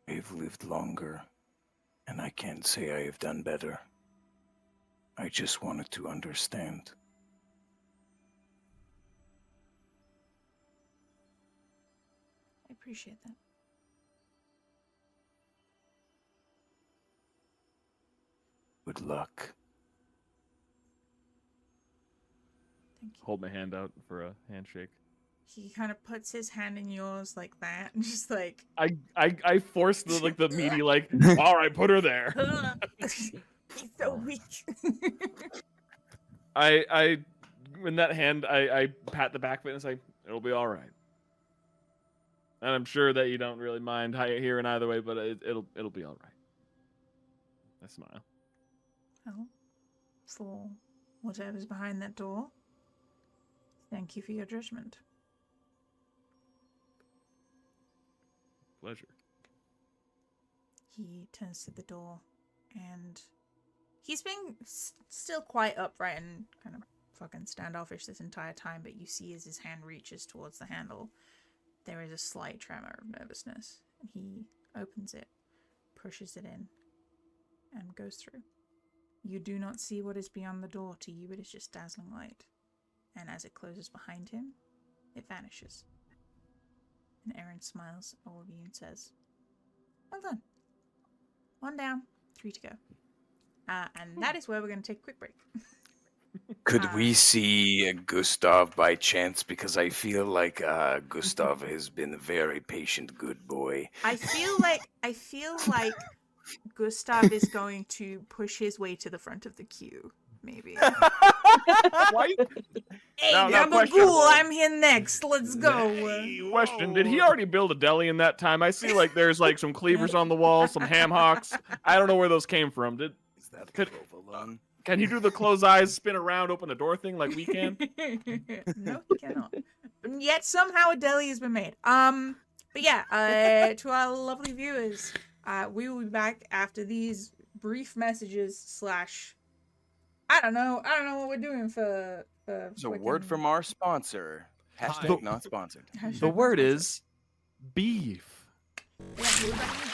[SPEAKER 6] I've lived longer, and I can't say I have done better. I just wanted to understand.
[SPEAKER 1] I appreciate that.
[SPEAKER 6] Good luck.
[SPEAKER 1] Thank you.
[SPEAKER 2] Hold my hand out for a handshake.
[SPEAKER 1] He kind of puts his hand in yours like that, and just like,
[SPEAKER 2] I forced the meaty like, all right, put her there.
[SPEAKER 1] he's so weak.
[SPEAKER 2] I in that hand I pat the back of it and say it'll be all right. And I'm sure that you don't really mind hearing either way, but it'll be all right. I smile.
[SPEAKER 1] Well, for whatever's behind that door, thank you for your judgment.
[SPEAKER 2] Pleasure.
[SPEAKER 1] He turns to the door, and he's been still quite upright and kind of fucking standoffish this entire time, but you see as his hand reaches towards the handle, there is a slight tremor of nervousness, and he opens it, pushes it in, and goes through. You do not see what is beyond the door. To you, it is just dazzling light. And as it closes behind him, it vanishes. And Aaron smiles at all of you and says, "Well done. 1 down, 3 to go." And that is where we're going to take a quick break.
[SPEAKER 6] Could we see Gustav by chance? Because I feel like Gustav has been a very patient, good boy.
[SPEAKER 1] I feel like Gustav is going to push his way to the front of the queue, maybe.
[SPEAKER 2] Why?
[SPEAKER 1] Hey,
[SPEAKER 2] Now,
[SPEAKER 1] Gabagool, I'm here next. Let's go.
[SPEAKER 2] Question: did he already build a deli in that time? I see like there's like some cleavers on the wall, some ham hocks. I don't know where those came from.
[SPEAKER 4] Is that
[SPEAKER 2] Could-
[SPEAKER 4] provolone?
[SPEAKER 2] Can he do the close eyes, spin around, open the door thing like we can?
[SPEAKER 1] No, he cannot. But yet somehow a deli has been made. But yeah, to our lovely viewers, we will be back after these brief messages / I don't know what we're doing for
[SPEAKER 4] There's a word from our sponsor. Hashtag
[SPEAKER 7] Hi.
[SPEAKER 4] not sponsored.
[SPEAKER 2] The word is beef.
[SPEAKER 1] Yeah, we'll be back.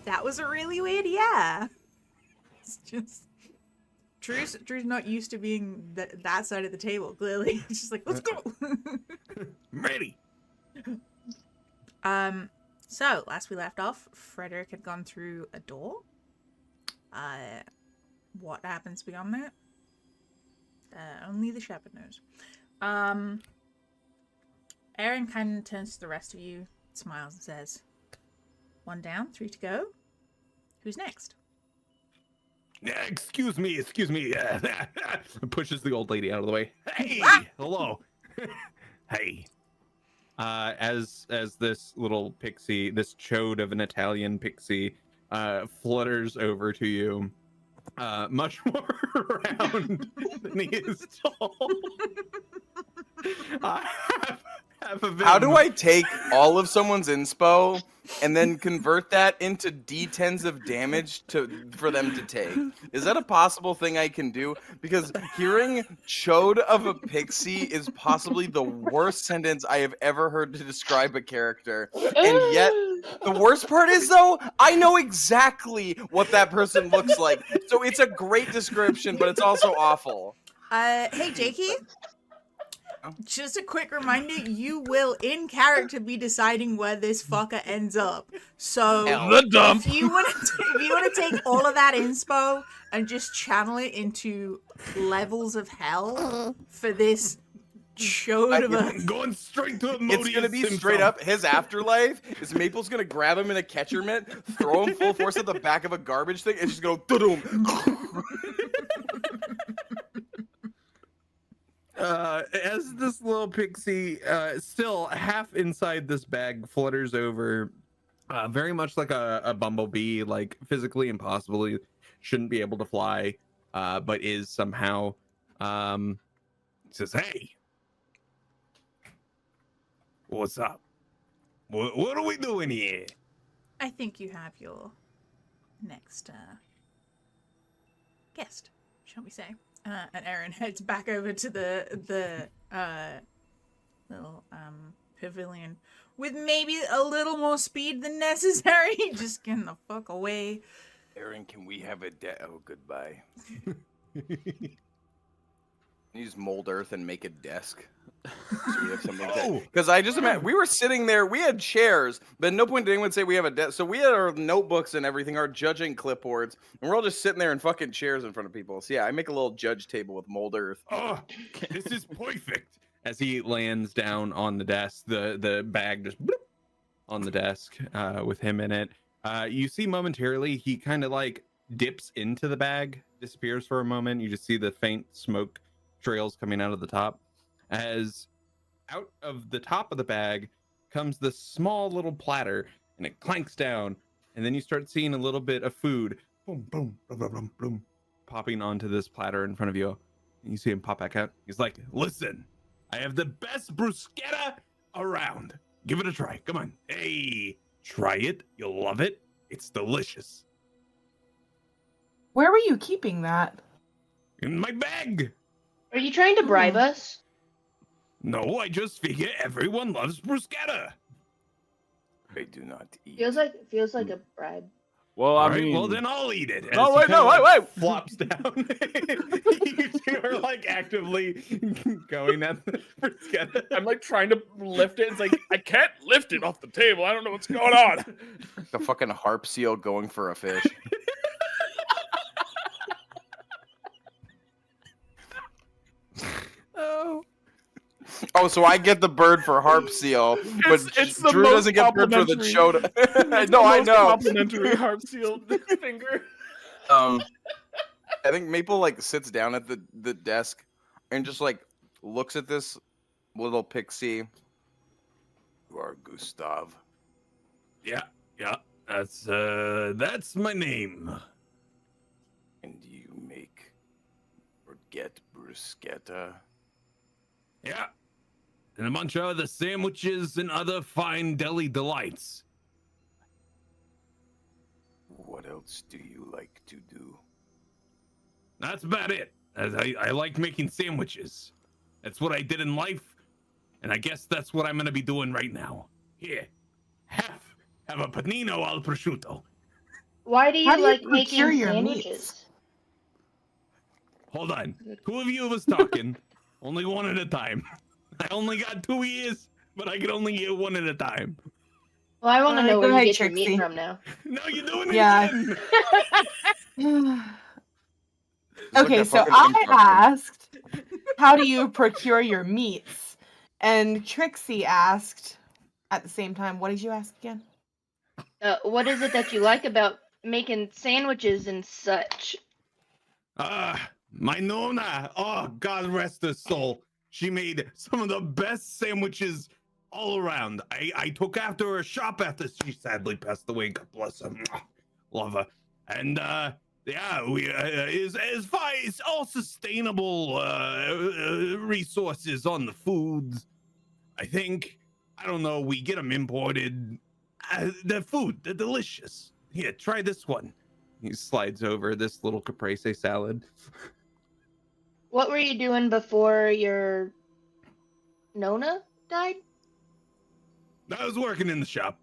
[SPEAKER 1] That was a really weird yeah. It's just Drew's not used to being that side of the table. Clearly, he's just like, let's go.
[SPEAKER 7] Ready.
[SPEAKER 1] So last we left off, Frederick had gone through a door. What happens beyond that? Only the shepherd knows. Aaron kind of turns to the rest of you, smiles and says, 1 down, 3 to go. Who's next?
[SPEAKER 7] Excuse me. Pushes the old lady out of the way. Hey, hello. Hey. As this little pixie, this chode of an Italian pixie, flutters over to you, much more round than he is tall.
[SPEAKER 4] How do I take all of someone's inspo and then convert that into D10s of damage for them to take? Is that a possible thing I can do? Because hearing chode of a pixie is possibly the worst sentence I have ever heard to describe a character. And yet, the worst part is, though, I know exactly what that person looks like. So it's a great description, but it's also awful.
[SPEAKER 1] Hey, Jakey. Just a quick reminder, you will, in character, be deciding where this fucker ends up. So,
[SPEAKER 2] The dump.
[SPEAKER 1] if you want to take all of that inspo and just channel it into levels of hell for this chode of a...
[SPEAKER 7] Going straight to
[SPEAKER 4] It's gonna be straight up his afterlife. Is Maple's gonna grab him in a catcher mitt, throw him full force at the back of a garbage thing, and just go doo-doom.
[SPEAKER 7] As this little pixie, still half inside this bag, flutters over, very much like a bumblebee, like physically impossibly shouldn't be able to fly, but is somehow. Says, "Hey, what's up? What are we doing here?"
[SPEAKER 1] I think you have your next guest, shall we say. And Aaron heads back over to the little pavilion with maybe a little more speed than necessary. Just getting the fuck away.
[SPEAKER 4] Aaron, can we have a oh, goodbye. Use mold earth and make a desk. So we have something because I just imagine we were sitting there, we had chairs, but at no point did anyone say we have a desk. So we had our notebooks and everything, our judging clipboards, and we're all just sitting there in fucking chairs in front of people. So yeah, I make a little judge table with mold earth.
[SPEAKER 7] Oh, this is perfect. As he lands down on the desk, the bag just bloop on the desk with him in it. You see momentarily he kind of like dips into the bag, disappears for a moment. You just see the faint smoke trails coming out of the top. As out of the top of the bag comes this small little platter, and it clanks down, and then you start seeing a little bit of food, boom, boom, boom, boom, boom, boom, popping onto this platter in front of you. And you see him pop back out. He's like, "Listen, I have the best bruschetta around. Give it a try. Come on. Hey, try it. You'll love it. It's delicious."
[SPEAKER 5] Where were you keeping that?
[SPEAKER 7] In my bag.
[SPEAKER 3] Are you trying to bribe us?
[SPEAKER 7] No, I just figure everyone loves bruschetta.
[SPEAKER 4] I do not eat.
[SPEAKER 3] Feels like a bribe.
[SPEAKER 2] Well,
[SPEAKER 7] All
[SPEAKER 2] I
[SPEAKER 7] right,
[SPEAKER 2] mean,
[SPEAKER 7] well then I'll eat it.
[SPEAKER 2] No,
[SPEAKER 7] As he
[SPEAKER 2] wait,
[SPEAKER 7] kinda,
[SPEAKER 2] no,
[SPEAKER 7] like,
[SPEAKER 2] wait.
[SPEAKER 7] Flops down. You two are like actively going at the bruschetta.
[SPEAKER 2] I'm like trying to lift it. It's like I can't lift it off the table. I don't know what's going on.
[SPEAKER 4] The fucking harp seal going for a fish. Oh, so I get the bird for harp seal, but
[SPEAKER 2] It's the
[SPEAKER 4] Drew
[SPEAKER 2] most
[SPEAKER 4] doesn't get bird for the
[SPEAKER 2] complimentary-
[SPEAKER 4] chode. No, I know.
[SPEAKER 2] Complimentary harp seal finger.
[SPEAKER 4] I think Maple like sits down at the desk and just like looks at this little pixie. You are Gustav.
[SPEAKER 7] Yeah, that's my name.
[SPEAKER 4] And you make or get bruschetta.
[SPEAKER 7] Yeah, and a bunch of other sandwiches and other fine deli delights.
[SPEAKER 4] What else do you like to do?
[SPEAKER 7] That's about it. I like making sandwiches. That's what I did in life, and I guess that's what I'm gonna be doing right now. Here, have a panino al prosciutto.
[SPEAKER 3] Why do
[SPEAKER 5] How
[SPEAKER 3] you
[SPEAKER 5] do you
[SPEAKER 3] like
[SPEAKER 5] procure
[SPEAKER 3] making
[SPEAKER 5] your
[SPEAKER 3] sandwiches?
[SPEAKER 5] meats?
[SPEAKER 7] Hold on. Two of you was talking. Only one at a time. I only got 2 ears, but I can only hear one at a time.
[SPEAKER 3] Well, I want to know
[SPEAKER 5] Go
[SPEAKER 3] where you
[SPEAKER 5] ahead,
[SPEAKER 3] get your meat
[SPEAKER 5] Trixie.
[SPEAKER 3] from now.
[SPEAKER 7] No, you're doing it
[SPEAKER 5] Yeah.
[SPEAKER 7] again.
[SPEAKER 4] Just like
[SPEAKER 5] Okay,
[SPEAKER 4] that
[SPEAKER 5] so
[SPEAKER 4] fucking
[SPEAKER 5] I
[SPEAKER 4] improv
[SPEAKER 5] asked, how do you procure your meats? And Trixie asked at the same time, what did you ask again?
[SPEAKER 3] What is it that you like about making sandwiches and such?
[SPEAKER 7] My Nona. Oh, God rest her soul. She made some of the best sandwiches all around. I took after her shop after she sadly passed away. God bless her. Love her. And yeah, we as far as all sustainable resources on the foods, I think, I don't know, we get them imported. The food, they're delicious. Here, try this one. He slides over this little caprese salad.
[SPEAKER 3] What were you doing before your Nona died?
[SPEAKER 7] I was working in the shop.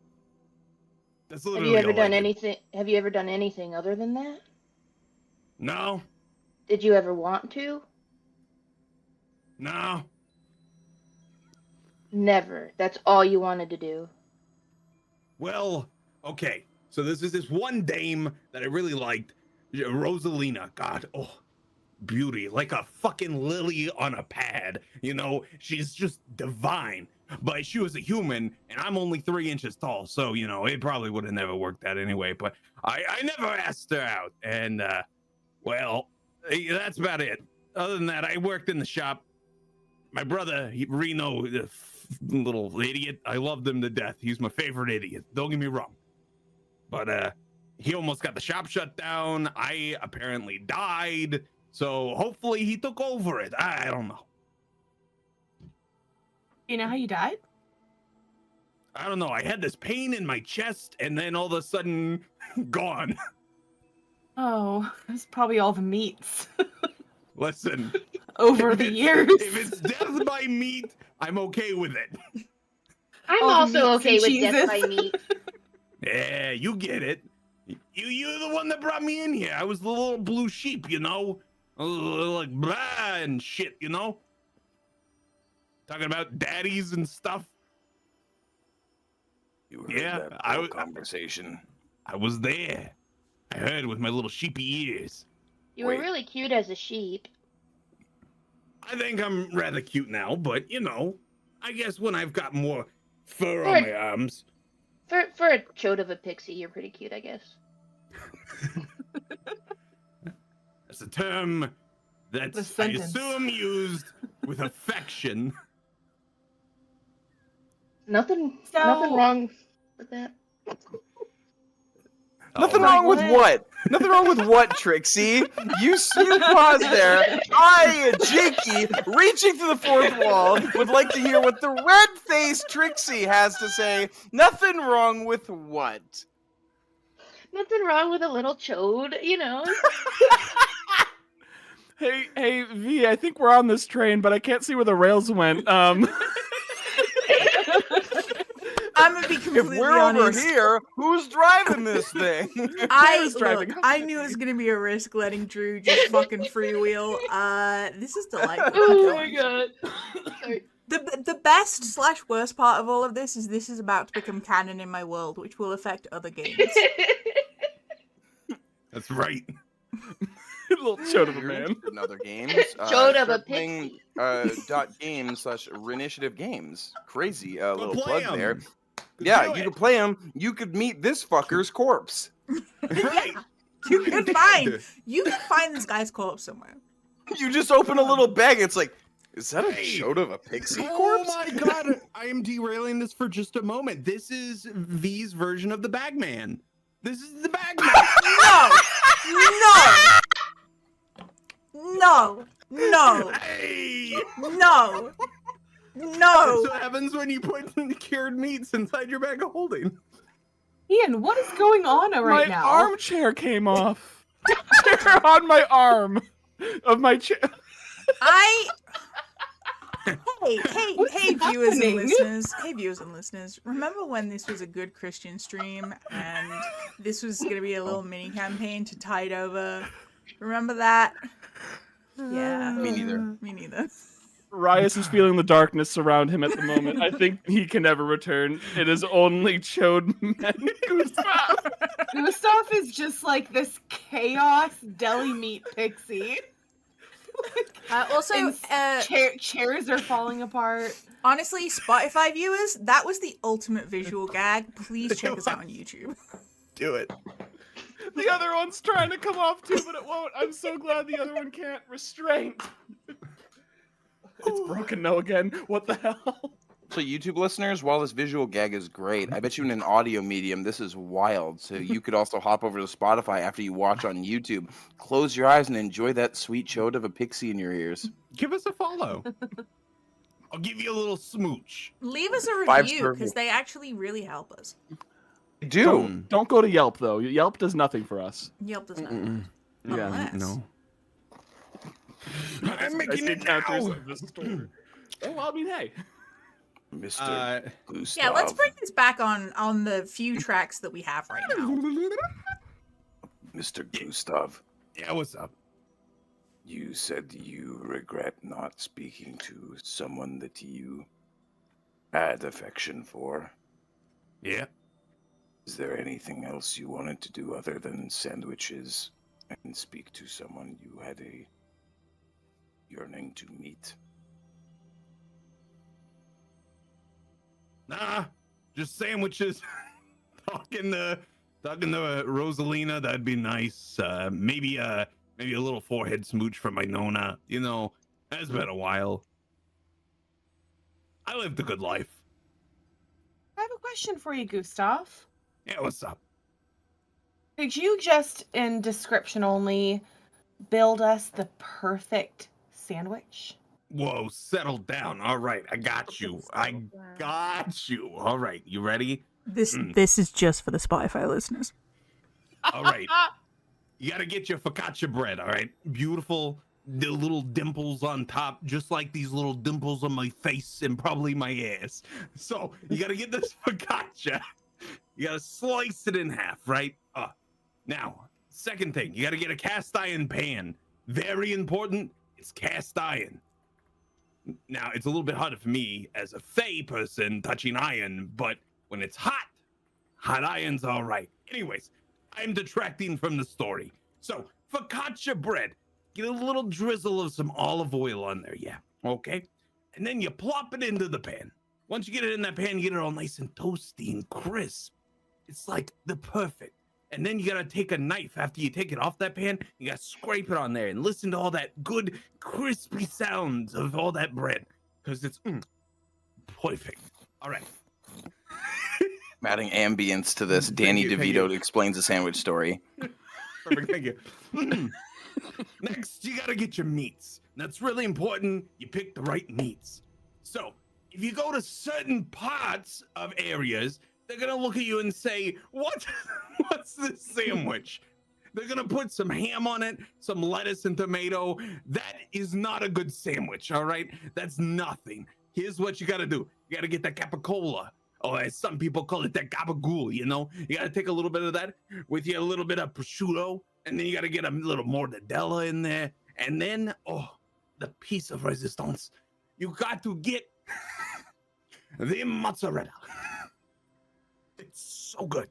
[SPEAKER 7] That's
[SPEAKER 3] Have
[SPEAKER 7] literally
[SPEAKER 3] you ever
[SPEAKER 7] all I
[SPEAKER 3] done
[SPEAKER 7] did.
[SPEAKER 3] anything? Have you ever done anything other than that?
[SPEAKER 7] No,
[SPEAKER 3] Did you ever want to?
[SPEAKER 7] no.
[SPEAKER 3] Never. That's all you wanted to do.
[SPEAKER 7] Well, okay. So this is this one dame that I really liked, Rosalina. God, oh, beauty, like a fucking lily on a pad. You know, she's just divine. But she was a human, and I'm only 3 inches tall, so you know it probably would have never worked out anyway. But I never asked her out, and well, that's about it. Other than that, I worked in the shop. My brother, Reno, the little idiot, I loved him to death. He's my favorite idiot. Don't get me wrong. But he almost got the shop shut down. I apparently died. So hopefully he took over it. I don't know.
[SPEAKER 5] You know how you died?
[SPEAKER 7] I don't know. I had this pain in my chest and then all of a sudden gone.
[SPEAKER 5] Oh, it's probably all the meats
[SPEAKER 7] Listen.
[SPEAKER 5] over the years.
[SPEAKER 7] If it's death by meat, I'm okay with it.
[SPEAKER 3] I'm
[SPEAKER 5] All the
[SPEAKER 3] also
[SPEAKER 5] meats
[SPEAKER 3] okay
[SPEAKER 5] and
[SPEAKER 3] with death by
[SPEAKER 5] cheeses.
[SPEAKER 3] meat.
[SPEAKER 7] Yeah, you get it. You're the one that brought me in here. I was the little blue sheep, you know? Like blah and shit, you know? Talking about daddies and stuff.
[SPEAKER 6] You heard
[SPEAKER 7] Yeah,
[SPEAKER 6] that
[SPEAKER 7] I
[SPEAKER 6] whole
[SPEAKER 7] was-
[SPEAKER 6] conversation.
[SPEAKER 7] I was there. I heard with my little sheepy ears.
[SPEAKER 3] You were
[SPEAKER 6] Wait.
[SPEAKER 3] really cute as a sheep.
[SPEAKER 7] I think I'm rather cute now, but you know, I guess when I've got more fur on
[SPEAKER 3] Good.
[SPEAKER 7] my arms.
[SPEAKER 3] For a chode of a pixie, you're pretty cute, I guess.
[SPEAKER 7] That's a term
[SPEAKER 5] The
[SPEAKER 7] that's, I
[SPEAKER 5] sentence.
[SPEAKER 7] assume, used with affection.
[SPEAKER 3] Nothing
[SPEAKER 5] So-
[SPEAKER 3] wrong with that.
[SPEAKER 4] Nothing
[SPEAKER 7] Oh,
[SPEAKER 4] wrong with
[SPEAKER 5] what?
[SPEAKER 4] what? Nothing wrong with what, Trixie? You pause there. I, Jakey, reaching through the fourth wall, would like to hear what the red-faced Trixie has to say. Nothing wrong with what?
[SPEAKER 3] Nothing wrong with a little chode, you know.
[SPEAKER 2] Hey, V, I think we're on this train, but I can't see where the rails went.
[SPEAKER 1] I'm gonna be
[SPEAKER 4] If
[SPEAKER 1] completely
[SPEAKER 4] we're over
[SPEAKER 1] honest.
[SPEAKER 4] here, who's driving this thing?
[SPEAKER 2] was driving.
[SPEAKER 1] Look, I knew it was gonna be a risk letting Drew just fucking freewheel. This is delightful.
[SPEAKER 3] Oh my god. Sorry.
[SPEAKER 1] The best / worst part of all of this is about to become canon in my world, which will affect other games.
[SPEAKER 7] That's right.
[SPEAKER 2] Little chode of a man.
[SPEAKER 4] Another games.
[SPEAKER 3] Chode of a
[SPEAKER 4] start playing, .games/Reinitiative Games. Crazy little
[SPEAKER 7] play
[SPEAKER 4] plug there.
[SPEAKER 7] 'em.
[SPEAKER 4] Yeah,
[SPEAKER 7] Do
[SPEAKER 4] you
[SPEAKER 7] it.
[SPEAKER 4] could play them. You could meet this fucker's corpse.
[SPEAKER 7] Right.
[SPEAKER 1] You can find this guy's corpse somewhere.
[SPEAKER 4] You just open a little bag. It's like, is that a
[SPEAKER 7] Hey.
[SPEAKER 4] chode of a pixie
[SPEAKER 7] Oh
[SPEAKER 4] corpse?
[SPEAKER 7] my god, I am derailing this for just a moment. This is V's version of the Bagman. This is the Bagman.
[SPEAKER 1] No.
[SPEAKER 7] Hey!
[SPEAKER 1] No.
[SPEAKER 7] That's what happens when you put cured meats inside your bag of holding.
[SPEAKER 5] Ian, what is going on right
[SPEAKER 2] My
[SPEAKER 5] now?
[SPEAKER 2] armchair came off. Chair on my arm of my chair.
[SPEAKER 1] Hey, viewers and listeners. Hey, viewers and listeners. Remember when this was a good Christian stream and this was going to be a little mini campaign to tide over? Remember that? Yeah.
[SPEAKER 4] Me neither.
[SPEAKER 1] Me neither.
[SPEAKER 2] Rhaeos is feeling the darkness surround him at the moment. I think he can never return. It is only Chode men. Gustav.
[SPEAKER 5] Gustav is just like this chaos deli meat pixie.
[SPEAKER 1] Also,
[SPEAKER 5] And chairs are falling apart.
[SPEAKER 1] honestly, Spotify viewers, that was the ultimate visual gag. Please check us out on YouTube.
[SPEAKER 7] Do it.
[SPEAKER 2] The other one's trying to come off too, but it won't. I'm so glad the other one can't. Restraint. It's broken no again. What the hell?
[SPEAKER 4] So YouTube listeners, while this visual gag is great, I bet you in an audio medium, this is wild. So you could also hop over to Spotify after you watch on YouTube, close your eyes and enjoy that sweet chode of a pixie in your ears.
[SPEAKER 7] Give us a follow. I'll give you a little smooch.
[SPEAKER 1] Leave us a
[SPEAKER 4] 5
[SPEAKER 1] review
[SPEAKER 4] star
[SPEAKER 1] because they actually really help us.
[SPEAKER 4] Do.
[SPEAKER 2] Don't go to Yelp though. Yelp does nothing for us.
[SPEAKER 1] Yelp does not.
[SPEAKER 2] Yeah,
[SPEAKER 1] Unless.
[SPEAKER 7] No.
[SPEAKER 2] I
[SPEAKER 7] I'm making
[SPEAKER 2] see
[SPEAKER 7] it
[SPEAKER 2] counters
[SPEAKER 7] now.
[SPEAKER 2] of the store. Oh, well, I mean, hey.
[SPEAKER 6] Mr. Gustav.
[SPEAKER 1] Yeah, let's bring this back on the few tracks that we have right now.
[SPEAKER 6] Mr. Gustav,
[SPEAKER 7] Yeah, what's up?
[SPEAKER 6] you said you regret not speaking to someone that you had affection for.
[SPEAKER 7] Yeah.
[SPEAKER 6] Is there anything else you wanted to do other than sandwiches and speak to someone you had a yearning to meet?
[SPEAKER 7] Nah, just sandwiches. talking to Rosalina, that'd be nice. Maybe a little forehead smooch from my Nona. You know, it's been a while. I lived a good life.
[SPEAKER 5] I have a question for you, Gustav.
[SPEAKER 7] Yeah, what's up?
[SPEAKER 5] Could you just, in description only, build us the perfect sandwich?
[SPEAKER 7] Whoa, settle down. All right, I got you. I got you. All right, you ready?
[SPEAKER 1] This is just for the Spotify listeners.
[SPEAKER 7] All right. You got to get your focaccia bread, all right? Beautiful, the little dimples on top, just like these little dimples on my face and probably my ass. So you got to get this focaccia. You got to slice it in half, right? Now, second thing, you got to get a cast iron pan. Very important, it's cast iron. Now, it's a little bit harder for me as a Fey person touching iron, but when it's hot iron's all right. Anyways, I'm detracting from the story. So, focaccia bread. Get a little drizzle of some olive oil on there, yeah. Okay? And then you plop it into the pan. Once you get it in that pan, you get it all nice and toasty and crisp. It's like the perfect. And then you gotta take a knife after you take it off that pan, you gotta scrape it on there and listen to all that good crispy sounds of all that bread. Because it's perfect. All right.
[SPEAKER 4] I'm adding ambience to this. Danny DeVito explains the sandwich story.
[SPEAKER 7] Perfect, thank you. Next, you gotta get your meats. That's really important. You pick the right meats. So, if you go to certain parts of areas, they're gonna look at you and say, "What's this sandwich?" They're gonna put some ham on it, some lettuce and tomato. That is not a good sandwich, all right? That's nothing. Here's what you gotta do. You gotta get that capicola, or as some people call it, that gabagool, you know? You gotta take a little bit of that with you, a little bit of prosciutto, and then you gotta get a little mortadella in there, and then, the piece of resistance. You got to get the mozzarella. It's so good.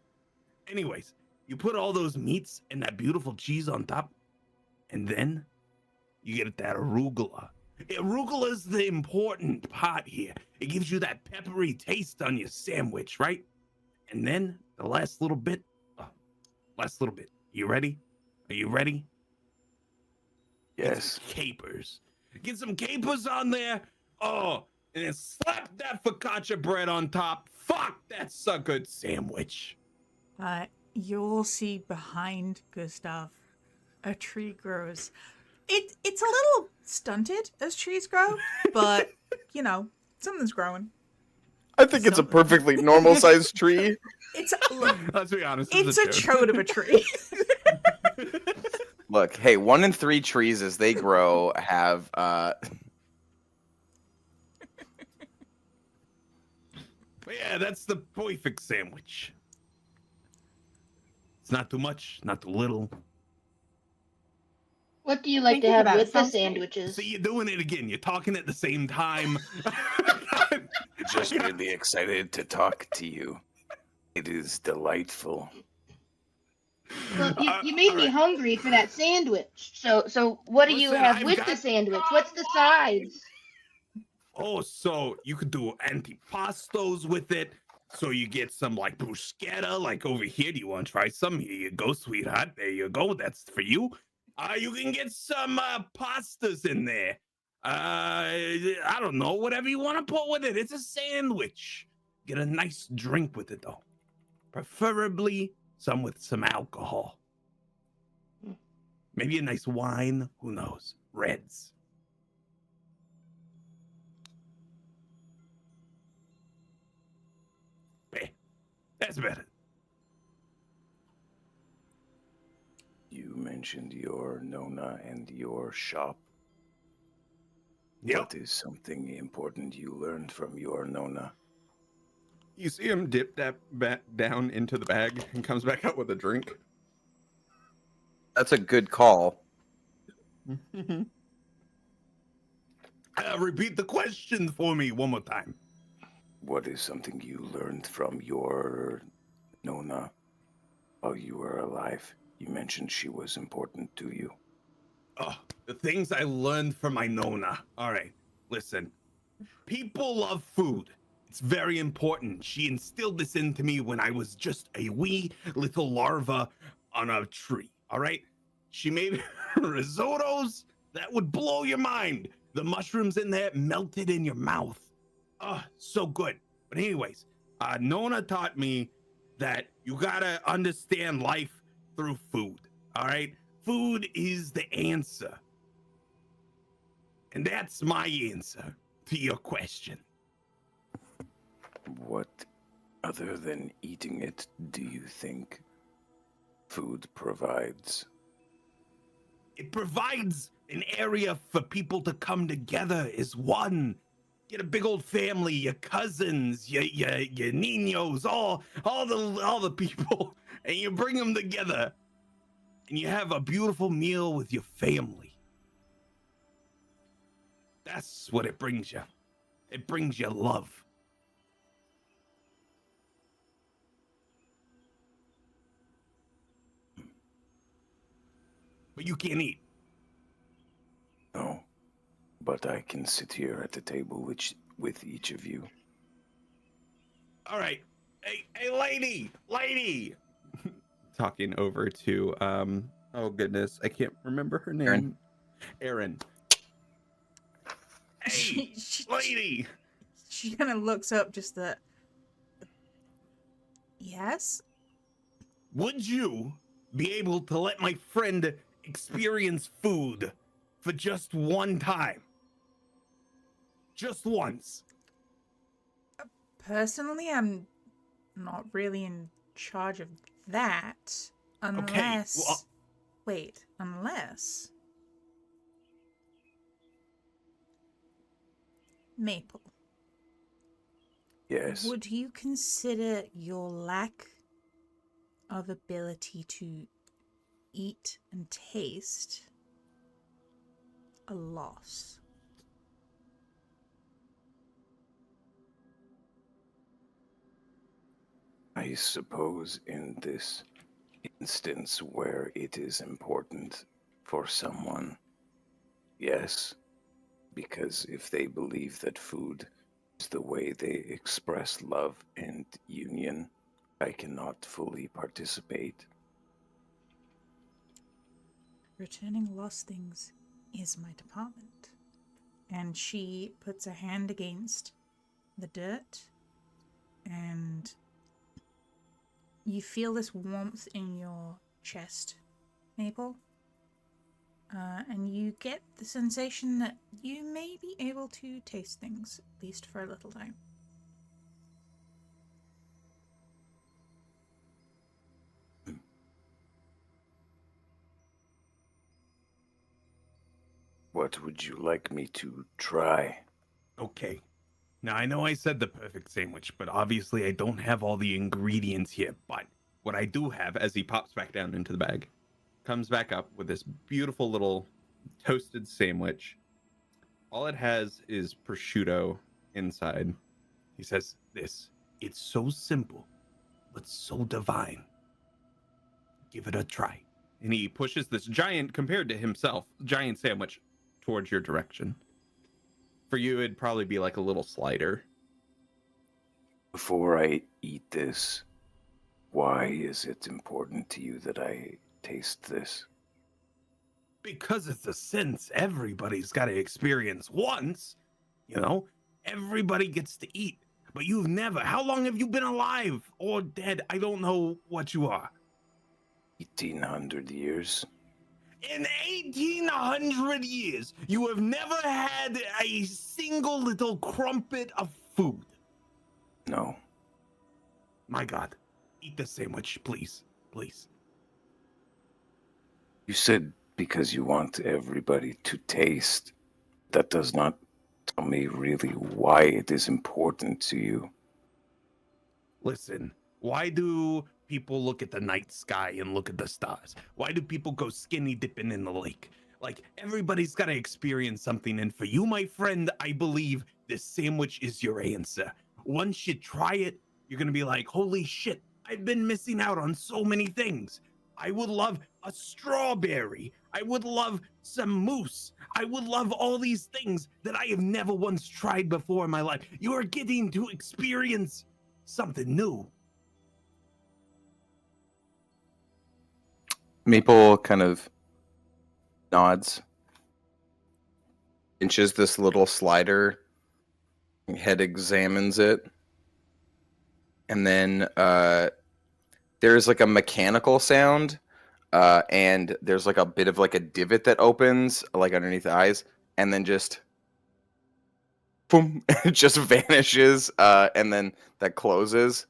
[SPEAKER 7] Anyways, you put all those meats and that beautiful cheese on top, and then you get that arugula. Arugula is the important part here. It gives you that peppery taste on your sandwich, right? And then the last little bit. You ready? Are you ready? Get
[SPEAKER 6] Yes.
[SPEAKER 7] some capers. Get some capers on there. And then slap that focaccia bread on top. Fuck, that's a good sandwich.
[SPEAKER 1] You'll see behind Gustav, a tree grows. It's a little stunted as trees grow, but you know, something's growing.
[SPEAKER 4] I think it's a perfectly normal sized tree.
[SPEAKER 7] Let's be honest.
[SPEAKER 1] It's a chode of a tree.
[SPEAKER 4] Look, hey, 1 in 3 trees as they grow have
[SPEAKER 7] But yeah, that's the perfect sandwich. It's not too much, not too little.
[SPEAKER 3] What do you like to
[SPEAKER 5] Thinking
[SPEAKER 3] have
[SPEAKER 5] about it,
[SPEAKER 3] with the
[SPEAKER 5] sounds great.
[SPEAKER 3] sandwiches?
[SPEAKER 7] See, you're doing it again. You're talking at the same time.
[SPEAKER 6] Just really excited to talk to you. It is delightful.
[SPEAKER 3] Well, you made me hungry for that sandwich. So what do you
[SPEAKER 7] Listen,
[SPEAKER 3] have
[SPEAKER 7] I've
[SPEAKER 3] with
[SPEAKER 7] got-
[SPEAKER 3] the sandwich? What's the sides?
[SPEAKER 7] Oh, so you could do antipastos with it. So you get some like bruschetta, like over here. Do you want to try some? Here you go, sweetheart. There you go. That's for you. You can get some pastas in there. I don't know, whatever you want to put with it. It's a sandwich. Get a nice drink with it though. Preferably some with some alcohol. Maybe a nice wine. Who knows? Reds. Hey, that's better.
[SPEAKER 6] You mentioned your Nona and your shop.
[SPEAKER 7] Yep.
[SPEAKER 6] What is something important you learned from your Nona?
[SPEAKER 7] You see him dip that back down into the bag and comes back out with a drink.
[SPEAKER 4] That's a good call.
[SPEAKER 7] Repeat the question for me one more time.
[SPEAKER 6] What is something you learned from your Nona while you were alive? You mentioned she was important to you.
[SPEAKER 7] Oh, the things I learned from my Nona. All right, listen. People love food. It's very important. She instilled this into me when I was just a wee little larva on a tree. All right? She made risottos that would blow your mind. The mushrooms in there melted in your mouth. Oh, so good. But anyways, Nona taught me that you gotta understand life through food. All right? Food is the answer. And that's my answer to your question.
[SPEAKER 6] What, other than eating it, do you think food provides?
[SPEAKER 7] It provides an area for people to come together as one. Get a big old family, your cousins, your niños, all the people, and you bring them together, and you have a beautiful meal with your family. That's what it brings you. It brings you love. But you can't eat.
[SPEAKER 6] No, but I can sit here at the table with each of you.
[SPEAKER 7] All right. Hey, lady. Talking over to oh goodness, I can't remember her name. Erin. Hey, lady.
[SPEAKER 1] She kind of looks up just that. Yes?
[SPEAKER 7] Would you be able to let my friend experience food for just one time? Just once.
[SPEAKER 1] Personally, I'm not really in charge of that. Unless.
[SPEAKER 7] Okay, well,
[SPEAKER 1] Wait, unless. Maple.
[SPEAKER 6] Yes.
[SPEAKER 1] Would you consider your lack of ability to eat and taste a loss?
[SPEAKER 6] I suppose in this instance where it is important for someone, yes, because if they believe that food is the way they express love and union, I cannot fully participate.
[SPEAKER 1] Returning lost things is my department. And she puts a hand against the dirt, and you feel this warmth in your chest, Maple. And you get the sensation that you may be able to taste things, at least for a little time.
[SPEAKER 6] What would you like me to try?
[SPEAKER 7] okay. Now, I know I said the perfect sandwich, but obviously I don't have all the ingredients here. But what I do have, as he pops back down into the bag, comes back up with this beautiful little toasted sandwich. All it has is prosciutto inside. He says, it's so simple, but so divine. Give it a try. And he pushes this giant, compared to himself, giant sandwich towards your direction. For you, it'd probably be like a little slider.
[SPEAKER 6] Before I eat this, why is it important to you that I taste this?
[SPEAKER 7] Because it's a sense everybody's got to experience once. You know, everybody gets to eat. But you've never. How long have you been alive or dead? I don't know what you are.
[SPEAKER 6] 1,800 years.
[SPEAKER 7] In 1,800 years, you have never had a single little crumpet of food.
[SPEAKER 6] No.
[SPEAKER 7] My God. Eat the sandwich, please. Please.
[SPEAKER 6] You said because you want everybody to taste. That does not tell me really why it is important to you.
[SPEAKER 7] Listen, why do people look at the night sky and look at the stars? Why do people go skinny dipping in the lake? Like, everybody's got to experience something. And for you, my friend, I believe this sandwich is your answer. Once you try it, you're going to be like, holy shit, I've been missing out on so many things. I would love a strawberry. I would love some mousse. I would love all these things that I have never once tried before in my life. You are getting to experience something new.
[SPEAKER 4] Maple kind of nods, inches this little slider, head examines it, and then there's like a mechanical sound, and there's like a bit of like a divot that opens like underneath the eyes, and then just boom, it just vanishes, and then that closes.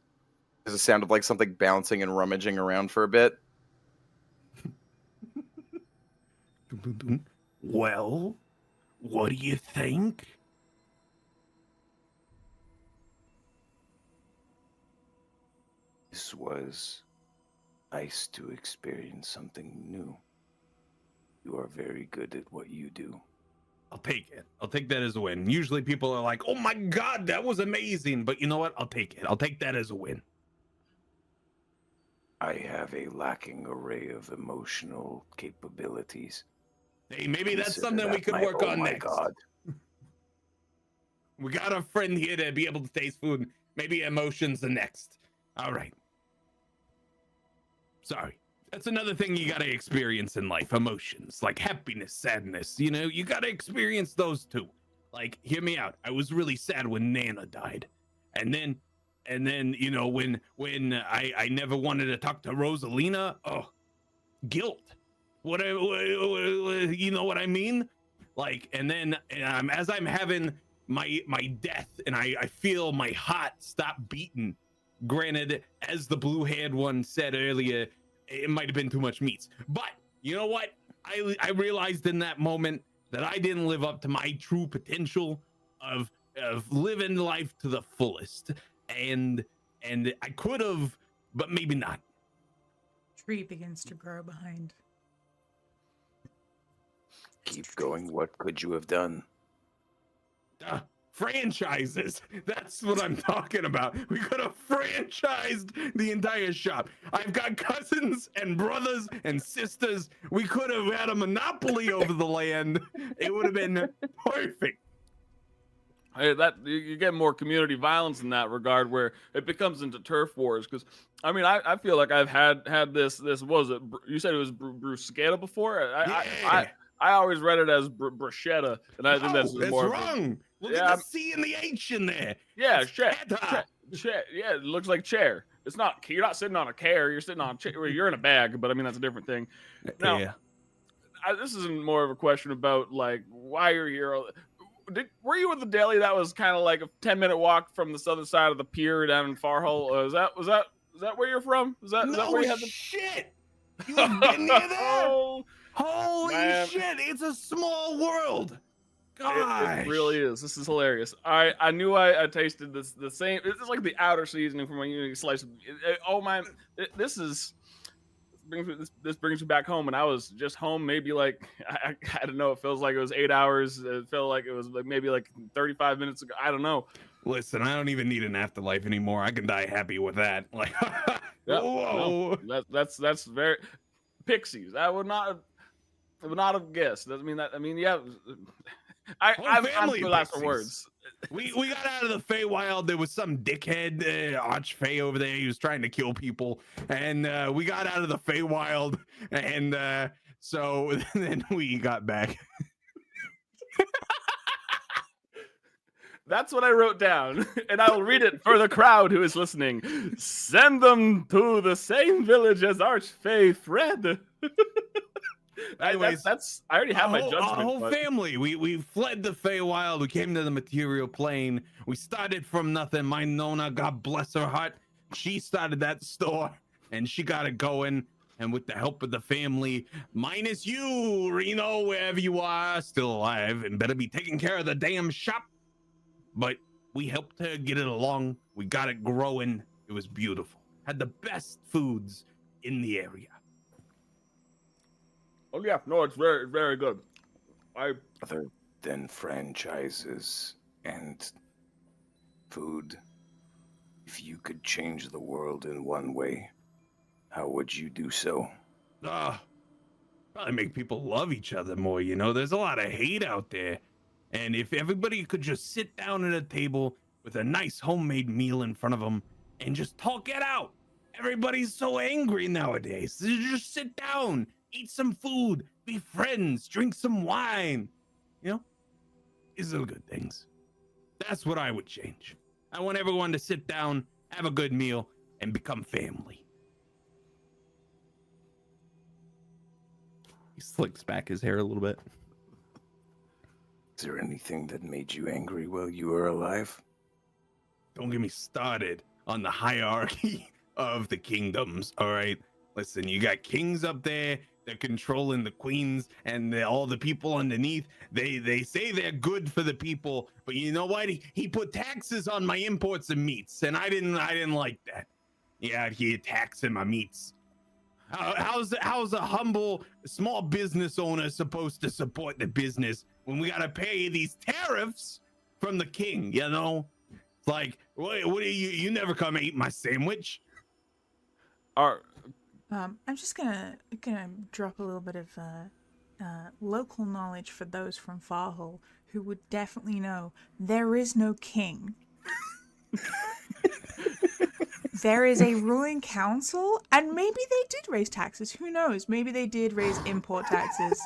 [SPEAKER 4] There's a sound of like something bouncing and rummaging around for a bit.
[SPEAKER 7] Well, what do you think?
[SPEAKER 6] This was nice to experience something new. You are very good at what you do.
[SPEAKER 7] I'll take it. I'll take that as a win. Usually people are like, oh my God, that was amazing. But you know what? I'll take it. I'll take that as a win.
[SPEAKER 6] I have a lacking array of emotional capabilities.
[SPEAKER 7] Hey, maybe that's
[SPEAKER 6] Consider
[SPEAKER 7] something we
[SPEAKER 6] that
[SPEAKER 7] could
[SPEAKER 6] my-
[SPEAKER 7] work
[SPEAKER 6] oh
[SPEAKER 7] on
[SPEAKER 6] my
[SPEAKER 7] next.
[SPEAKER 6] God.
[SPEAKER 7] We got a friend here to be able to taste food. Maybe emotions the next. All right. Sorry. That's another thing you gotta experience in life. Emotions, like happiness, sadness. You know, you gotta experience those too. Like, hear me out. I was really sad when Nana died. And then, you know, when I never wanted to talk to Rosalina. Oh, guilt. You know what I mean? Like, and then as I'm having my death and I feel my heart stop beating. Granted, as the blue-haired one said earlier, it might have been too much meats. But you know what? I realized in that moment that I didn't live up to my true potential of living life to the fullest. And I could have, but maybe not.
[SPEAKER 1] Tree begins to grow behind.
[SPEAKER 6] Keep going. What could you have done?
[SPEAKER 7] Franchises. That's what I'm talking about. We could have franchised the entire shop. I've got cousins and brothers and sisters. We could have had a monopoly over the land. It would have been perfect.
[SPEAKER 2] Hey, that you get more community violence in that regard, where it becomes into turf wars. Because I mean, I feel like I've had this. What was it? You said it was bruschetta before. I always read it as bruschetta, and I think that's
[SPEAKER 7] it's
[SPEAKER 2] more
[SPEAKER 7] wrong. Look
[SPEAKER 2] Yeah,
[SPEAKER 7] at the C and the H in there.
[SPEAKER 2] yeah,
[SPEAKER 7] It's
[SPEAKER 2] chair.
[SPEAKER 7] cheddar.
[SPEAKER 2] Yeah, it looks like chair. It's not. You're not sitting on a chair. You're sitting on a chair. You're in a bag, but I mean that's a different thing. Now,
[SPEAKER 7] Yeah.
[SPEAKER 2] this isn't more of a question about like why you're here. Were you at the deli that was kind of like a 10-minute walk from the southern side of the pier down in Farhull? Was that where you're from? Is that where you had the
[SPEAKER 7] shit? You've been near there?
[SPEAKER 2] Oh,
[SPEAKER 7] Holy
[SPEAKER 2] man.
[SPEAKER 7] shit! It's a small world. gosh.
[SPEAKER 2] It really is. This is hilarious. I knew I tasted the same. It's like the outer seasoning from when you slice. Oh my! This brings me back home, and I was just home maybe like I don't know. It feels like it was 8 hours. It felt like it was like maybe like 35 minutes ago. I don't know.
[SPEAKER 7] Listen, I don't even need an afterlife anymore. I can die happy with that. Like,
[SPEAKER 2] Yep,
[SPEAKER 7] whoa.
[SPEAKER 2] no, that's very pixies. I would not have guessed. I mean, yeah. I'm
[SPEAKER 7] family
[SPEAKER 2] for last for
[SPEAKER 7] pixies.
[SPEAKER 2] words.
[SPEAKER 7] We got out of the Feywild. There was some dickhead archfey over there. He was trying to kill people, and we got out of the Feywild, and so then we got back.
[SPEAKER 2] That's what I wrote down, and I will read it for the crowd who is listening. Send them to the same village as Archfey Fred.
[SPEAKER 7] Anyways,
[SPEAKER 2] I already have my judgment.
[SPEAKER 7] Our whole
[SPEAKER 2] but...
[SPEAKER 7] family, we fled the Feywild. We came to the material plane. We started from nothing. My Nona, God bless her heart, she started that store, and she got it going. And with the help of the family, minus you, Reno, wherever you are, still alive, and better be taking care of the damn shop. But we helped her get it along. We got it growing. It was beautiful. Had the best foods in the area.
[SPEAKER 2] Oh yeah, no, it's very, very good.
[SPEAKER 6] Other than franchises and food, if you could change the world in one way, how would you do so?
[SPEAKER 7] Probably make people love each other more, you know? There's a lot of hate out there. And if everybody could just sit down at a table with a nice homemade meal in front of them and just talk it out. Everybody's so angry nowadays. So just sit down, eat some food, be friends, drink some wine. You know, these are good things. That's what I would change. I want everyone to sit down, have a good meal, and become family. He slicks back his hair a little bit.
[SPEAKER 6] Is there anything that made you angry while you were alive?
[SPEAKER 7] Don't get me started on the hierarchy of the kingdoms, all right? Listen, you got kings up there, they're controlling the queens, and all the people underneath. They say they're good for the people, but you know what? He put taxes on my imports of meats, and I didn't like that. Yeah, he taxing my meats. How's a humble small business owner supposed to support the business when we gotta pay these tariffs from the king? You know, it's like, what are you never come eat my sandwich?
[SPEAKER 1] I'm just gonna drop a little bit of local knowledge for those from Farhall who would definitely know there is no king. There is a ruling council, and maybe they did raise taxes. Who knows? Maybe they did raise import taxes.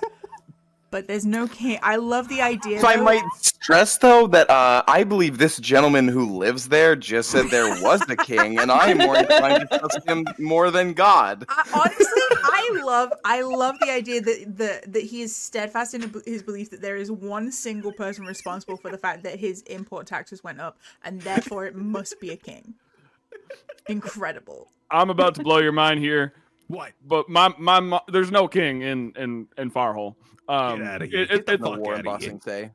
[SPEAKER 1] But there's no king. I love the idea.
[SPEAKER 4] So I might stress, though, that I believe this gentleman who lives there just said there was a king, and I am more inclined to trust him more than God.
[SPEAKER 1] Honestly, I love the idea that he is steadfast in his belief that there is one single person responsible for the fact that his import taxes went up, and therefore it must be a king. Incredible.
[SPEAKER 2] I'm about to blow your mind here.
[SPEAKER 7] What?
[SPEAKER 2] But my there's no king in Farhall.
[SPEAKER 7] Get out of here. Get the fuck
[SPEAKER 4] War in
[SPEAKER 7] out of
[SPEAKER 4] Bossing Say.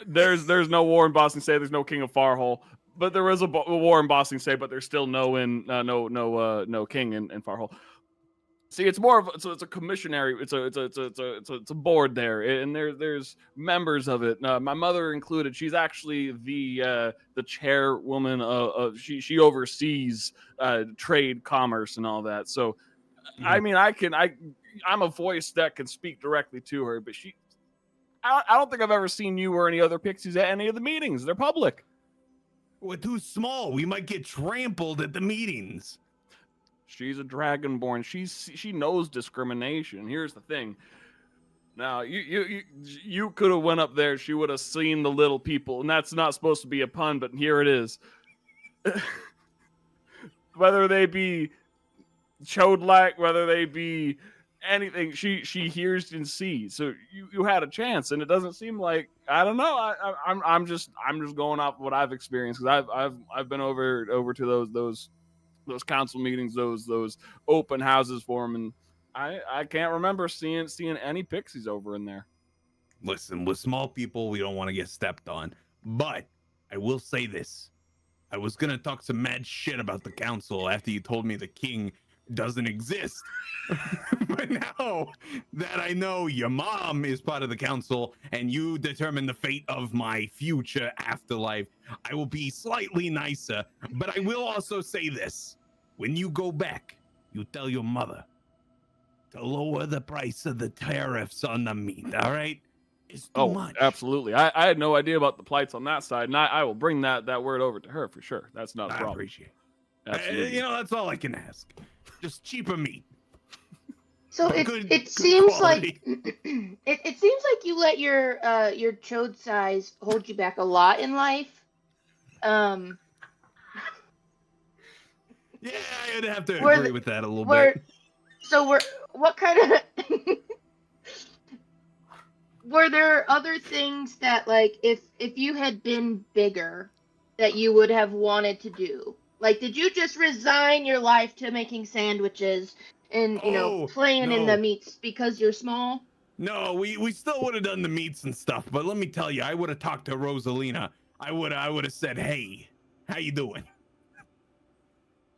[SPEAKER 2] There's no war in Bossing Say. There's no king of Farhall. But there is a war in Bossing Say. But there's still no king in Farhall. See, it's more of it's a commissionary. It's a board there, and there's members of it. My mother included. She's actually the chairwoman of she oversees trade, commerce, and all that. So, I mean, I'm a voice that can speak directly to her. But I don't think I've ever seen you or any other pixies at any of the meetings. They're public.
[SPEAKER 7] We're too small. We might get trampled at the meetings.
[SPEAKER 2] She's a dragonborn. She knows discrimination. Here's the thing. Now, you could have went up there. She would have seen the little people, and that's not supposed to be a pun, but here it is. Whether they be chode-like, whether they be anything, she hears and sees. So you had a chance, and it doesn't seem like, I don't know. I'm just going off what I've experienced, because I've been over to those council meetings, those open houses for them, and I can't remember seeing any pixies over in there.
[SPEAKER 7] Listen, with small people, we don't want to get stepped on. But I will say this. I was going to talk some mad shit about the council after you told me the king doesn't exist. But now that I know your mom is part of the council and you determine the fate of my future afterlife, I will be slightly nicer. But I will also say this. When you go back, you tell your mother to lower the price of the tariffs on the meat, all right? It's too much.
[SPEAKER 2] Absolutely. I had no idea about the plights on that side, and I will bring that word over to her for sure. That's not a problem.
[SPEAKER 7] I appreciate it.
[SPEAKER 2] Absolutely.
[SPEAKER 7] That's all I can ask. Just cheaper meat.
[SPEAKER 3] So it seems like it seems like you let your chode size hold you back a lot in life.
[SPEAKER 7] Yeah, I'd have to agree with that a little bit.
[SPEAKER 3] So what kind of were there other things that, like, if you had been bigger, that you would have wanted to do? Like, did you just resign your life to making sandwiches and, playing in the meats because you're small?
[SPEAKER 7] No, we still would have done the meats and stuff, but let me tell you, I would have talked to Rosalina. I would have said, hey, how you doing?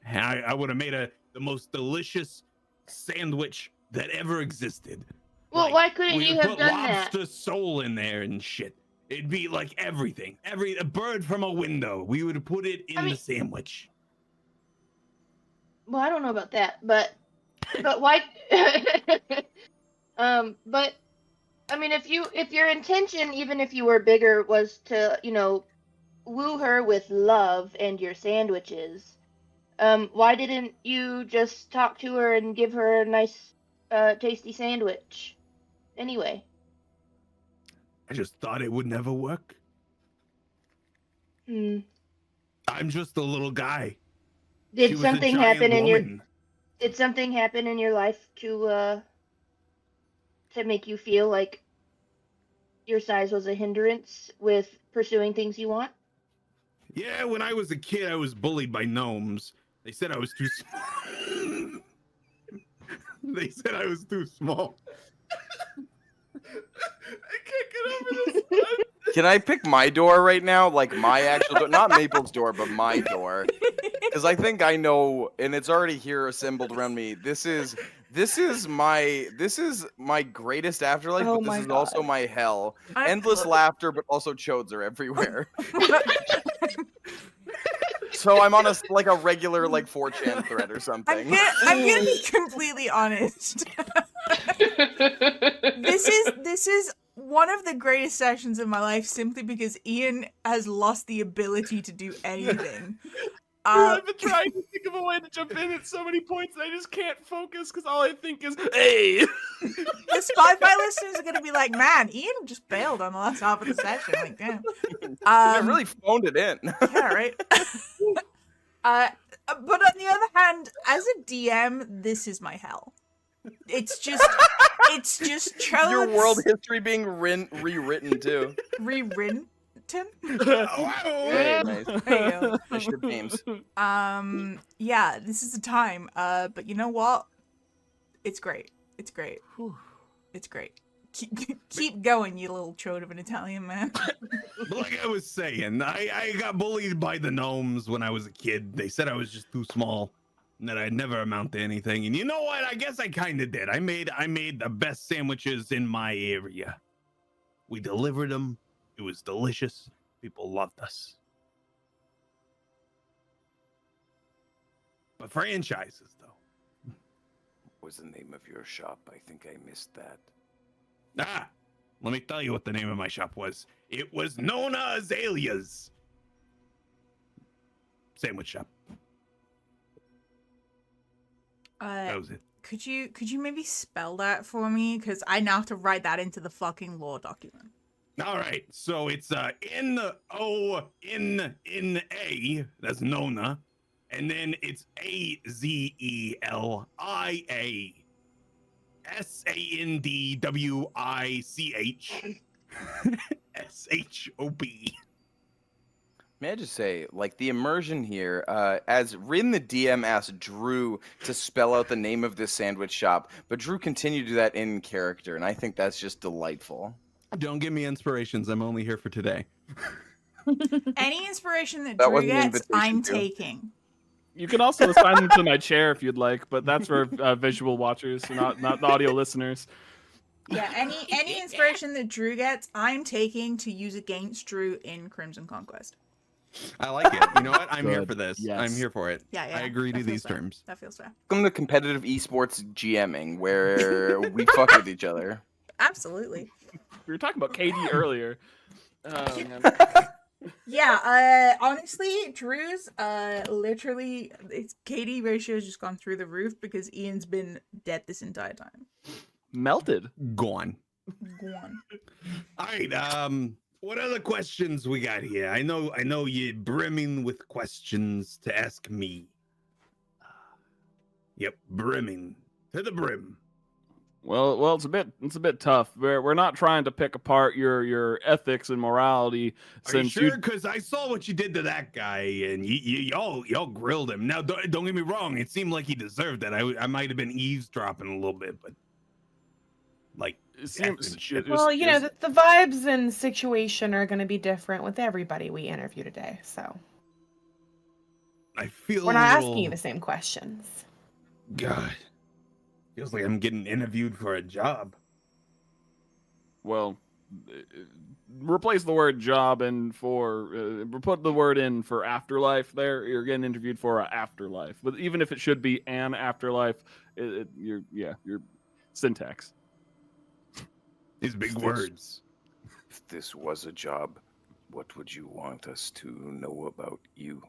[SPEAKER 7] I would have made the most delicious sandwich that ever existed.
[SPEAKER 3] Well, why couldn't you have done that?
[SPEAKER 7] Lobster soul in there and shit. It'd be like everything. A bird from a window. We would put it in the sandwich.
[SPEAKER 3] Well, I don't know about that, but why? But I mean, if your intention, even if you were bigger, was to woo her with love and your sandwiches, why didn't you just talk to her and give her a nice, tasty sandwich? Anyway.
[SPEAKER 7] I just thought it would never work. I'm just a little guy.
[SPEAKER 3] Did something happen in your life to make you feel like your size was a hindrance with pursuing things you want?
[SPEAKER 7] Yeah, when I was a kid, I was bullied by gnomes. They said I was too small. They said I was too small.
[SPEAKER 2] I can't get over this.
[SPEAKER 4] Can I pick my door right now? Like my actual door? Not Maple's door, but my door. Because I think I know, and it's already here assembled around me. This is my greatest afterlife, but this is also my hell. Endless laughter, but also chodes are everywhere. So I'm on a regular 4chan thread or something.
[SPEAKER 1] I'm gonna be completely honest. This is one of the greatest sessions of my life simply because Ian has lost the ability to do anything.
[SPEAKER 2] I've been trying to think of a way to jump in at so many points and I just can't focus because all I think is, hey!
[SPEAKER 1] The Spotify listeners are gonna be like, man, Ian just bailed on the last half of the session. Like, damn.
[SPEAKER 4] I really phoned it in.
[SPEAKER 1] Yeah, right? But on the other hand, as a DM, this is my hell. It's just Chodes.
[SPEAKER 4] Your world history being rewritten too.
[SPEAKER 1] Rewritten?
[SPEAKER 4] Hey, nice.
[SPEAKER 1] There you
[SPEAKER 4] Initiative games.
[SPEAKER 1] Yeah, this is the time. But you know what? It's great. It's great. It's great. Keep going, you little chode of an Italian man.
[SPEAKER 7] Like I was saying, I got bullied by the gnomes when I was a kid. They said I was just too small and that I'd never amount to anything. And you know what? I guess I kind of did. I made the best sandwiches in my area. We delivered them. It was delicious. People loved us. But franchises, though.
[SPEAKER 6] What was the name of your shop? I think I missed that.
[SPEAKER 7] Let me tell you what the name of my shop was. It was Nona Azalea's sandwich shop. That was it.
[SPEAKER 1] Could you maybe spell that for me? Because I now have to write that into the fucking law document.
[SPEAKER 7] All right, so it's N-O-N-A, that's Nona, and then it's AZELIASANDWICH SHOP.
[SPEAKER 4] May I just say, the immersion here, as Rin the DM asked Drew to spell out the name of this sandwich shop, but Drew continued to do that in character, and I think that's just delightful.
[SPEAKER 7] Don't give me inspirations. I'm only here for today.
[SPEAKER 1] Any inspiration that
[SPEAKER 4] That
[SPEAKER 1] Drew
[SPEAKER 4] wasn't the
[SPEAKER 1] gets, I'm
[SPEAKER 4] invitation, too.
[SPEAKER 1] taking.
[SPEAKER 2] You can also assign them to my chair if you'd like, but that's for visual watchers, not audio listeners.
[SPEAKER 1] Yeah, any inspiration that Drew gets, I'm taking to use against Drew in Crimson Conquest.
[SPEAKER 7] I like it. You know what? I'm here
[SPEAKER 2] Good.
[SPEAKER 7] for this.
[SPEAKER 2] Yes.
[SPEAKER 7] I'm here for it.
[SPEAKER 1] Yeah,
[SPEAKER 7] I agree
[SPEAKER 1] that
[SPEAKER 7] to
[SPEAKER 1] feels
[SPEAKER 7] these
[SPEAKER 1] fair.
[SPEAKER 7] terms.
[SPEAKER 1] That feels fair.
[SPEAKER 4] Welcome to competitive esports GMing, where we fuck with each other.
[SPEAKER 1] Absolutely.
[SPEAKER 2] We were talking about KD earlier. Man.
[SPEAKER 1] Yeah, honestly, Drew's literally its KD ratio has just gone through the roof because Ian's been dead this entire time.
[SPEAKER 2] Melted.
[SPEAKER 7] Gone.
[SPEAKER 1] Gone.
[SPEAKER 7] All right. What other questions we got here? I know you're brimming with questions to ask me. Yep, brimming to the brim.
[SPEAKER 2] Well, it's a bit tough. We're not trying to pick apart your ethics and morality.
[SPEAKER 7] Are you
[SPEAKER 2] Since
[SPEAKER 7] sure? Because I saw what you did to that guy, and y'all grilled him. Now, don't get me wrong. It seemed like he deserved that. I might have been eavesdropping a little bit, but like,
[SPEAKER 2] it seems.
[SPEAKER 5] Well, you know, the vibes and situation are going to be different with everybody we interview today. So
[SPEAKER 7] I feel
[SPEAKER 5] we're not
[SPEAKER 7] a
[SPEAKER 5] asking you
[SPEAKER 7] little-
[SPEAKER 5] the same questions.
[SPEAKER 7] God, feels like I'm getting interviewed for a job.
[SPEAKER 2] Well, replace the word job and for put the word in for afterlife. There, you're getting interviewed for an afterlife. But even if it should be an afterlife, your syntax.
[SPEAKER 7] These big
[SPEAKER 6] This-
[SPEAKER 7] words.
[SPEAKER 6] If this was a job, what would you want us to know about you?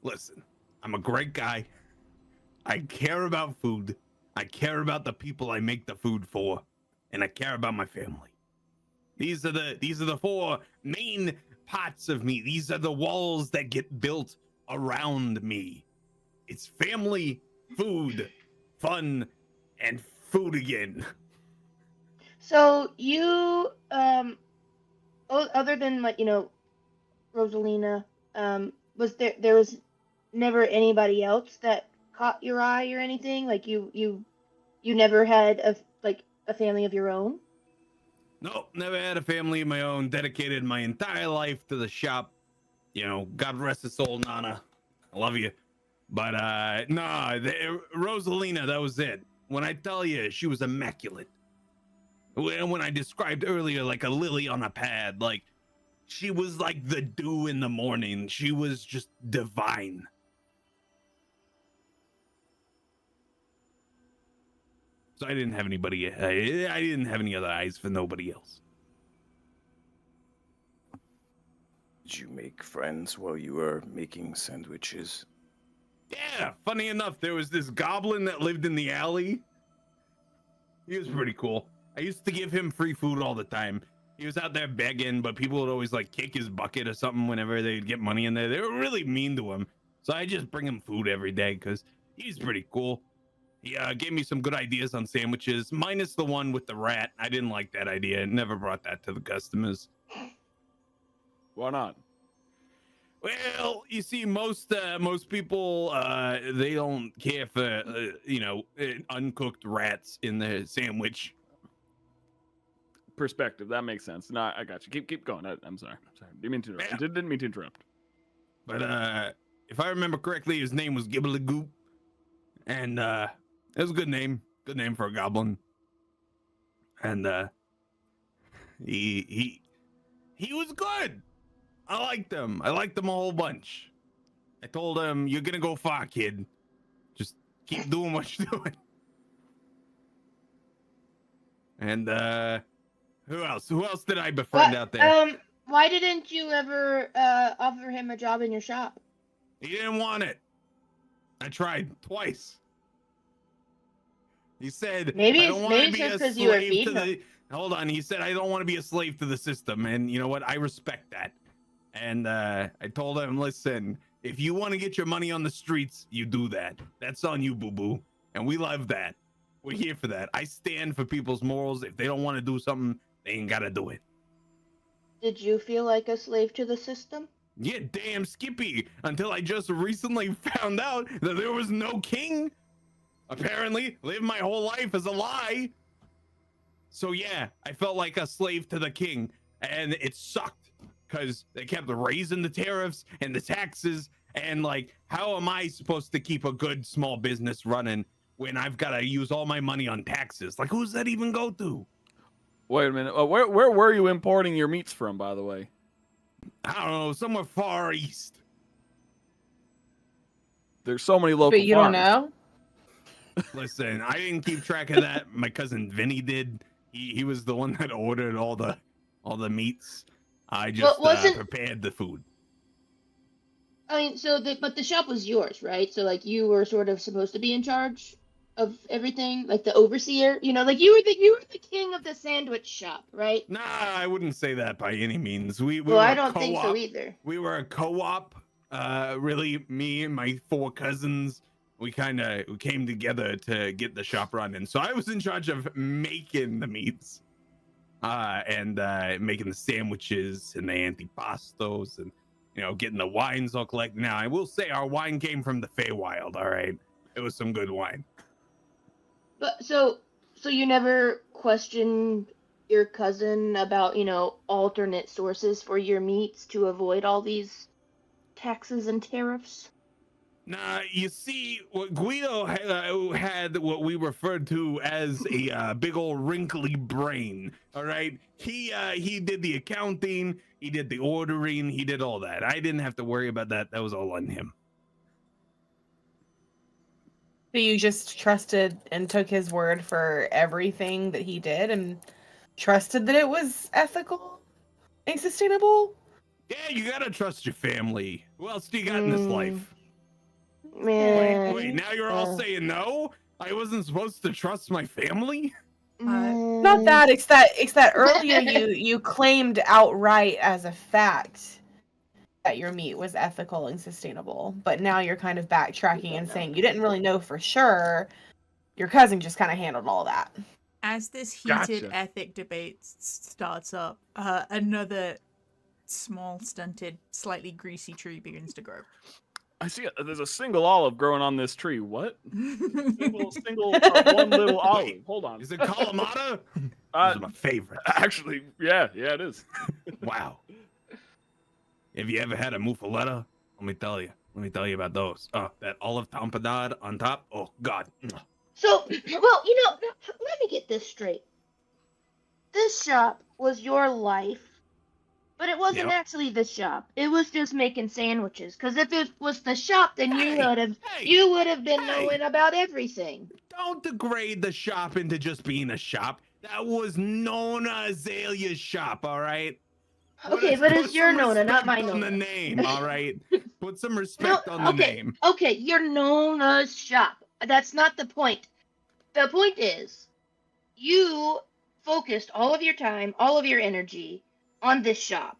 [SPEAKER 7] Listen, I'm a great guy. I care about food. I care about the people I make the food for, and I care about my family. These are the four main parts of me. These are the walls that get built around me. It's family, food, fun, and food again.
[SPEAKER 3] So you, other than like Rosalina, was there was never anybody else that caught your eye or anything? Like you never had a family of your own?
[SPEAKER 7] Nope, never had a family of my own. Dedicated my entire life to the shop. You know, God rest his soul, Nana. I love you. But Rosalina, that was it. When I tell you, she was immaculate. When I described earlier, like a lily on a pad, like she was like the dew in the morning. She was just divine. So I didn't have anybody. I didn't have any other eyes for nobody else.
[SPEAKER 6] Did you make friends while you were making sandwiches?
[SPEAKER 7] Yeah, funny enough, there was this goblin that lived in the alley. He was pretty cool. I used to give him free food all the time. He was out there begging, but people would always like kick his bucket or something whenever they'd get money in there. They were really mean to him. So I just bring him food every day because he's pretty cool. He gave me some good ideas on sandwiches, minus the one with the rat. I didn't like that idea. Never brought that to the customers.
[SPEAKER 2] Why not?
[SPEAKER 7] Well, you see, most people they don't care for uncooked rats in their sandwich.
[SPEAKER 2] Perspective. That makes sense. No, I got you. Keep going. I'm sorry. Didn't mean to interrupt.
[SPEAKER 7] Yeah.
[SPEAKER 2] Didn't mean to interrupt.
[SPEAKER 7] But if I remember correctly, his name was Gibbly-Goop, and it was a good name. Good name for a goblin. And he was good. I liked him. I liked him a whole bunch. I told him, "You're gonna go far, kid. Just keep doing what you're doing." And who else? Who else did I befriend out there?
[SPEAKER 3] Why didn't you ever offer him a job in your shop?
[SPEAKER 7] He didn't want it. I tried twice. He said,
[SPEAKER 3] Maybe
[SPEAKER 7] "I
[SPEAKER 3] it's
[SPEAKER 7] don't want to
[SPEAKER 3] maybe
[SPEAKER 7] be
[SPEAKER 3] just
[SPEAKER 7] a
[SPEAKER 3] because you were
[SPEAKER 7] slave to
[SPEAKER 3] feeding him.
[SPEAKER 7] the." Hold on. He said, "I don't want to be a slave to the system," and you know what? I respect that. And I told him, "Listen, if you want to get your money on the streets, you do that. That's on you, boo-boo. And we love that. We're here for that. I stand for people's morals. If they don't want to do something, they ain't got to do it."
[SPEAKER 3] Did you feel like a slave to the system?
[SPEAKER 7] Yeah, damn Skippy. Until I just recently found out that there was no king. Apparently, lived my whole life as a lie. So yeah, I felt like a slave to the king, and it sucked because they kept raising the tariffs and the taxes, and like, how am I supposed to keep a good small business running when I've got to use all my money on taxes? Like, who's that even go to?
[SPEAKER 2] Wait a minute. Where were you importing your meats from, by the way?
[SPEAKER 7] I don't know, somewhere far east.
[SPEAKER 2] There's so many local
[SPEAKER 5] But you don't
[SPEAKER 2] farms.
[SPEAKER 5] know?
[SPEAKER 7] Listen, I didn't keep track of that. My cousin Vinny did. He was the one that ordered all the meats. I just prepared the food.
[SPEAKER 3] I mean, but the shop was yours, right? So like you were sort of supposed to be in charge of everything, like the overseer. You know, like you were the king of the sandwich shop, right?
[SPEAKER 7] Nah, I wouldn't say that by any means. We
[SPEAKER 3] Well,
[SPEAKER 7] were
[SPEAKER 3] I
[SPEAKER 7] a
[SPEAKER 3] don't think so
[SPEAKER 7] co-op.
[SPEAKER 3] either.
[SPEAKER 7] We were a co-op. Really, me and my 4 cousins, we came together to get the shop running. So I was in charge of making the meats, and making the sandwiches and the antipastos, and getting the wines all collected. Now I will say our wine came from the Feywild. All right, it was some good wine.
[SPEAKER 3] But so you never questioned your cousin about, alternate sources for your meats to avoid all these taxes and tariffs?
[SPEAKER 7] Nah, you see, what Guido had what we referred to as a big old wrinkly brain. All right, he did the accounting, he did the ordering, he did all that. I didn't have to worry about that. That was all on him.
[SPEAKER 5] So you just trusted and took his word for everything that he did, and trusted that it was ethical and sustainable?
[SPEAKER 7] Yeah, you gotta trust your family. Who else do you got in this life?
[SPEAKER 3] Man.
[SPEAKER 7] Wait, now you're all saying no? I wasn't supposed to trust my family?
[SPEAKER 5] Not that, it's that earlier you claimed outright as a fact that your meat was ethical and sustainable, but now you're kind of backtracking and saying you didn't really know for sure. Your cousin just kind of handled all that.
[SPEAKER 1] As this heated
[SPEAKER 2] Gotcha.
[SPEAKER 1] ethic debate starts up, another small, stunted, slightly greasy tree begins to grow.
[SPEAKER 2] I see there's a single olive growing on this tree. What? Single one little olive. Hold on.
[SPEAKER 7] Is it Kalamata? Those are my favorite.
[SPEAKER 2] Actually, yeah, it is.
[SPEAKER 7] Wow. Have you ever had a muffaletta? Let me tell you about those. That olive tamponade on top. Oh God.
[SPEAKER 3] So, well, let me get this straight. This shop was your life, but it wasn't actually the shop. It was just making sandwiches. Because if it was the shop, then you would have been knowing about everything.
[SPEAKER 7] Don't degrade the shop into just being a shop. That was Nona Azalea's shop, all right?
[SPEAKER 3] Okay, but it's your Nona, not my
[SPEAKER 7] Nona. On the
[SPEAKER 3] Nona.
[SPEAKER 7] name, all right? Put some respect on the name.
[SPEAKER 3] Okay, you're Nona's shop. That's not the point. The point is, you focused all of your time, all of your energy on this shop.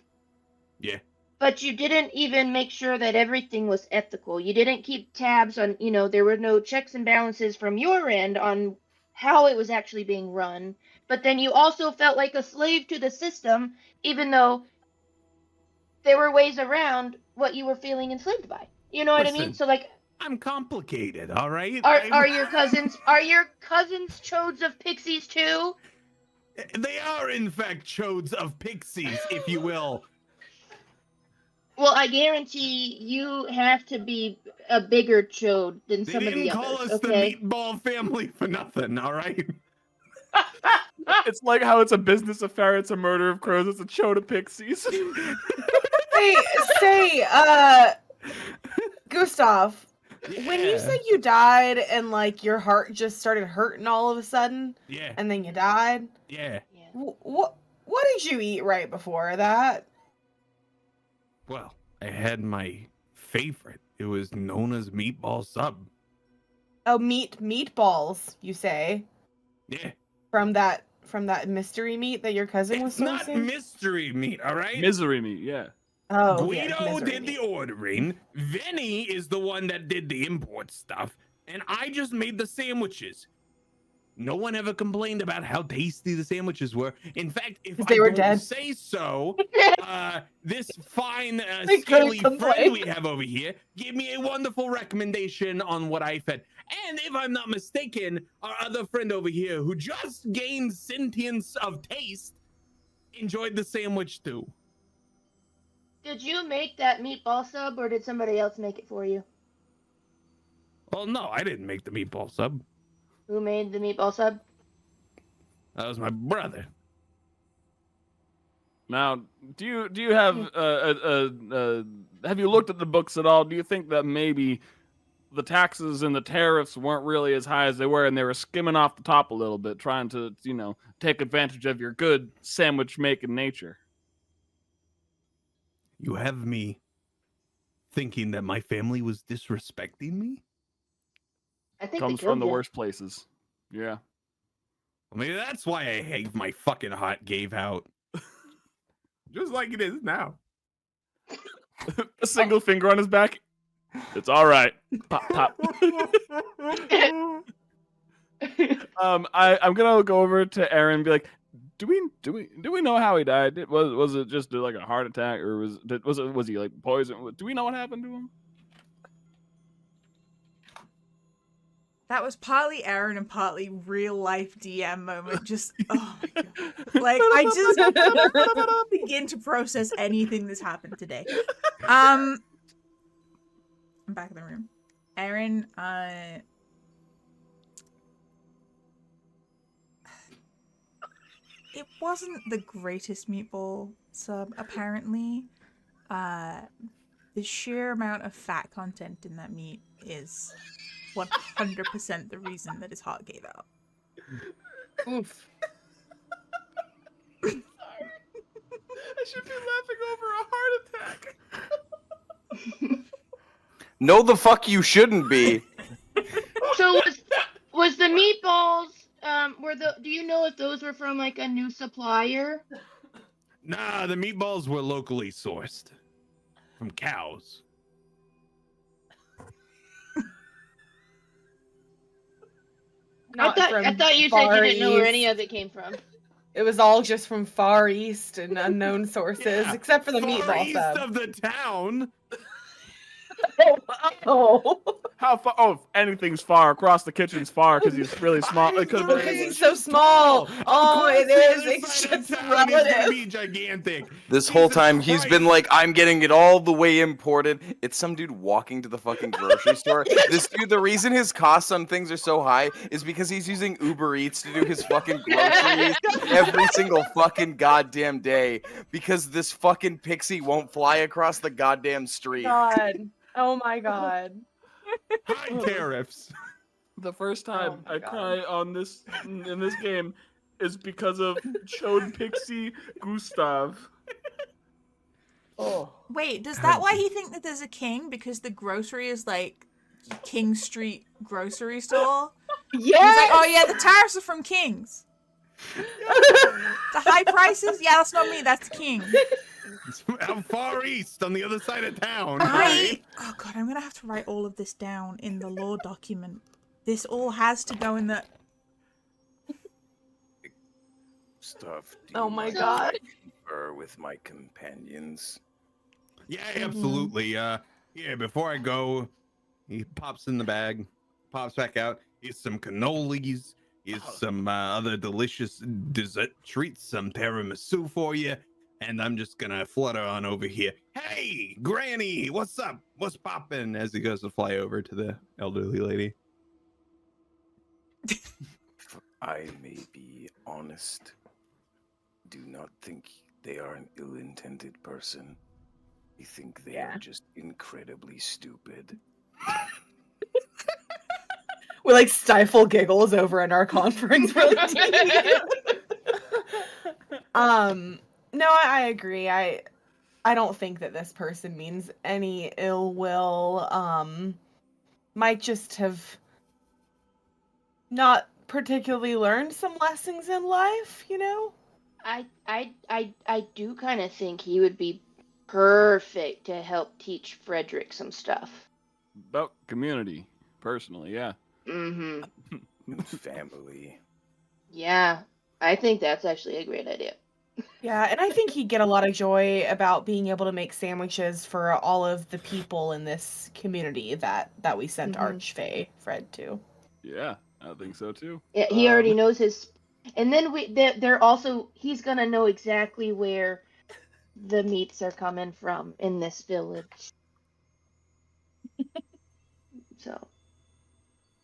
[SPEAKER 7] Yeah.
[SPEAKER 3] But you didn't even make sure that everything was ethical. You didn't keep tabs on, there were no checks and balances from your end on how it was actually being run. But then you also felt like a slave to the system, even though there were ways around what you were feeling enslaved by. You know what I mean? So like,
[SPEAKER 7] I'm complicated, all right?
[SPEAKER 3] Are your cousins chodes of pixies too?
[SPEAKER 7] They are in fact chodes of pixies, if you will.
[SPEAKER 3] Well, I guarantee you have to be a bigger chode than some of the others. They didn't
[SPEAKER 7] call us
[SPEAKER 3] okay?
[SPEAKER 7] the meatball family for nothing, all right?
[SPEAKER 2] It's like how it's a business affair, it's a murder of crows, it's a chode of pixies.
[SPEAKER 5] Say, Gustav,
[SPEAKER 7] Yeah.
[SPEAKER 5] when you said you died and like your heart just started hurting all of a sudden,
[SPEAKER 7] Yeah.
[SPEAKER 5] and then you died,
[SPEAKER 7] Yeah.
[SPEAKER 5] what did you eat right before that?
[SPEAKER 7] Well, I had my favorite. It was Nona's meatball sub.
[SPEAKER 5] Oh, meatballs, you say?
[SPEAKER 7] Yeah.
[SPEAKER 5] From that mystery meat that your cousin was sourcing?
[SPEAKER 7] It's not mystery meat, all right?
[SPEAKER 2] Misery meat, yeah.
[SPEAKER 5] Oh,
[SPEAKER 7] Guido did the ordering. Vinny is the one that did the import stuff, and I just made the sandwiches. No one ever complained about how tasty the sandwiches were. In fact, if
[SPEAKER 5] They
[SPEAKER 7] I
[SPEAKER 5] were
[SPEAKER 7] don't
[SPEAKER 5] dead.
[SPEAKER 7] say so, this fine
[SPEAKER 5] They couldn't
[SPEAKER 7] scaly friend
[SPEAKER 5] complain.
[SPEAKER 7] we have over here gave me a wonderful recommendation on what I fed. And if I'm not mistaken, our other friend over here, who just gained sentience of taste, enjoyed the sandwich too.
[SPEAKER 3] Did you make that meatball sub, or did somebody else make it for you?
[SPEAKER 7] Well, no, I didn't make the meatball sub.
[SPEAKER 3] Who made the meatball sub?
[SPEAKER 7] That was my brother.
[SPEAKER 2] Now, do you have have you looked at the books at all? Do you think that maybe the taxes and the tariffs weren't really as high as they were, and they were skimming off the top a little bit, trying to, take advantage of your good sandwich making nature?
[SPEAKER 7] You have me thinking that my family was disrespecting me?
[SPEAKER 3] I think
[SPEAKER 2] Comes
[SPEAKER 3] they killed
[SPEAKER 2] from the
[SPEAKER 3] you.
[SPEAKER 2] worst places. Yeah.
[SPEAKER 7] Well, maybe that's why I hate my fucking heart gave out. Just like it is now.
[SPEAKER 2] A single finger on his back. It's all right. Pop, pop. I'm gonna go over to Aaron and be like, do we know how he died? Was it just like a heart attack, or was he like poisoned? Do we know what happened to him?
[SPEAKER 1] That was partly Aaron and partly real life DM moment. Just, oh my god. Like, I just can't begin to process anything that's happened today. I'm back in the room. Aaron, it wasn't the greatest meatball sub, apparently. The sheer amount of fat content in that meat is 100% the reason that his heart gave out.
[SPEAKER 5] Oof.
[SPEAKER 2] Sorry. I should be laughing over a heart attack.
[SPEAKER 4] No, the fuck you shouldn't be.
[SPEAKER 3] So was the meatballs? Do you know if those were from like a new supplier?
[SPEAKER 7] Nah, the meatballs were locally sourced from cows.
[SPEAKER 5] Not
[SPEAKER 3] I
[SPEAKER 5] from
[SPEAKER 3] thought you said you
[SPEAKER 5] Far
[SPEAKER 3] didn't know where
[SPEAKER 5] East.
[SPEAKER 3] any of it came from.
[SPEAKER 5] It was all just from Far East and unknown sources,
[SPEAKER 7] Yeah,
[SPEAKER 5] except for the
[SPEAKER 7] Far
[SPEAKER 5] meatball
[SPEAKER 7] east
[SPEAKER 5] sub.
[SPEAKER 7] of the town.
[SPEAKER 5] Oh,
[SPEAKER 2] How far? Oh, anything's far. Across the kitchen's far because he's really small. It could have
[SPEAKER 5] because
[SPEAKER 2] been.
[SPEAKER 5] he's so small. Oh,
[SPEAKER 7] Of
[SPEAKER 5] it
[SPEAKER 7] course the
[SPEAKER 5] is.
[SPEAKER 7] other
[SPEAKER 5] It's
[SPEAKER 7] side of
[SPEAKER 5] just
[SPEAKER 7] town is gonna
[SPEAKER 5] relative.
[SPEAKER 7] be gigantic.
[SPEAKER 4] This whole
[SPEAKER 7] Jesus
[SPEAKER 4] time he's been
[SPEAKER 7] Christ.
[SPEAKER 4] like, I'm getting it all the way imported. It's some dude walking to the fucking grocery store. This dude, the reason his costs on things are so high is because he's using Uber Eats to do his fucking groceries every single fucking goddamn day because this fucking pixie won't fly across the goddamn street.
[SPEAKER 5] God. Oh my god.
[SPEAKER 7] High tariffs.
[SPEAKER 2] The first time
[SPEAKER 5] Oh my
[SPEAKER 2] I
[SPEAKER 5] God.
[SPEAKER 2] cry on this in this game is because of Chode Pixie Gustav.
[SPEAKER 5] Oh.
[SPEAKER 1] Wait, does that why he think that there's a king? Because the grocery is like King Street grocery store? He's like,
[SPEAKER 5] Yes.
[SPEAKER 1] oh yeah, the tariffs are from kings. The high prices? Yeah, that's not me, that's the king.
[SPEAKER 7] Out far east on the other side of town.
[SPEAKER 1] Oh god, I'm gonna have to write all of this down in the law document. This all has to go in the...
[SPEAKER 6] Stuff. Do
[SPEAKER 5] Oh
[SPEAKER 6] you
[SPEAKER 5] my
[SPEAKER 6] mind if
[SPEAKER 5] God.
[SPEAKER 6] I confer with my companions.
[SPEAKER 7] Yeah, absolutely. Yeah, before I go, he pops in the bag, pops back out. Here's some cannolis. Here's some other delicious dessert treats, some tiramisu for you. And I'm just gonna flutter on over here. Hey, Granny, what's up? What's poppin'? As he goes to fly over to the elderly lady.
[SPEAKER 6] If I may be honest, do not think they are an ill-intended person. I think they
[SPEAKER 5] Yeah.
[SPEAKER 6] are just incredibly stupid.
[SPEAKER 5] We like stifle giggles over in our conference room. No, I agree. I don't think that this person means any ill will. Might just have not particularly learned some lessons in life, you know?
[SPEAKER 3] I do kind of think he would be perfect to help teach Frederick some stuff.
[SPEAKER 2] About community, personally, yeah.
[SPEAKER 3] Mm-hmm.
[SPEAKER 6] And family.
[SPEAKER 3] Yeah, I think that's actually a great idea.
[SPEAKER 5] Yeah, and I think he'd get a lot of joy about being able to make sandwiches for all of the people in this community that we sent
[SPEAKER 3] Mhm.
[SPEAKER 5] Archfey Fred to.
[SPEAKER 2] Yeah, I think so too.
[SPEAKER 3] Yeah, he already knows his, and then they're also he's gonna know exactly where the meats are coming from in this village. So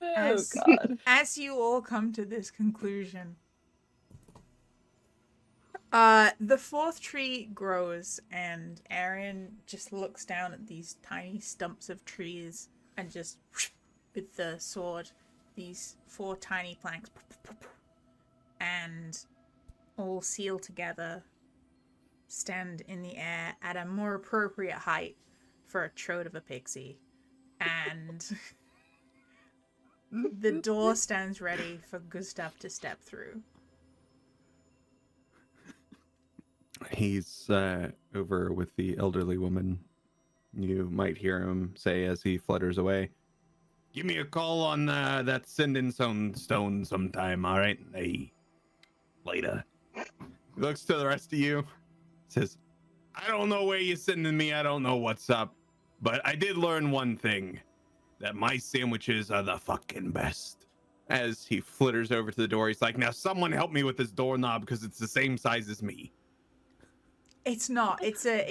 [SPEAKER 5] Oh God.
[SPEAKER 1] As you all come to this conclusion, the fourth tree grows, and Aaron just looks down at these tiny stumps of trees and just with the sword, these 4 tiny planks, and all seal together, stand in the air at a more appropriate height for a trode of a pixie, and the door stands ready for Gustav to step through.
[SPEAKER 7] He's over with the elderly woman. You might hear him say as he flutters away, "Give me a call on that sending stone sometime, all right? Hey, later." He looks to the rest of you, says, "I don't know where you're sending me. I don't know what's up. But I did learn one thing, that my sandwiches are the fucking best." As he flitters over to the door, he's like, "Now someone help me with this doorknob because it's the same size as me."
[SPEAKER 1] It's not. It's a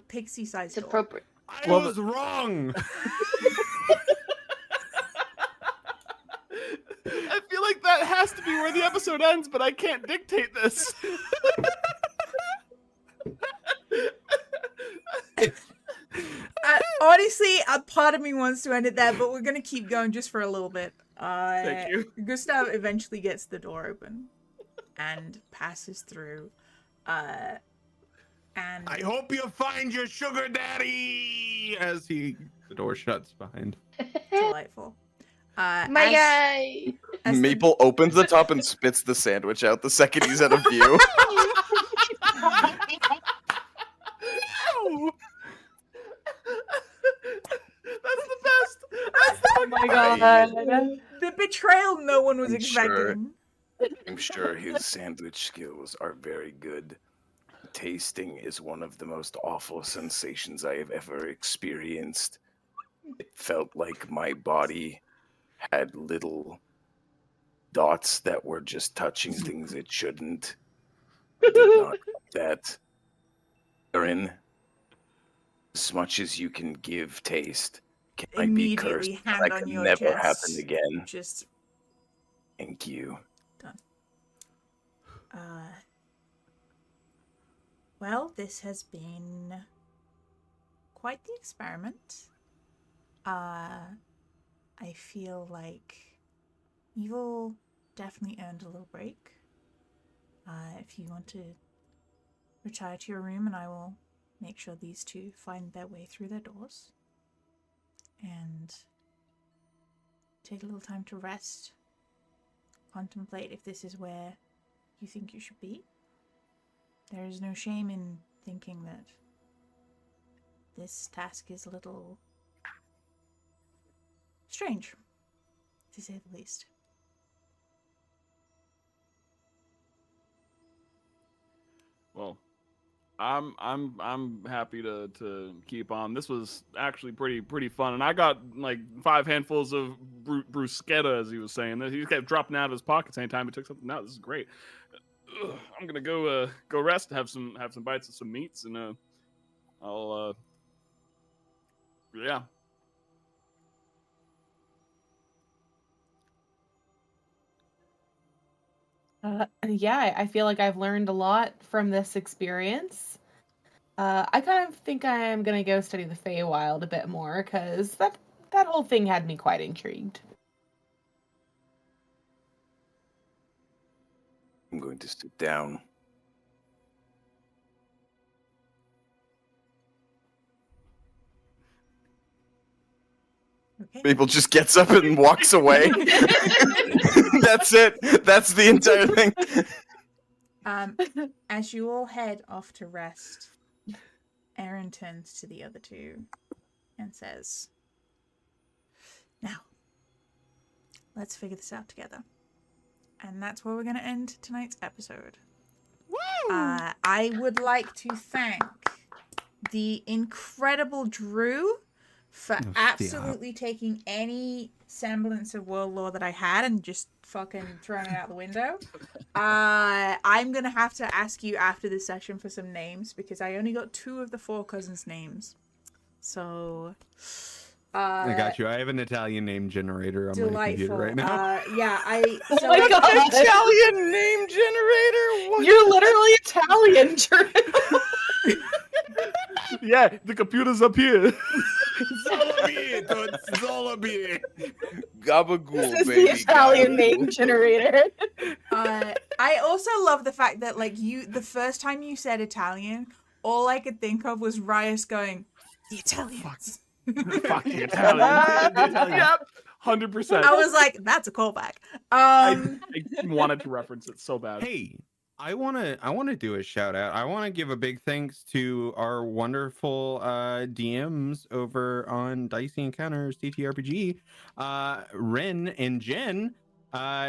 [SPEAKER 1] pixie-sized
[SPEAKER 3] it's
[SPEAKER 1] door.
[SPEAKER 3] appropriate.
[SPEAKER 7] I was wrong.
[SPEAKER 2] I feel like that has to be where the episode ends, but I can't dictate this.
[SPEAKER 1] Honestly, a part of me wants to end it there, but we're gonna keep going just for a little bit.
[SPEAKER 2] Thank you.
[SPEAKER 1] Gustav eventually gets the door open and passes through. And
[SPEAKER 7] I hope you find your sugar daddy. As the door shuts behind.
[SPEAKER 1] delightful.
[SPEAKER 3] My guy.
[SPEAKER 1] as the-
[SPEAKER 4] Maple opens the top and spits the sandwich out the second he's out of view.
[SPEAKER 2] That's the best. That's the
[SPEAKER 5] Oh my God.
[SPEAKER 1] the betrayal no one was
[SPEAKER 4] I'm sure.
[SPEAKER 1] expecting.
[SPEAKER 6] I'm sure his sandwich skills are very good. Tasting is one of the most awful sensations I have ever experienced. It felt like my body had little dots that were just touching things it shouldn't. Did not like that. Aaron, as much as you can give taste, can I be cursed
[SPEAKER 1] Immediately,
[SPEAKER 6] that
[SPEAKER 1] hand
[SPEAKER 6] I
[SPEAKER 1] on
[SPEAKER 6] could
[SPEAKER 1] your
[SPEAKER 6] never
[SPEAKER 1] chest.
[SPEAKER 6] happen again?
[SPEAKER 1] Just
[SPEAKER 6] Thank you.
[SPEAKER 1] done. Well, this has been quite the experiment. I feel like you've all definitely earned a little break. If you want to retire to your room, and I will make sure these two find their way through their doors and take a little time to rest, contemplate if this is where you think you should be. There is no shame in thinking that this task is a little strange, to say the least.
[SPEAKER 2] Well, I'm happy to keep on. This was actually pretty fun, and I got like 5 handfuls of bruschetta, as he was saying. He kept dropping out of his pockets anytime he took something out. This is great. I'm gonna go rest, have some bites of some meats, and I'll yeah.
[SPEAKER 5] Yeah, I feel like I've learned a lot from this experience. I kind of think I am gonna go study the Feywild a bit more because that whole thing had me quite intrigued.
[SPEAKER 6] I'm going to sit down.
[SPEAKER 1] Okay.
[SPEAKER 4] Maple just gets up and walks away. That's it. That's the entire thing.
[SPEAKER 1] As you all head off to rest, Aaron turns to the other two and says, "Now, let's figure this out together. And that's where we're going to end tonight's episode. I would like to thank the incredible Drew for absolutely taking any semblance of world lore that I had and just fucking throwing it out the window. I'm going to have to ask you after this session for some names because I only got 2 of the 4 cousins' names. So...
[SPEAKER 7] I got you. I have an Italian name generator on my computer right now.
[SPEAKER 1] Yeah,
[SPEAKER 5] Oh my God.
[SPEAKER 4] Italian name generator. What?
[SPEAKER 5] You're literally Italian, Drew.
[SPEAKER 2] Yeah, the computer's up here.
[SPEAKER 7] Zolabie.
[SPEAKER 4] Gabagool,
[SPEAKER 5] This is
[SPEAKER 4] baby.
[SPEAKER 5] the Italian
[SPEAKER 4] gabagool.
[SPEAKER 5] name generator.
[SPEAKER 1] I also love the fact that like the first time you said Italian, all I could think of was Rhaeos going, the Italians.
[SPEAKER 2] Fuck the Italian. Yep, 100%.
[SPEAKER 1] I was like, that's a callback.
[SPEAKER 2] I wanted to reference it so bad.
[SPEAKER 7] Hey, I wanna do a shout out. I wanna give a big thanks to our wonderful DMs over on Dicey Encounters TTRPG, Ren and Jen.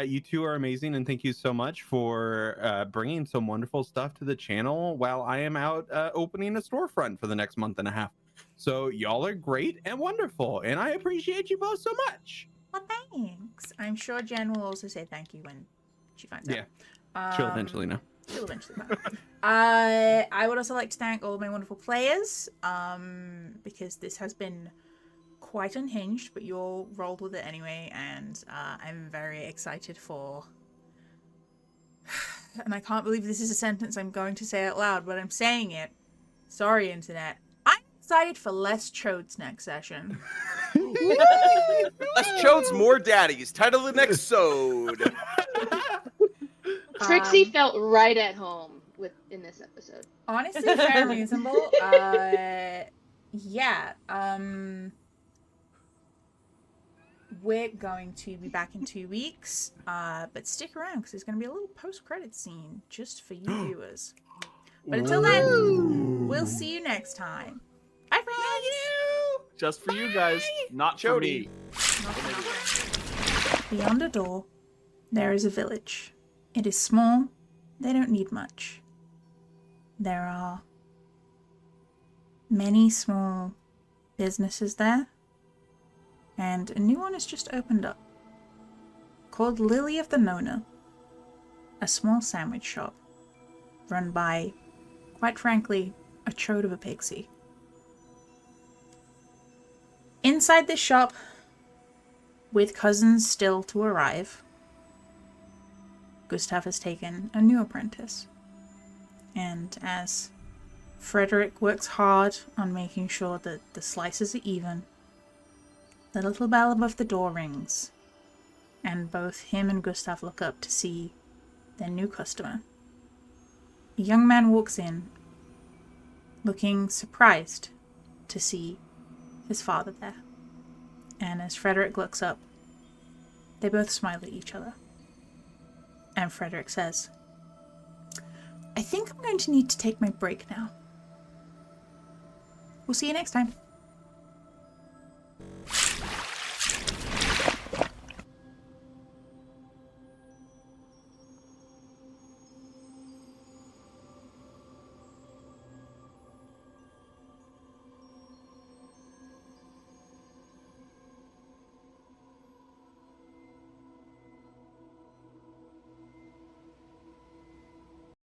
[SPEAKER 7] You two are amazing, and thank you so much for bringing some wonderful stuff to the channel while I am out opening a storefront for the next month and a half. So y'all are great and wonderful, and I appreciate you both so much.
[SPEAKER 1] Well, thanks. I'm sure Jen will also say thank you when she finds out.
[SPEAKER 7] She'll eventually know.
[SPEAKER 1] She'll eventually know. I would also like to thank all of my wonderful players, because this has been quite unhinged, but you all rolled with it anyway, and I'm very excited for... And I can't believe this is a sentence I'm going to say out loud, but I'm saying it. Sorry, Internet. I'm excited for less chodes next session.
[SPEAKER 4] Less chodes, more daddies. Title of the next sode.
[SPEAKER 3] Trixie felt right at home in this episode.
[SPEAKER 1] Honestly, very reasonable. Yeah. We're going to be back in 2 weeks, but stick around because there's going to be a little post-credit scene just for you viewers. But until then, we'll see you next time. Bye, friends!
[SPEAKER 2] Just for you guys, not for me.
[SPEAKER 1] Beyond a door, there is a village. It is small. They don't need much. There are many small businesses there. And a new one has just opened up. Called Lily of the Nona. A small sandwich shop. Run by, quite frankly, a chode of a pixie. Inside this shop, with cousins still to arrive, Gustav has taken a new apprentice. And as Frederick works hard on making sure that the slices are even, the little bell above the door rings, and both him and Gustav look up to see their new customer. A young man walks in, looking surprised to see his father there. And as Frederick looks up, they both smile at each other. And Frederick says, I think I'm going to need to take my break now. We'll see you next time.